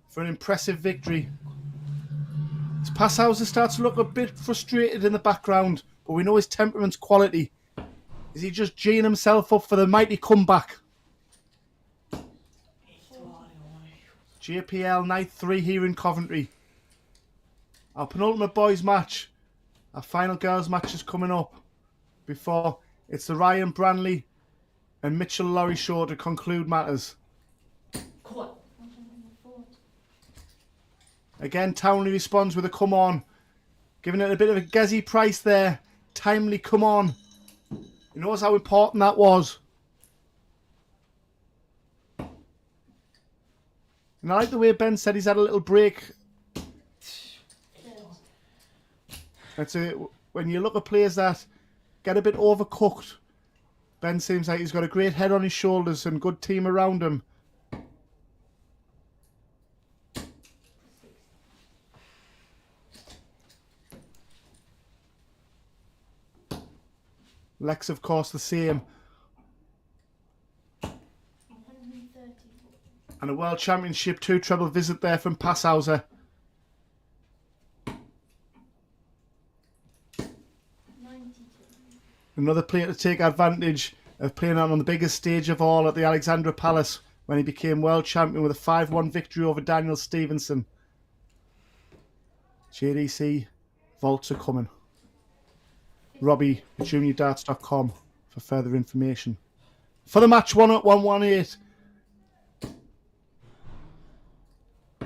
for an impressive victory. As Paeshuyse starts to look a bit frustrated in the background, but we know his temperament's quality. Is he just geeing himself up for the mighty comeback? JPL Night 3 here in Coventry. Our penultimate boys match. Our final girls match is coming up before it's the Ryan Branley and Mitchell Lawrie show to conclude matters. Again, Townley responds with a come on, giving it a bit of a Gezi price there. Timely come on. He knows how important that was. And I like the way Ben said he's had a little break. When you look at players that get a bit overcooked, Ben seems like he's got a great head on his shoulders and good team around him. Lex, of course, the same. And a World Championship 2 treble visit there from Paeshuyse. Another player to take advantage of playing out on the biggest stage of all at the Alexandra Palace when he became world champion with a 5-1 victory over Daniel Stevenson. JDC vaults are coming. Robbie at juniordarts.com for further information. For the match 1 at 118.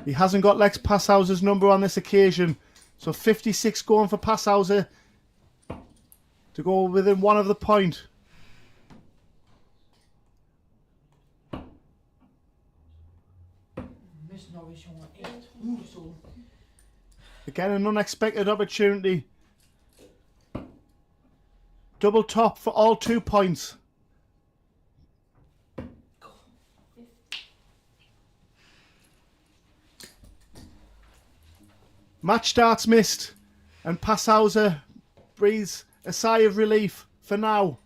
He hasn't got Lex Paeshuyse's number on this occasion. So 56 going for Paeshuyse to go within one of the point. Again, an unexpected opportunity. Double top for all 2 points. Match starts missed, and Paeshuyse breathes a sigh of relief for now.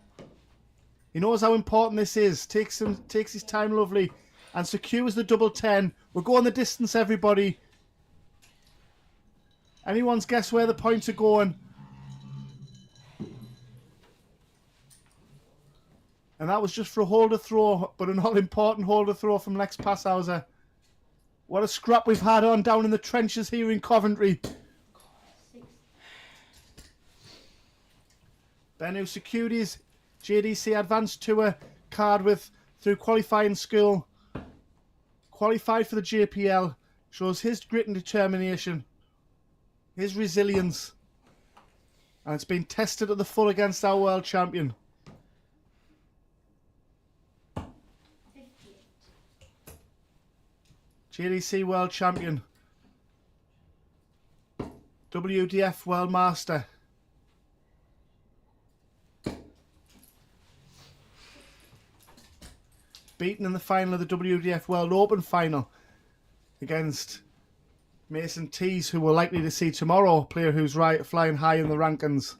He knows how important this is. Takes his time lovely and secures the double 10. We're going the distance, everybody. Anyone's guess where the points are going? And that was just for a holder throw, but an all-important holder throw from Lex Paeshuyse. What a scrap we've had on down in the trenches here in Coventry. Ben, who secured his JDC Advanced Tour card through qualifying school, qualified for the JPL, shows his grit and determination, his resilience, and it's been tested at the full against our world champion. JDC World Champion, WDF World Master. Beaten in the final of the WDF World Open final against Mason Tees, who we're likely to see tomorrow, a player who's flying high in the rankings.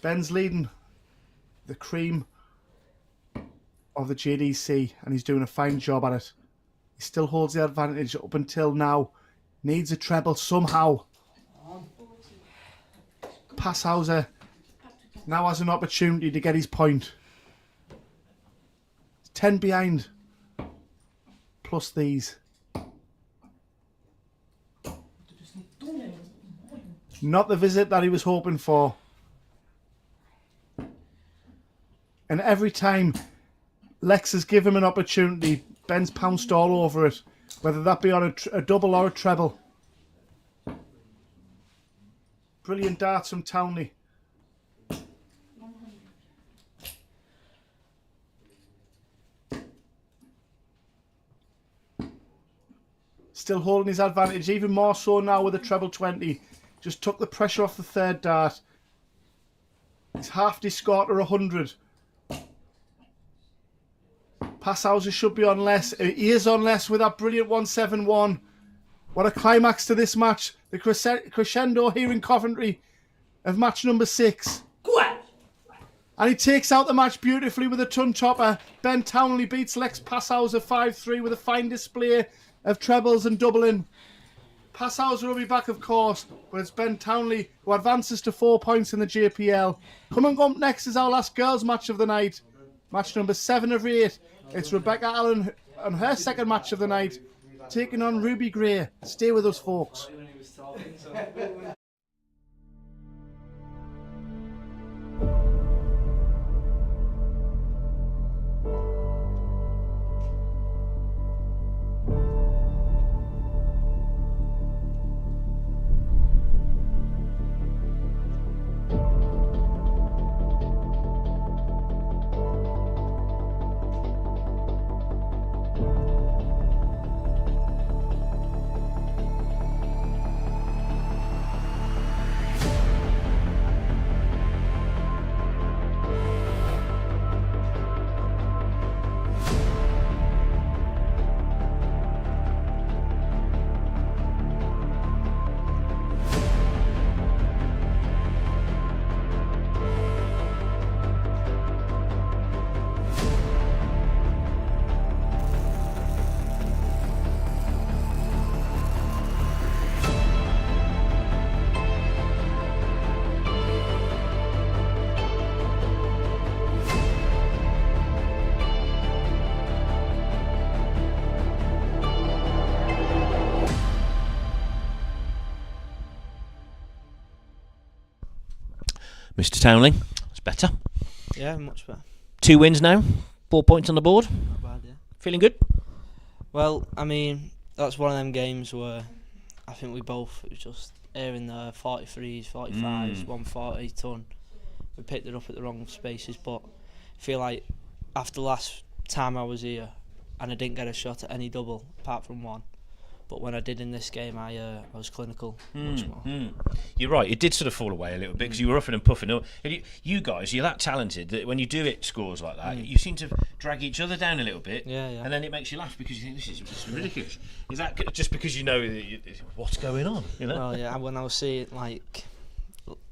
Ben's leading the cream of the JDC, and he's doing a fine job at it. He still holds the advantage up until now. Needs a treble somehow. Paeshuyse now has an opportunity to get his point. 10 behind, plus these. Not the visit that he was hoping for. And every time Lex has given him an opportunity, Ben's pounced all over it, whether that be on a double or a treble. Brilliant darts from Townley. Still holding his advantage, even more so now with a treble 20. Just took the pressure off the third dart. He's half his score to 100. Paeshuyse should be on less. He is on less with that brilliant 171. What a climax to this match. The crescendo here in Coventry of match number 6. And he takes out the match beautifully with a ton topper. Ben Townley beats Lex Paeshuyse 5-3 with a fine display of trebles and doubling. Paeshuyse will be back, of course, but it's Ben Townley who advances to 4 points in the JPL. Coming up next is our last girls' match of the night. Match number 7 of 8. It's Rebecca Allen on her second match of the night, taking on Ruby Gray. Stay with us, folks. Mr. Townley, it's better. Yeah, much better. 2 wins now, 4 points on the board. Not bad, yeah. Feeling good? Well, I mean, that's one of them games where I think we both, it was just airing the 43s, 45s, 140 ton. We picked it up at the wrong spaces, but I feel like after last time I was here, and I didn't get a shot at any double apart from one. But when I did in this game, I was clinical much more. You're right, it did sort of fall away a little bit because you were huffing and puffing. And you guys, you're that talented that when you do it scores like that, you seem to drag each other down a little bit. Yeah, yeah. And then it makes you laugh because you think this is ridiculous. Is that just because you know what's going on? You know? Well, yeah. When I was seeing like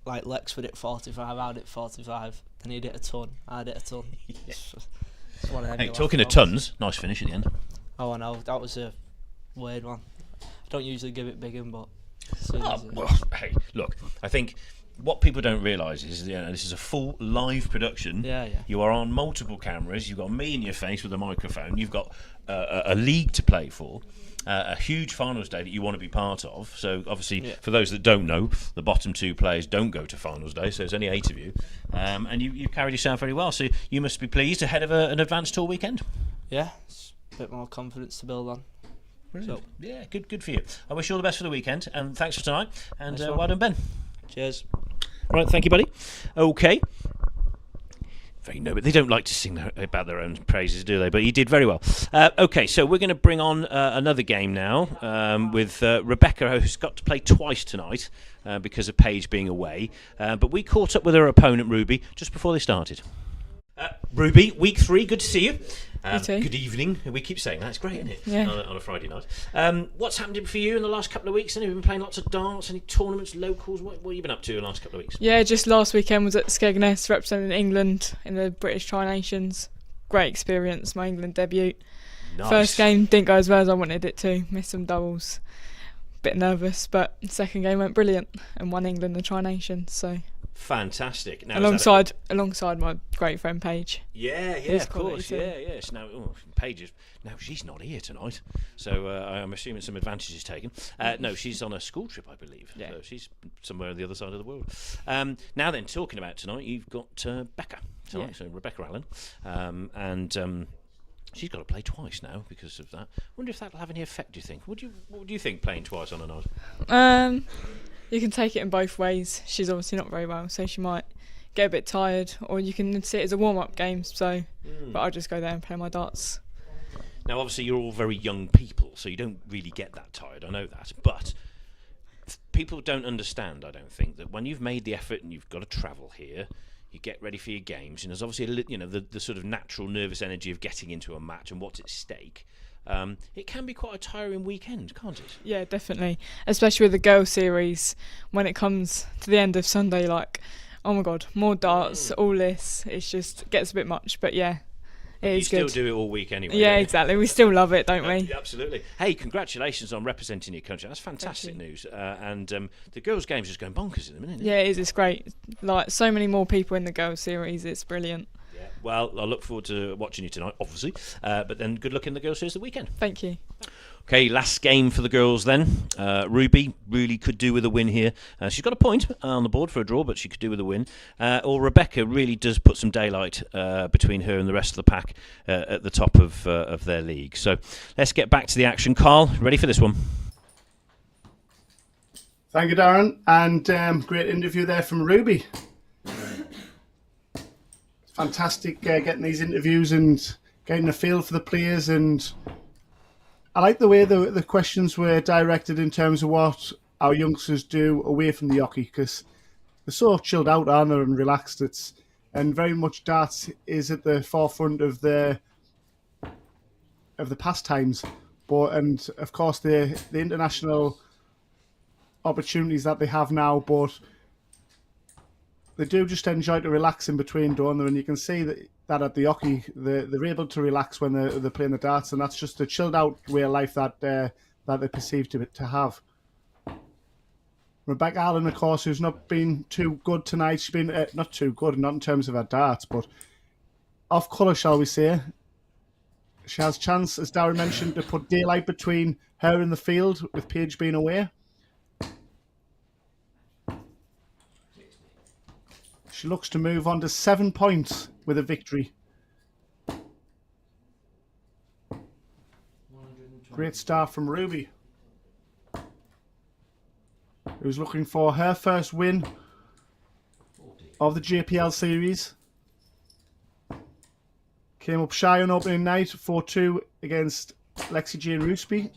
Lex would hit 45, I'd hit 45, and he'd hit a ton, I'd hit a ton. Yeah. It's one of them. Hey, talking of tons, nice finish at the end. Oh, I know, that was a weird one. I don't usually give it big in, but well, hey, look, I think what people don't realise is, this is a full live production. Yeah. You are on multiple cameras. You've got me in your face with a microphone. You've got a league to play for. A huge finals day that you want to be part of. So obviously, for those that don't know, the bottom 2 players don't go to finals day. So there's only 8 of you, and you carried yourself very well. So you must be pleased ahead of an advanced tour weekend. Yeah, it's a bit more confidence to build on. So, yeah, good for you. I wish you all the best for the weekend, and thanks for tonight. And Nice well done, Ben. Cheers. Right, thank you, buddy. Okay. Very noble. They don't like to sing about their own praises, do they? But he did very well. Okay, so we're going to bring on another game now with Rebecca, who's got to play twice tonight because of Paige being away. But we caught up with her opponent, Ruby, just before they started. Ruby, week 3, good to see you. You too. Good evening. We keep saying that. It's great, isn't it? Yeah. On a Friday night. What's happened for you in the last couple of weeks? Then you've been playing lots of darts, any tournaments, locals. What have you been up to in the last couple of weeks? Yeah, just last weekend was at Skegness representing England in the British Tri-Nations. Great experience, my England debut. Nice. First game didn't go as well as I wanted it to. Missed some doubles. Bit nervous, but second game went brilliant and won England the Tri-Nations. So fantastic. Now, alongside my great friend Paige. Yeah, of course. Yes. Now, Paige she's not here tonight, so I'm assuming some advantage is taken. No, she's on a school trip, I believe. Yeah. So she's somewhere on the other side of the world. Now then, talking about tonight, you've got Becca tonight, so Rebecca Allen, and she's got to play twice now because of that. I wonder if that'll have any effect. Do you think? What do you think playing twice on a night? You can take it in both ways. She's obviously not very well, so she might get a bit tired, or you can see it as a warm-up game. So, but I'll just go there and play my darts. Now, obviously, you're all very young people, so you don't really get that tired. I know that, but people don't understand. I don't think that when you've made the effort and you've got to travel here, you get ready for your games, and there's obviously the sort of natural nervous energy of getting into a match and what's at stake. It can be quite a tiring weekend, can't it? Yeah, definitely. Especially with the girls series, when it comes to the end of Sunday, like, oh my God, more darts, all this. It just gets a bit much, but yeah, it is good. You still do it all week anyway. Yeah, exactly. We still love it, don't we? Yeah, absolutely. Hey, congratulations on representing your country. That's fantastic news. And the girls' game's just going bonkers at the minute, isn't it? Yeah, it is. It's great. Like, so many more people in the girls series. It's brilliant. Yeah. Well, I look forward to watching you tonight, obviously. But then good luck in the girls' series the weekend. Thank you. Okay, last game for the girls then. Ruby really could do with a win here. She's got a point on the board for a draw, but she could do with a win. Or Rebecca really does put some daylight between her and the rest of the pack at the top of their league. So let's get back to the action. Carl, ready for this one? Thank you, Darren. And great interview there from Ruby. Fantastic getting these interviews and getting a feel for the players, and I like the way the questions were directed in terms of what our youngsters do away from the hockey, because they're so chilled out, aren't they, and relaxed. And very much darts is at the forefront of the pastimes, and of course the international opportunities that they have now, but they do just enjoy to relax in between, don't they? And you can see that at the hockey, they're able to relax when they're playing the darts, and that's just a chilled out way of life that they perceive to have. Rebecca Allen, of course, who's not been too good tonight. She's been not too good, not in terms of her darts, but off colour, shall we say. She has chance, as Darren mentioned, to put daylight between her and the field, with Paige being away. She looks to move on to 7 points with a victory. Great start from Ruby, who's looking for her first win of the JPL series. Came up shy on opening night, 4-2 against Lexi-Jayne Roosby.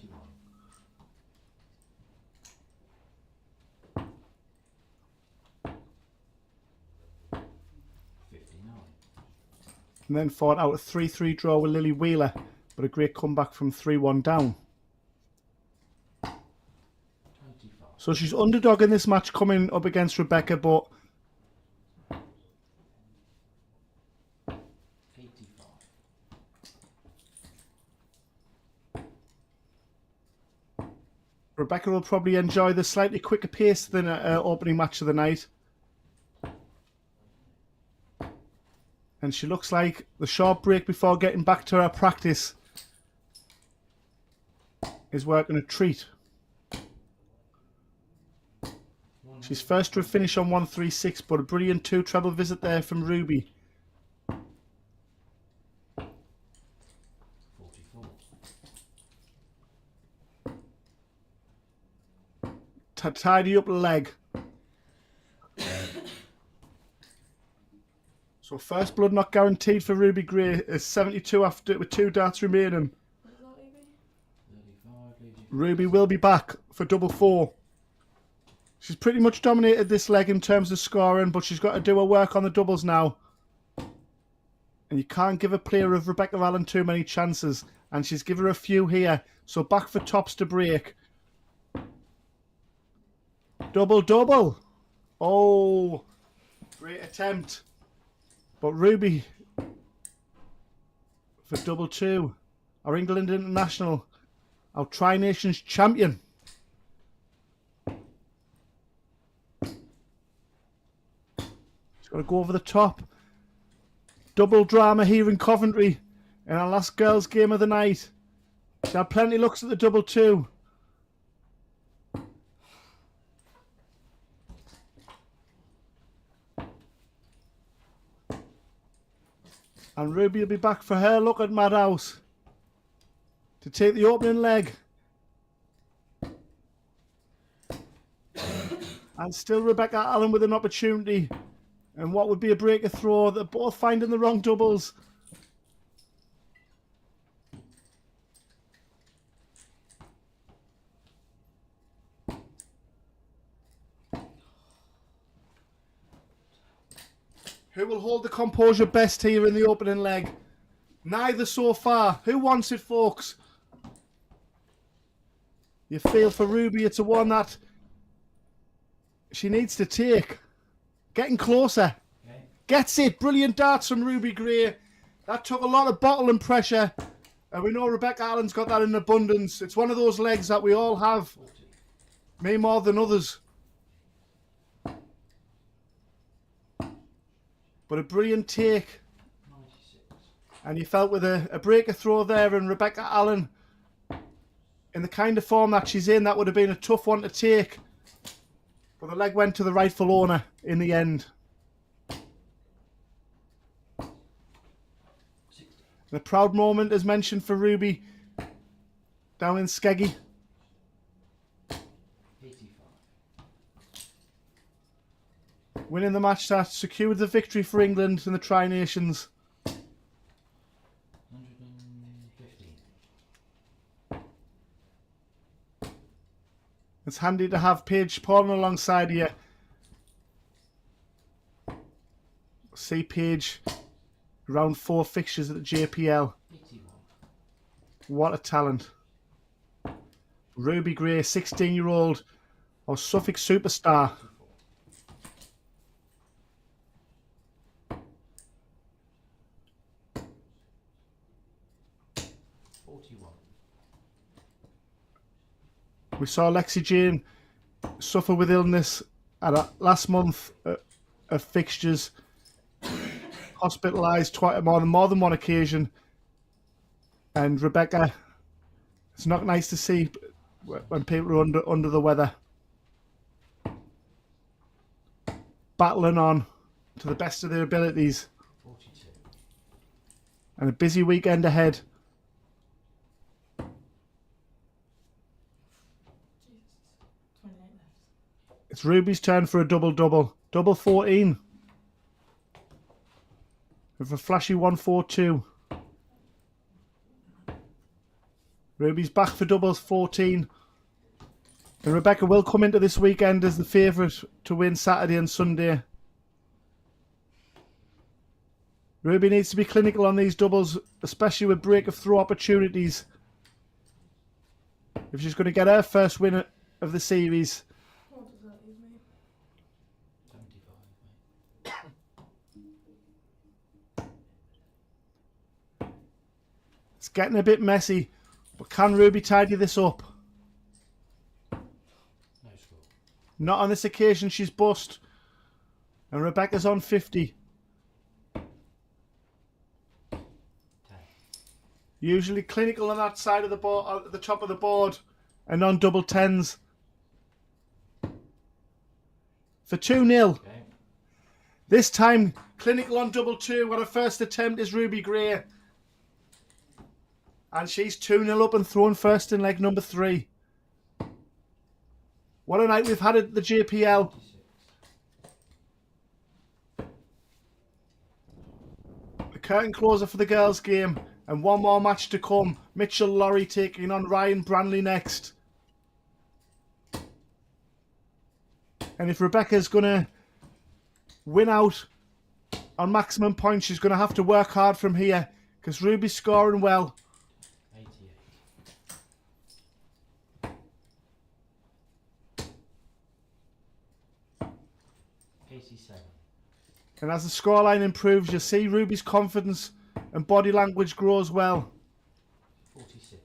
And then fought out a 3-3 draw with Lily Wheeler, but a great comeback from 3-1 down. So she's underdog in this match coming up against Rebecca, but Rebecca will probably enjoy the slightly quicker pace than her opening match of the night. And she looks like the short break before getting back to her practice is working a treat. She's first to a finish on 136, but a brilliant 2 treble visit there from Ruby. Tidy up leg. So first blood not guaranteed for Ruby Gray is 72 after with 2 darts remaining. Ruby will be back for double 4. She's pretty much dominated this leg in terms of scoring, but she's got to do her work on the doubles now. And you can't give a player of Rebecca Allen too many chances. And she's given her a few here. So back for tops to break. Double, double. Oh, great attempt. But Ruby for double 2. Our England international. Our Tri-Nations champion. She's got to go over the top. Double drama here in Coventry in our last girls' game of the night. She had plenty looks at the double 2. And Ruby will be back for her look at Madhouse to take the opening leg. And still Rebecca Allen with an opportunity. And what would be a breaker throw. They're both finding the wrong doubles. Who will hold the composure best here in the opening leg? Neither so far. Who wants it, folks? You feel for Ruby, it's a one that she needs to take. Getting closer. Okay. Gets it. Brilliant darts from Ruby Gray. That took a lot of bottle and pressure. And we know Rebecca Allen's got that in abundance. It's one of those legs that we all have. Me more than others. But a brilliant take. 96. And you felt with a breaker throw there, and Rebecca Allen, in the kind of form that she's in, that would have been a tough one to take. But the leg went to the rightful owner in the end. And a proud moment, as mentioned, for Ruby down in Skeggy. 85. Winning the match that secured the victory for England in the Tri-Nations. 115. It's handy to have Paige Paulin alongside you. See Paige round 4 fixtures at the JPL. 81. What a talent. Ruby Gray, 16-year-old, or Suffolk superstar. We saw Lexi-Jayne suffer with illness at last month of fixtures. Hospitalised more than one occasion. And Rebecca, it's not nice to see when people are under the weather. Battling on to the best of their abilities. 42. And a busy weekend ahead. It's Ruby's turn for a double-double. Double 14. With a flashy 1-4-2. Ruby's back for doubles 14. And Rebecca will come into this weekend as the favourite to win Saturday and Sunday. Ruby needs to be clinical on these doubles, especially with break of throw opportunities. If she's going to get her first win of the series. It's getting a bit messy, but can Ruby tidy this up? Not on this occasion, she's bust. And Rebecca's on 50. Usually clinical on that side of the board, at the top of the board, and on double tens. For 2-0. Okay. This time, clinical on double two. What her first attempt is Ruby Gray. And she's 2-0 up and throwing first in leg number 3. What a night we've had at the JPL. The curtain closer for the girls' game. And one more match to come. Mitchell Lawrie taking on Ryan Branley next. And if Rebecca's going to win out on maximum points, she's going to have to work hard from here. Because Ruby's scoring well. 87. And as the scoreline improves, you see Ruby's confidence and body language grow as well. 46.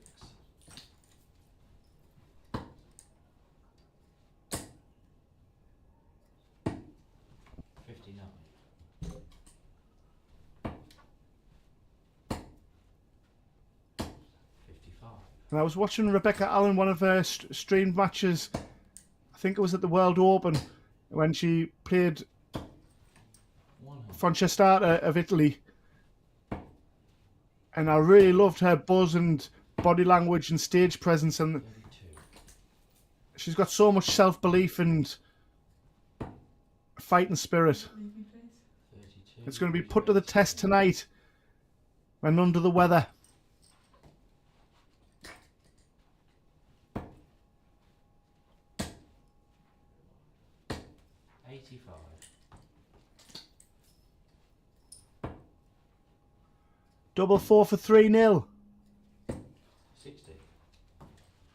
59. And I was watching Rebecca Allen, one of her streamed matches. I think it was at the World Open when she played Francescata of Italy. And I really loved her buzz and body language and stage presence. And she's got so much self-belief and fighting spirit. It's going to be put to the test tonight when under the weather. Double 4 for 3-0. 60.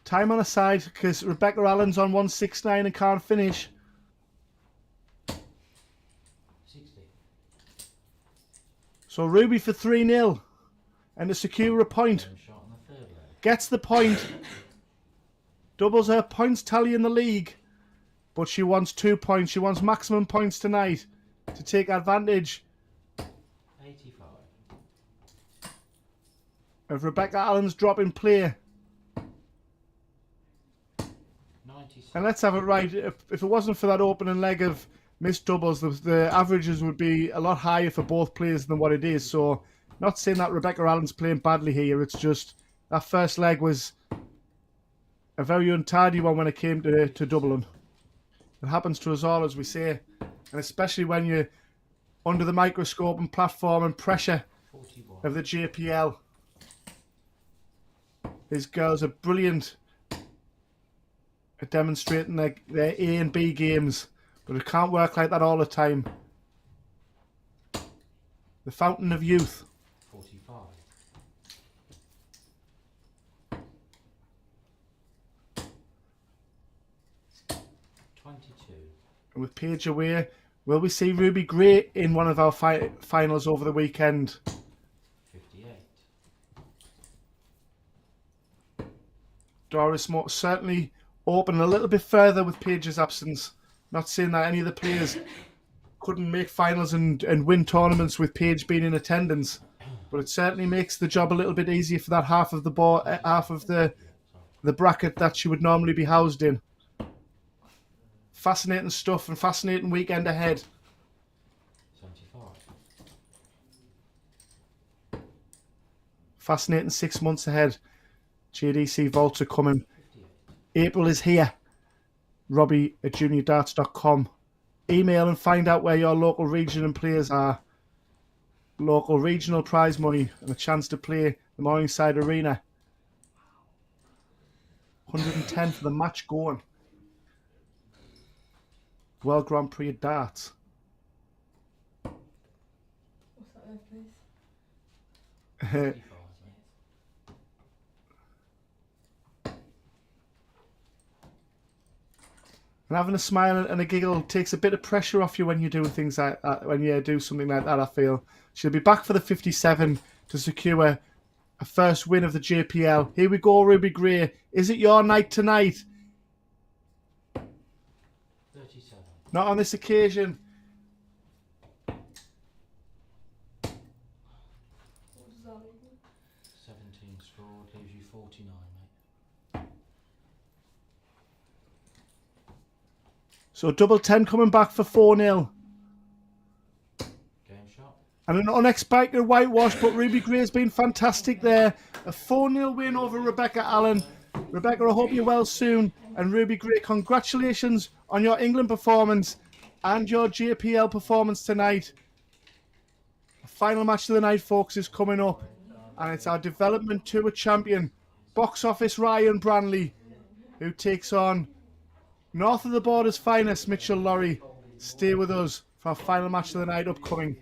Time on a side because Rebecca Allen's on 169 and can't finish. 60. So Ruby for 3-0 and to secure a point. Shot on the third leg. Gets the point. Doubles her points tally in the league. But she wants 2 points. She wants maximum points tonight to take advantage 85. of Rebecca Allen's drop in play. 96. And let's have it right. If it wasn't for that opening leg of missed doubles, the averages would be a lot higher for both players than what it is. So, not saying that Rebecca Allen's playing badly here. It's just that first leg was a very untidy one when it came to doubling. It happens to us all, as we say. And especially when you're under the microscope and platform and pressure 41. of the JPL. These girls are brilliant at demonstrating their A and B games, but it can't work like that all the time. The fountain of youth. 45. 22. And with Paige away, will we see Ruby Gray in one of our finals over the weekend? 58. Doris Moore certainly open a little bit further with Paige's absence. Not saying that any of the players couldn't make finals and win tournaments with Paige being in attendance, but it certainly makes the job a little bit easier for that half of the board, half of the bracket that she would normally be housed in. Fascinating stuff and fascinating weekend ahead. 75. Fascinating 6 months ahead. JDC Vaults are coming. April is here. Robbie@juniordarts.com. Email and find out where your local region and players are. Local regional prize money and a chance to play the Morningside Arena. 110 for the match going. World Grand Prix of Darts. What's that there, please? And having a smile and a giggle takes a bit of pressure off you when you're doing things like that, when you do something like that, I feel. She'll be back for the 57 to secure a first win of the JPL. Here we go, Ruby Gray. Is it your night tonight? 37. Not on this occasion. What does that equal? 17. scored leaves you 49, mate. So double 10 coming back for 4-0. Game shot. And an unexpected whitewash, but Ruby Gray's been fantastic there. A 4-0 win over Rebecca Allen. Rebecca, I hope you're well soon. And Ruby Gray, congratulations on your England performance and your JPL performance tonight. The final match of the night, folks, is coming up. And it's our Development Tour champion, Box Office Ryan Branley, who takes on North of the Border's finest, Mitchell Lawrie. Stay with us for our final match of the night upcoming.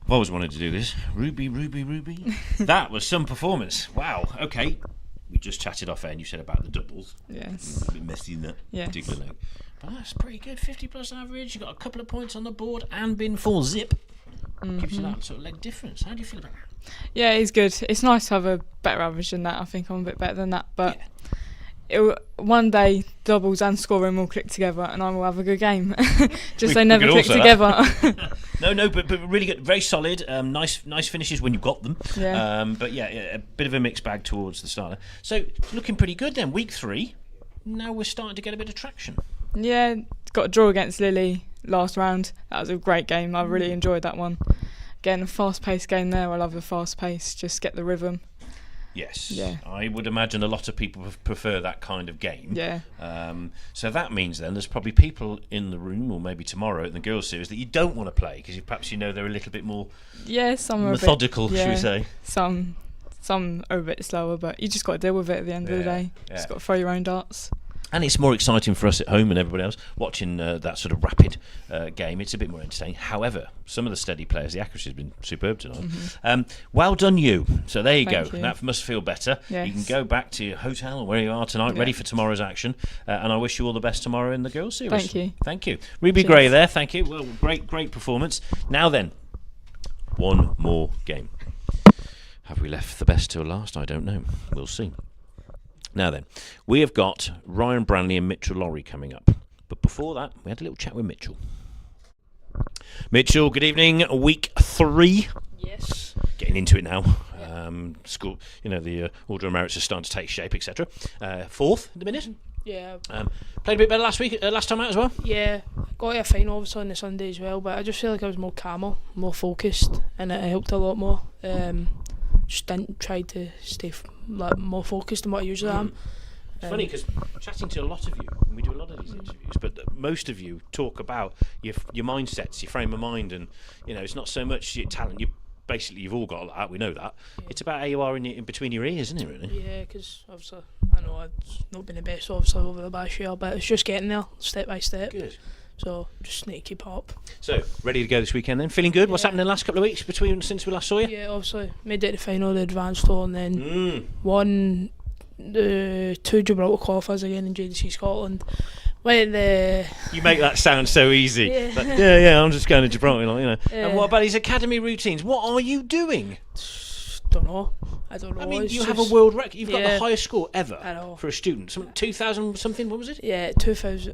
I've always wanted to do this. Ruby. That was some performance. Wow. Okay. We just chatted off air and you said about the doubles. Yes. A bit messy in that particular leg. But that's pretty good. 50 plus average. You got a couple of points on the board and been full zip. Gives you that sort of leg difference. How do you feel about that? Yeah, it's good. It's nice to have a better average than that. I think I'm a bit better than that. But one day, doubles and scoring will click together and I will have a good game. Just they never click together. No, but really good. Very solid. Nice finishes when you got them. Yeah. But yeah, a bit of a mixed bag towards the start. So, looking pretty good then. Week 3. Now we're starting to get a bit of traction. Yeah, got a draw against Lily last round. That was a great game. I really enjoyed that one. Getting a fast-paced game there. I love the fast pace. Just get the rhythm. Yes. Yeah. I would imagine a lot of people prefer that kind of game. Yeah. So that means then there's probably people in the room, or maybe tomorrow in the girls' series, that you don't want to play because perhaps you know they're a little bit more some methodical, should we say? Some are a bit slower, but you just got to deal with it at the end of the day. Just got to throw your own darts. And it's more exciting for us at home and everybody else watching that sort of rapid game. It's a bit more entertaining. However, some of the steady players, the accuracy has been superb tonight. Well done you. So there you go. That must feel better. Yes. You can go back to your hotel or where you are tonight, ready for tomorrow's action. And I wish you all the best tomorrow in the girls' series. Thank you. Ruby Gray there. Thank you. Well, great performance. Now then, one more game. Have we left the best till last? I don't know. We'll see. Now then, we have got Ryan Branley and Mitchell Lawrie coming up. But before that, we had a little chat with Mitchell. Mitchell, good evening. Week 3. Yes. Getting into it now. School, the Order of Merits is starting to take shape, etc. 4th at the minute. Yeah. Played a bit better last time out as well. Yeah, got a fine obviously on the Sunday as well, but I just feel like I was more calmer, more focused, and it helped a lot more. Just didn't try to stay more focused than what I usually am. It's funny because chatting to a lot of you, and we do a lot of these interviews, but most of you talk about your mindsets, your frame of mind, and it's not so much your talent. You've all got that. We know that. Yeah. It's about how you are in between your ears, isn't it? Really? Yeah, because obviously I know I've not been the best obviously over the past year, but it's just getting there step by step. Good. So just need to keep up. So ready to go this weekend then? Feeling good? What's happened in the last couple of weeks since we last saw you? Yeah, obviously made it to the final of the advanced tour and then won the 2 Gibraltar qualifiers again in JDC Scotland. You make that sound so easy. Yeah. I'm just going to Gibraltar, And what about these academy routines? What are you doing? Don't know. I don't know. I mean, it's you have a just- world record. You've got yeah. the highest score ever I know. for a student. 2,000 something, what was it? Yeah, 2,000.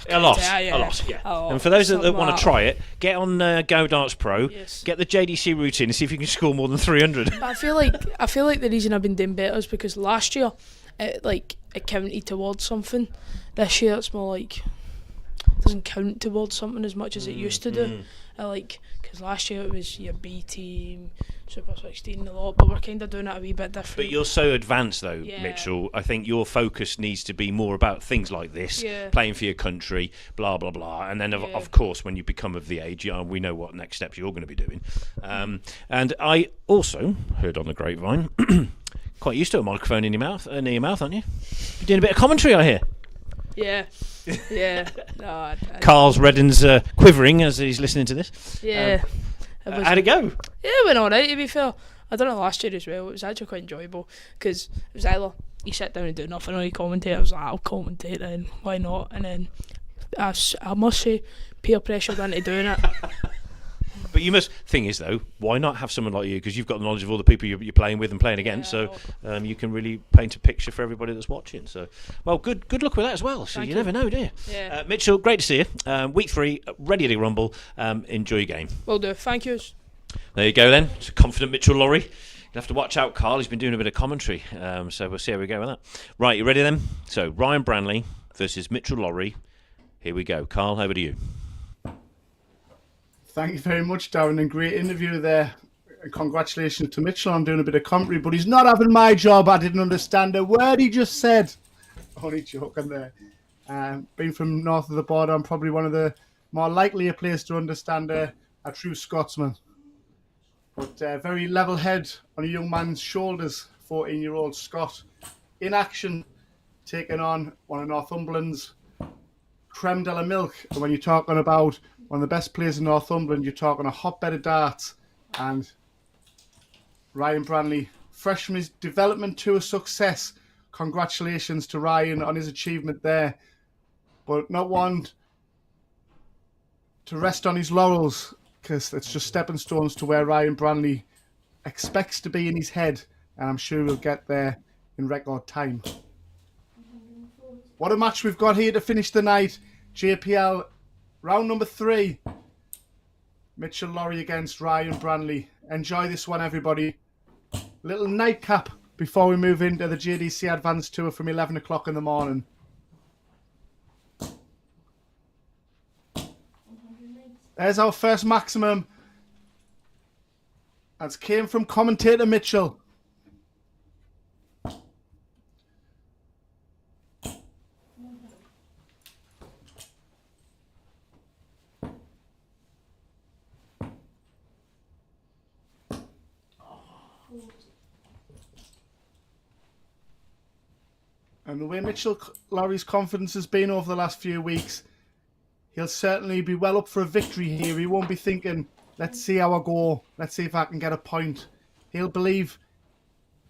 A lot, yeah. a lot, yeah. A lot. And for those that Something want like to try it, get on Go Darts Pro, Yes. get the JDC routine and see if you can score more than 300. But I feel like the reason I've been doing better is because last year it counted towards something. This year it's more like it doesn't count towards something as much as it used to do. Because last year it was your B team, Super 16 a lot, but we're kind of doing it a wee bit different. But you're so advanced though, Yeah. Mitchell. I think your focus needs to be more about things like this, Yeah. playing for your country, blah, blah, blah. And then, Yeah. of course, when you become of the age, we know what next steps you're going to be doing. And I also heard on the grapevine, quite used to a microphone in your mouth, near your mouth, aren't you? You're doing a bit of commentary, I hear. Yeah. No, I Carl's Redden's quivering as he's listening to this. Yeah. How'd it go? Yeah, it went alright, to be fair. I done it last year as well. It was actually quite enjoyable because it was either you sit down and do nothing or you commentate. I was like, I'll commentate then, why not? And then I must say, peer pressured into doing it. But you must. Thing is, though, why not have someone like you? Because you've got the knowledge of all the people you're playing with and playing against, so you can really paint a picture for everybody that's watching. So, well, good luck with that as well. So Thank you you. never know, do you? Yeah. Mitchell, great to see you. Week 3, ready to rumble. Enjoy your game. Will do. Thank you. There you go then. It's a confident Mitchell Lawrie. You'll have to watch out, Carl. He's been doing a bit of commentary, so we'll see how we go with that. Right, you ready then? So Ryan Branley versus Mitchell Lawrie. Here we go. Carl, over to you. Thank you very much, Darren, and great interview there. And congratulations to Mitchell on doing a bit of commentary, but he's not having my job. I didn't understand a word he just said. Only joking there. Being from north of the border, I'm probably one of the more likelier players to understand a true Scotsman. But very level head on a young man's shoulders, 14-year-old Scott. In action, taking on one of Northumberland's creme de la milk. And when you're talking about one of the best players in Northumberland, you're talking a hotbed of darts. And Ryan Branley, fresh from his development to a success. Congratulations to Ryan on his achievement there. But not one to rest on his laurels, because it's just stepping stones to where Ryan Branley expects to be in his head. And I'm sure he'll get there in record time. What a match we've got here to finish the night. JPL round number 3. Mitchell Lawrie against Ryan Branley. Enjoy this one, everybody. Little nightcap before we move into the JDC Advanced Tour from 11 o'clock in the morning. There's our first maximum. That's came from commentator Mitchell. And the way Mitchell Lawrie's confidence has been over the last few weeks, he'll certainly be well up for a victory here. He won't be thinking, let's see how I go. Let's see if I can get a point. He'll believe,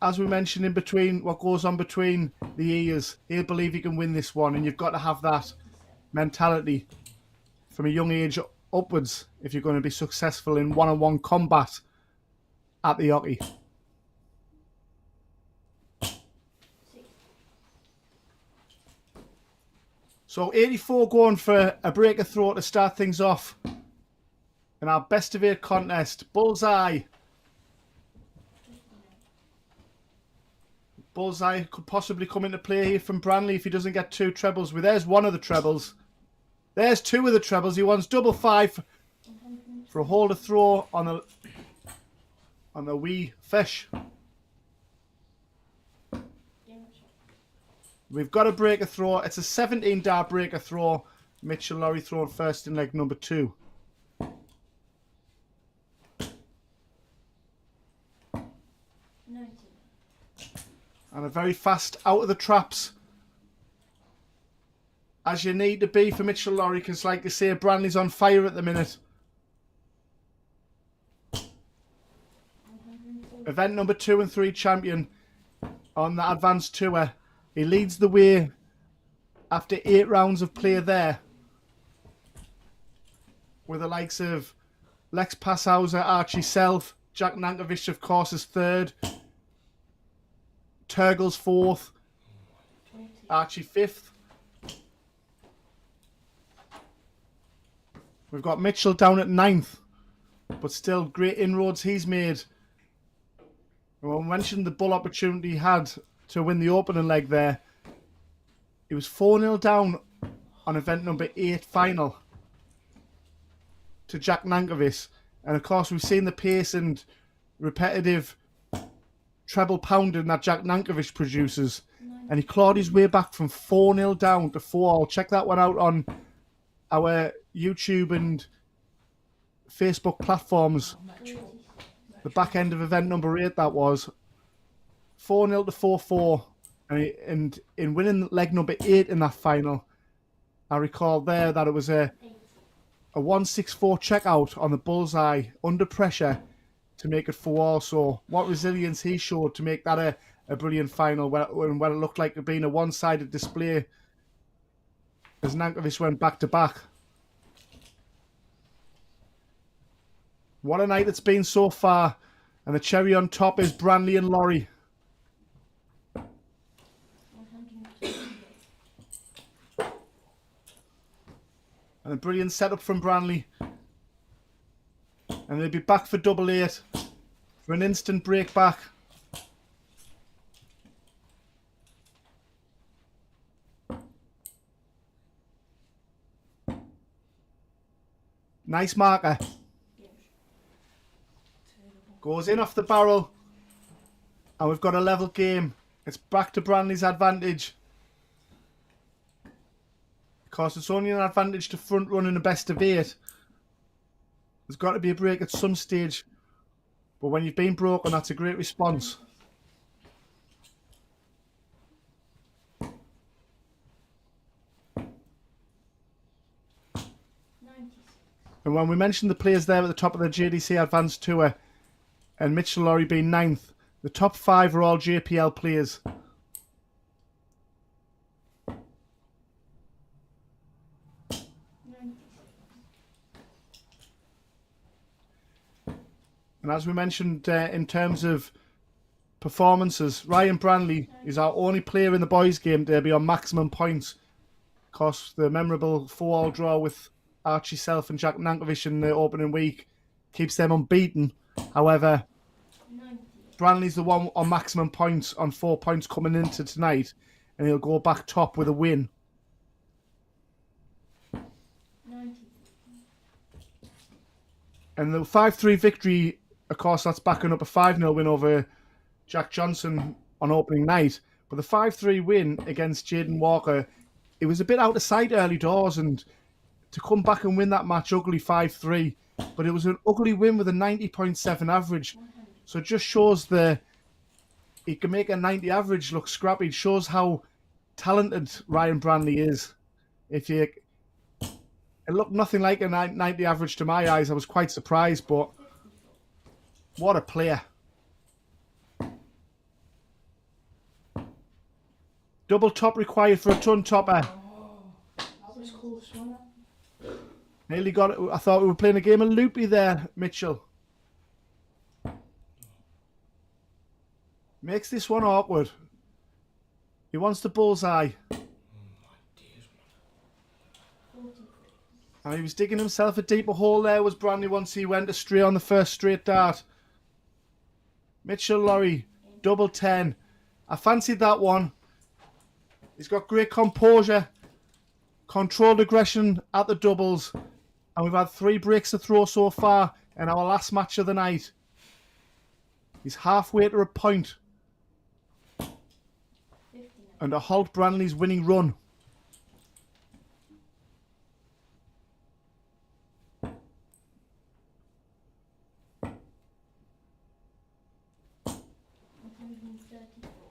as we mentioned in between, what goes on between the ears, he'll believe he can win this one. And you've got to have that mentality from a young age upwards if you're going to be successful in one-on-one combat at the hockey. So 84 going for a break of throw to start things off. In our best of 8 contest. Bullseye. Bullseye could possibly come into play here from Branley if he doesn't get 2 trebles. Well, there's one of the trebles. There's 2 of the trebles. He wants double 5 for a hold of throw on the wee fish. We've got a break of throw. It's a 17-dart break of throw. Mitchell Lawrie throwing first in leg number 2. And a very fast out of the traps, as you need to be for Mitchell Lawrie, because like you say, Branley's on fire at the minute. Event number 2 and 3 champion on the Advanced Tour. He leads the way after 8 rounds of play there, with the likes of Lex Paeshuyse, Archie Self, Jack Nankervis, of course, is third. Turgel's 4th. Archie 5th. We've got Mitchell down at 9th. But still, great inroads he's made. And when we mentioned the bull opportunity he had to win the opening leg there, he was 4-0 down on event number 8 final to Jack Nankervis. And of course, we've seen the pace and repetitive treble pounding that Jack Nankervis produces. And he clawed his way back from 4-0 down to 4-all. Check that one out on our YouTube and Facebook platforms. The back end of event number 8, that was 4-0 to 4-4, and in winning leg number 8 in that final, I recall there that it was a 1-6-4 checkout on the bullseye under pressure to make it 4-all. So what resilience he showed to make that a brilliant final when it looked like it being a one-sided display as Nankervis went back to back. What a night it's been so far. And the cherry on top is Branley and Lawrie. And a brilliant setup from Branley. And they'll be back for double 8 for an instant break back. Nice marker. Goes in off the barrel. And we've got a level game. It's back to Branley's advantage. Of course, it's only an advantage to front run in a best of 8. There's got to be a break at some stage. But when you've been broken, that's a great response. And when we mentioned the players there at the top of the JDC Advanced Tour, and Mitchell Lawrie being 9th, the top 5 are all JPL players. And as we mentioned in terms of performances, Ryan Branley is our only player in the boys' game to be on maximum points. Of course, the memorable 4-all draw with Archie Self and Jack Nankervis in the opening week keeps them unbeaten. However, Branley's the one on maximum points on 4 points coming into tonight, and he'll go back top with a win. And the 5-3 victory, of course, that's backing up a 5-0 win over Jack Johnson on opening night. But the 5-3 win against Jaden Walker, it was a bit out of sight early doors, and to come back and win that match ugly 5-3, but it was an ugly win with a 90.7 average. So it just shows he can make a 90 average look scrappy. It shows how talented Ryan Branley is. It looked nothing like a 90 average to my eyes. I was quite surprised, but what a player. Double top required for a ton topper. That was close, wasn't it? Nearly got it. I thought we were playing a game of loopy there, Mitchell. Makes this one awkward. He wants the bullseye. And he was digging himself a deeper hole there, was Branley, once he went astray on the first straight dart. Mitchell Lawrie, double 10. I fancied that one. He's got great composure, controlled aggression at the doubles. And we've had 3 breaks to throw so far in our last match of the night. He's halfway to a point. And to halt Branley's winning run.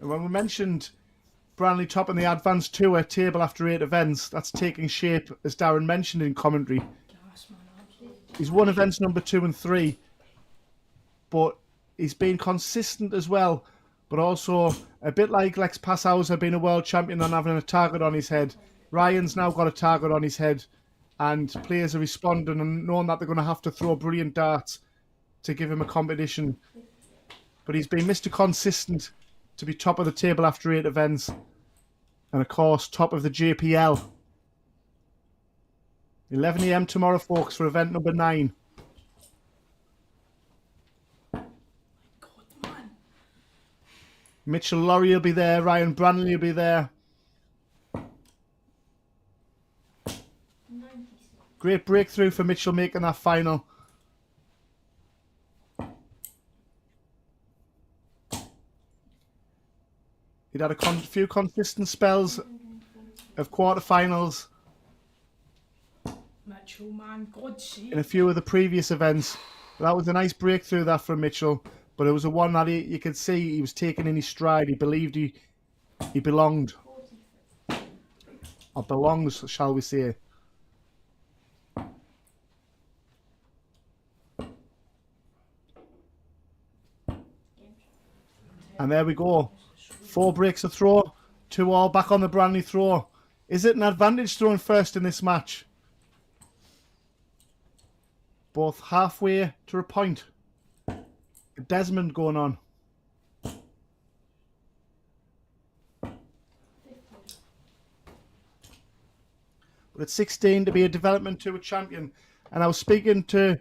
And when we mentioned Branley topping the Advanced Tour table after 8 events, that's taking shape, as Darren mentioned in commentary. He's won events number 2 and 3, but he's been consistent as well. But also, a bit like Lex Paeshuyse being a world champion and having a target on his head, Ryan's now got a target on his head, and players are responding and knowing that they're going to have to throw brilliant darts to give him a competition. But he's been Mr. Consistent to be top of the table after 8 events. And of course, top of the JPL. 11 AM tomorrow, folks, for event number 9. Mitchell Lawrie will be there. Ryan Branley will be there. Great breakthrough for Mitchell making that final. He'd had a few consistent spells of quarterfinals in a few of the previous events. That was a nice breakthrough that from Mitchell, but it was a one that you could see he was taking in his stride. He believed he belonged, or belongs, shall we say. And there we go. 4 breaks a throw, 2 all back on the Branley throw. Is it an advantage throwing first in this match? Both halfway to a point. Desmond going on. But at 16 to be a development to a champion. And I was speaking to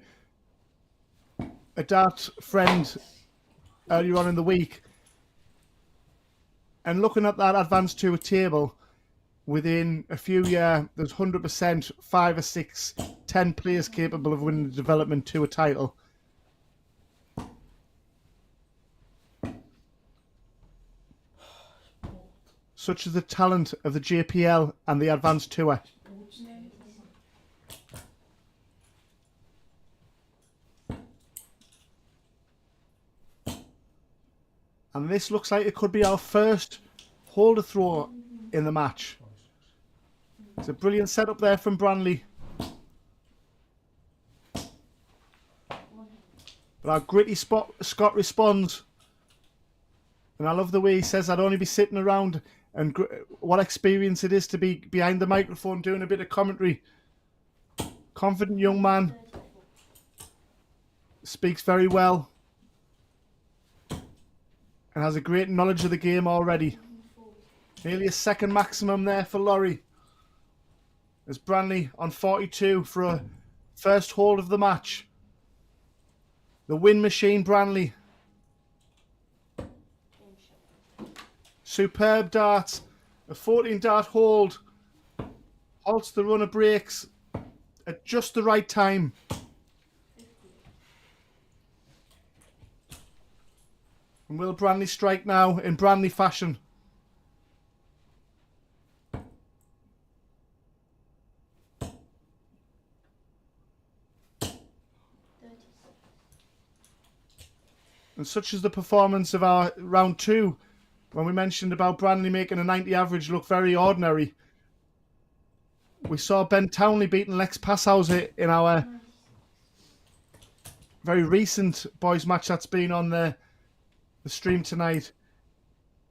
a dart friend earlier on in the week, and looking at that advance to a table, within a few years, there's 100%, 5 or 6, 10 players capable of winning the development to a title. Such is the talent of the JPL and the Advanced Tour. And this looks like it could be our first holder throw in the match. It's a brilliant setup there from Branley. But our gritty Scott responds. And I love the way he says, I'd only be sitting around, and what experience it is to be behind the microphone doing a bit of commentary. Confident young man. Speaks very well. And has a great knowledge of the game already. Nearly a second maximum there for Lawrie. As Branley on 42 for a first hold of the match. The win machine, Branley. Superb darts. A 14 dart hold. Halts the runner breaks at just the right time. And will Branley strike now in Branley fashion? And such is the performance of our round 2. When we mentioned about Branley making a 90 average look very ordinary. We saw Ben Townley beating Lex Paeshuyse in our very recent boys match that's been on the stream tonight.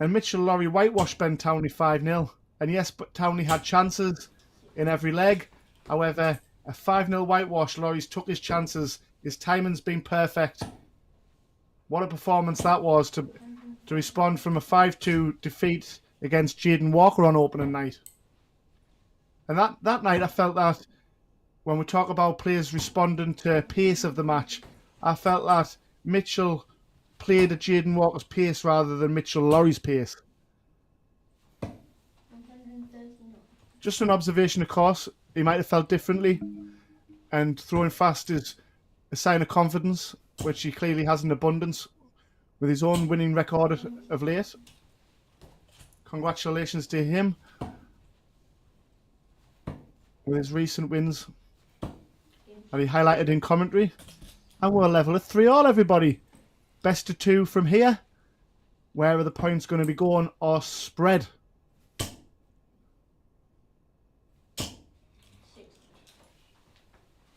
And Mitchell Lawrie whitewashed Ben Townley 5-0. And yes, but Townley had chances in every leg. However, a 5-0 whitewash, Lawrie's took his chances. His timing's been perfect. What a performance that was to respond from a 5-2 defeat against Jaden Walker on opening night. And that night I felt that when we talk about players responding to pace of the match, I felt that Mitchell played at Jaden Walker's pace rather than Mitchell Lawrie's pace. Just an observation, of course. He might have felt differently, and throwing fast is a sign of confidence, which he clearly has in abundance with his own winning record of late. Congratulations to him with his recent wins that he highlighted in commentary. And we're level at 3-all, everybody. Best of 2 from here. Where are the points going to be going or spread?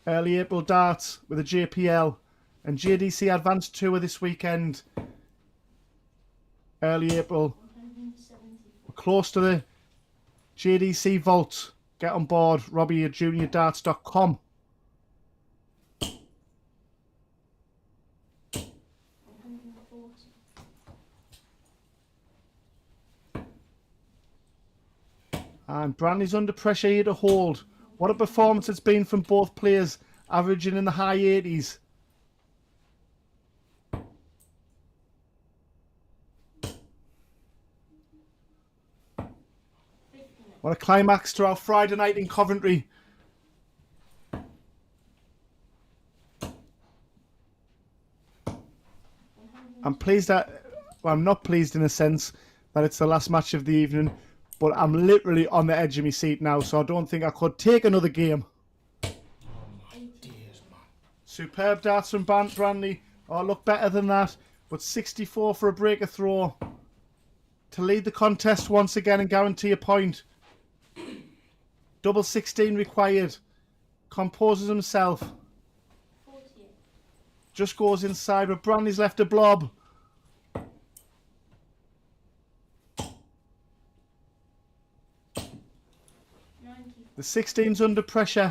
Early April darts with the JPL and JDC Advanced Tour this weekend. Early April. We're close to the JDC Vault. Get on board, robbie@juniordarts.com. And Branley's under pressure here to hold. What a performance it's been from both players, averaging in the high 80s. What a climax to our Friday night in Coventry. I'm pleased that, well, I'm not pleased in a sense that it's the last match of the evening, but I'm literally on the edge of my seat now, so I don't think I could take another game. Superb darts from Branley. Oh, look better than that, but 64 for a breaker throw to lead the contest once again and guarantee a point. Double 16 required. Composes himself. Just goes inside, but Branley's left a blob. The 16's under pressure.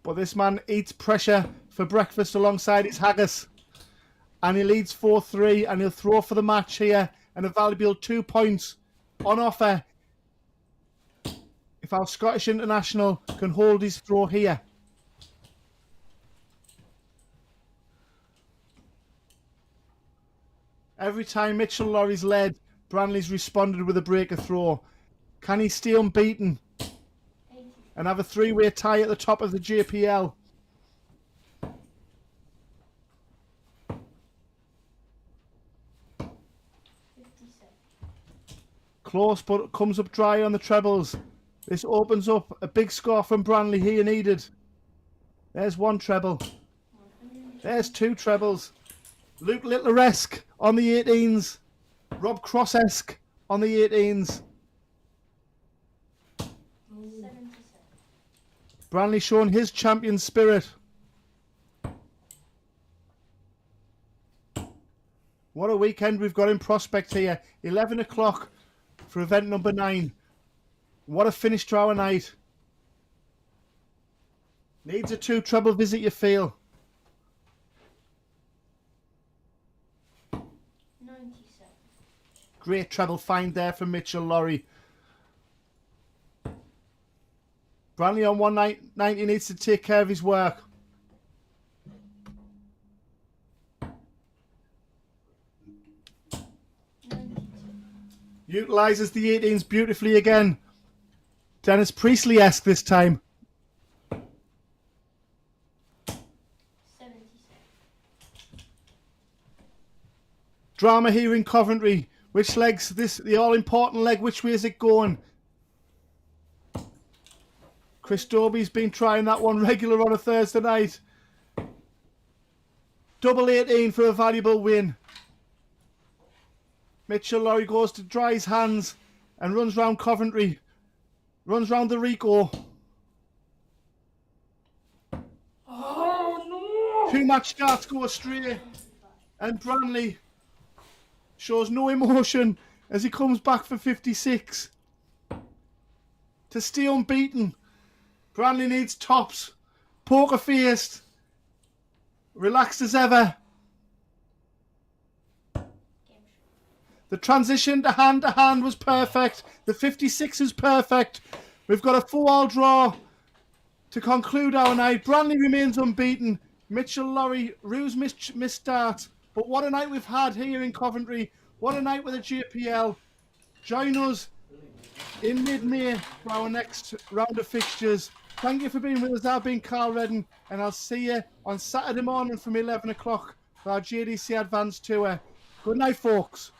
But this man eats pressure for breakfast alongside his haggis. And he leads 4-3, and he'll throw for the match here. And a valuable 2 points on offer if our Scottish international can hold his throw here. Every time Mitchell Lawrie's led, Branley's responded with a breaker throw. Can he stay unbeaten and have a three-way tie at the top of the JPL? Close, but comes up dry on the trebles. This opens up a big score from Branley here needed. There's one treble. There's two trebles. Luke Littler-esque on the 18s. Rob Cross-esque on the 18s. Branley showing his champion spirit. What a weekend we've got in prospect here. 11 o'clock for event number 9. What a finish to our night. Needs a 2 treble visit, you feel. 97. Great treble find there from Mitchell Lawrie. Branley on 190 needs to take care of his work. Utilises the 18s beautifully again. Dennis Priestley-esque this time. 77. Drama here in Coventry. Which leg's this? The all-important leg. Which way is it going? Chris Dobie's been trying that one regular on a Thursday night. Double 18 for a valuable win. Mitchell Lawrie goes to dry his hands and runs round Coventry. Runs round the Rico. Oh no! 2 match starts go astray. And Branley shows no emotion as he comes back for 56. To stay unbeaten. Branley needs tops. Poker faced. Relaxed as ever. The transition to hand was perfect. The 56 is perfect. We've got a 4-all draw to conclude our night. Branley remains unbeaten. Mitchell Lawrie rues missed start. But what a night we've had here in Coventry. What a night with the JPL. Join us in mid-May for our next round of fixtures. Thank you for being with us. I've been Carl Redden, and I'll see you on Saturday morning from 11 o'clock for our JDC Advanced Tour. Good night, folks.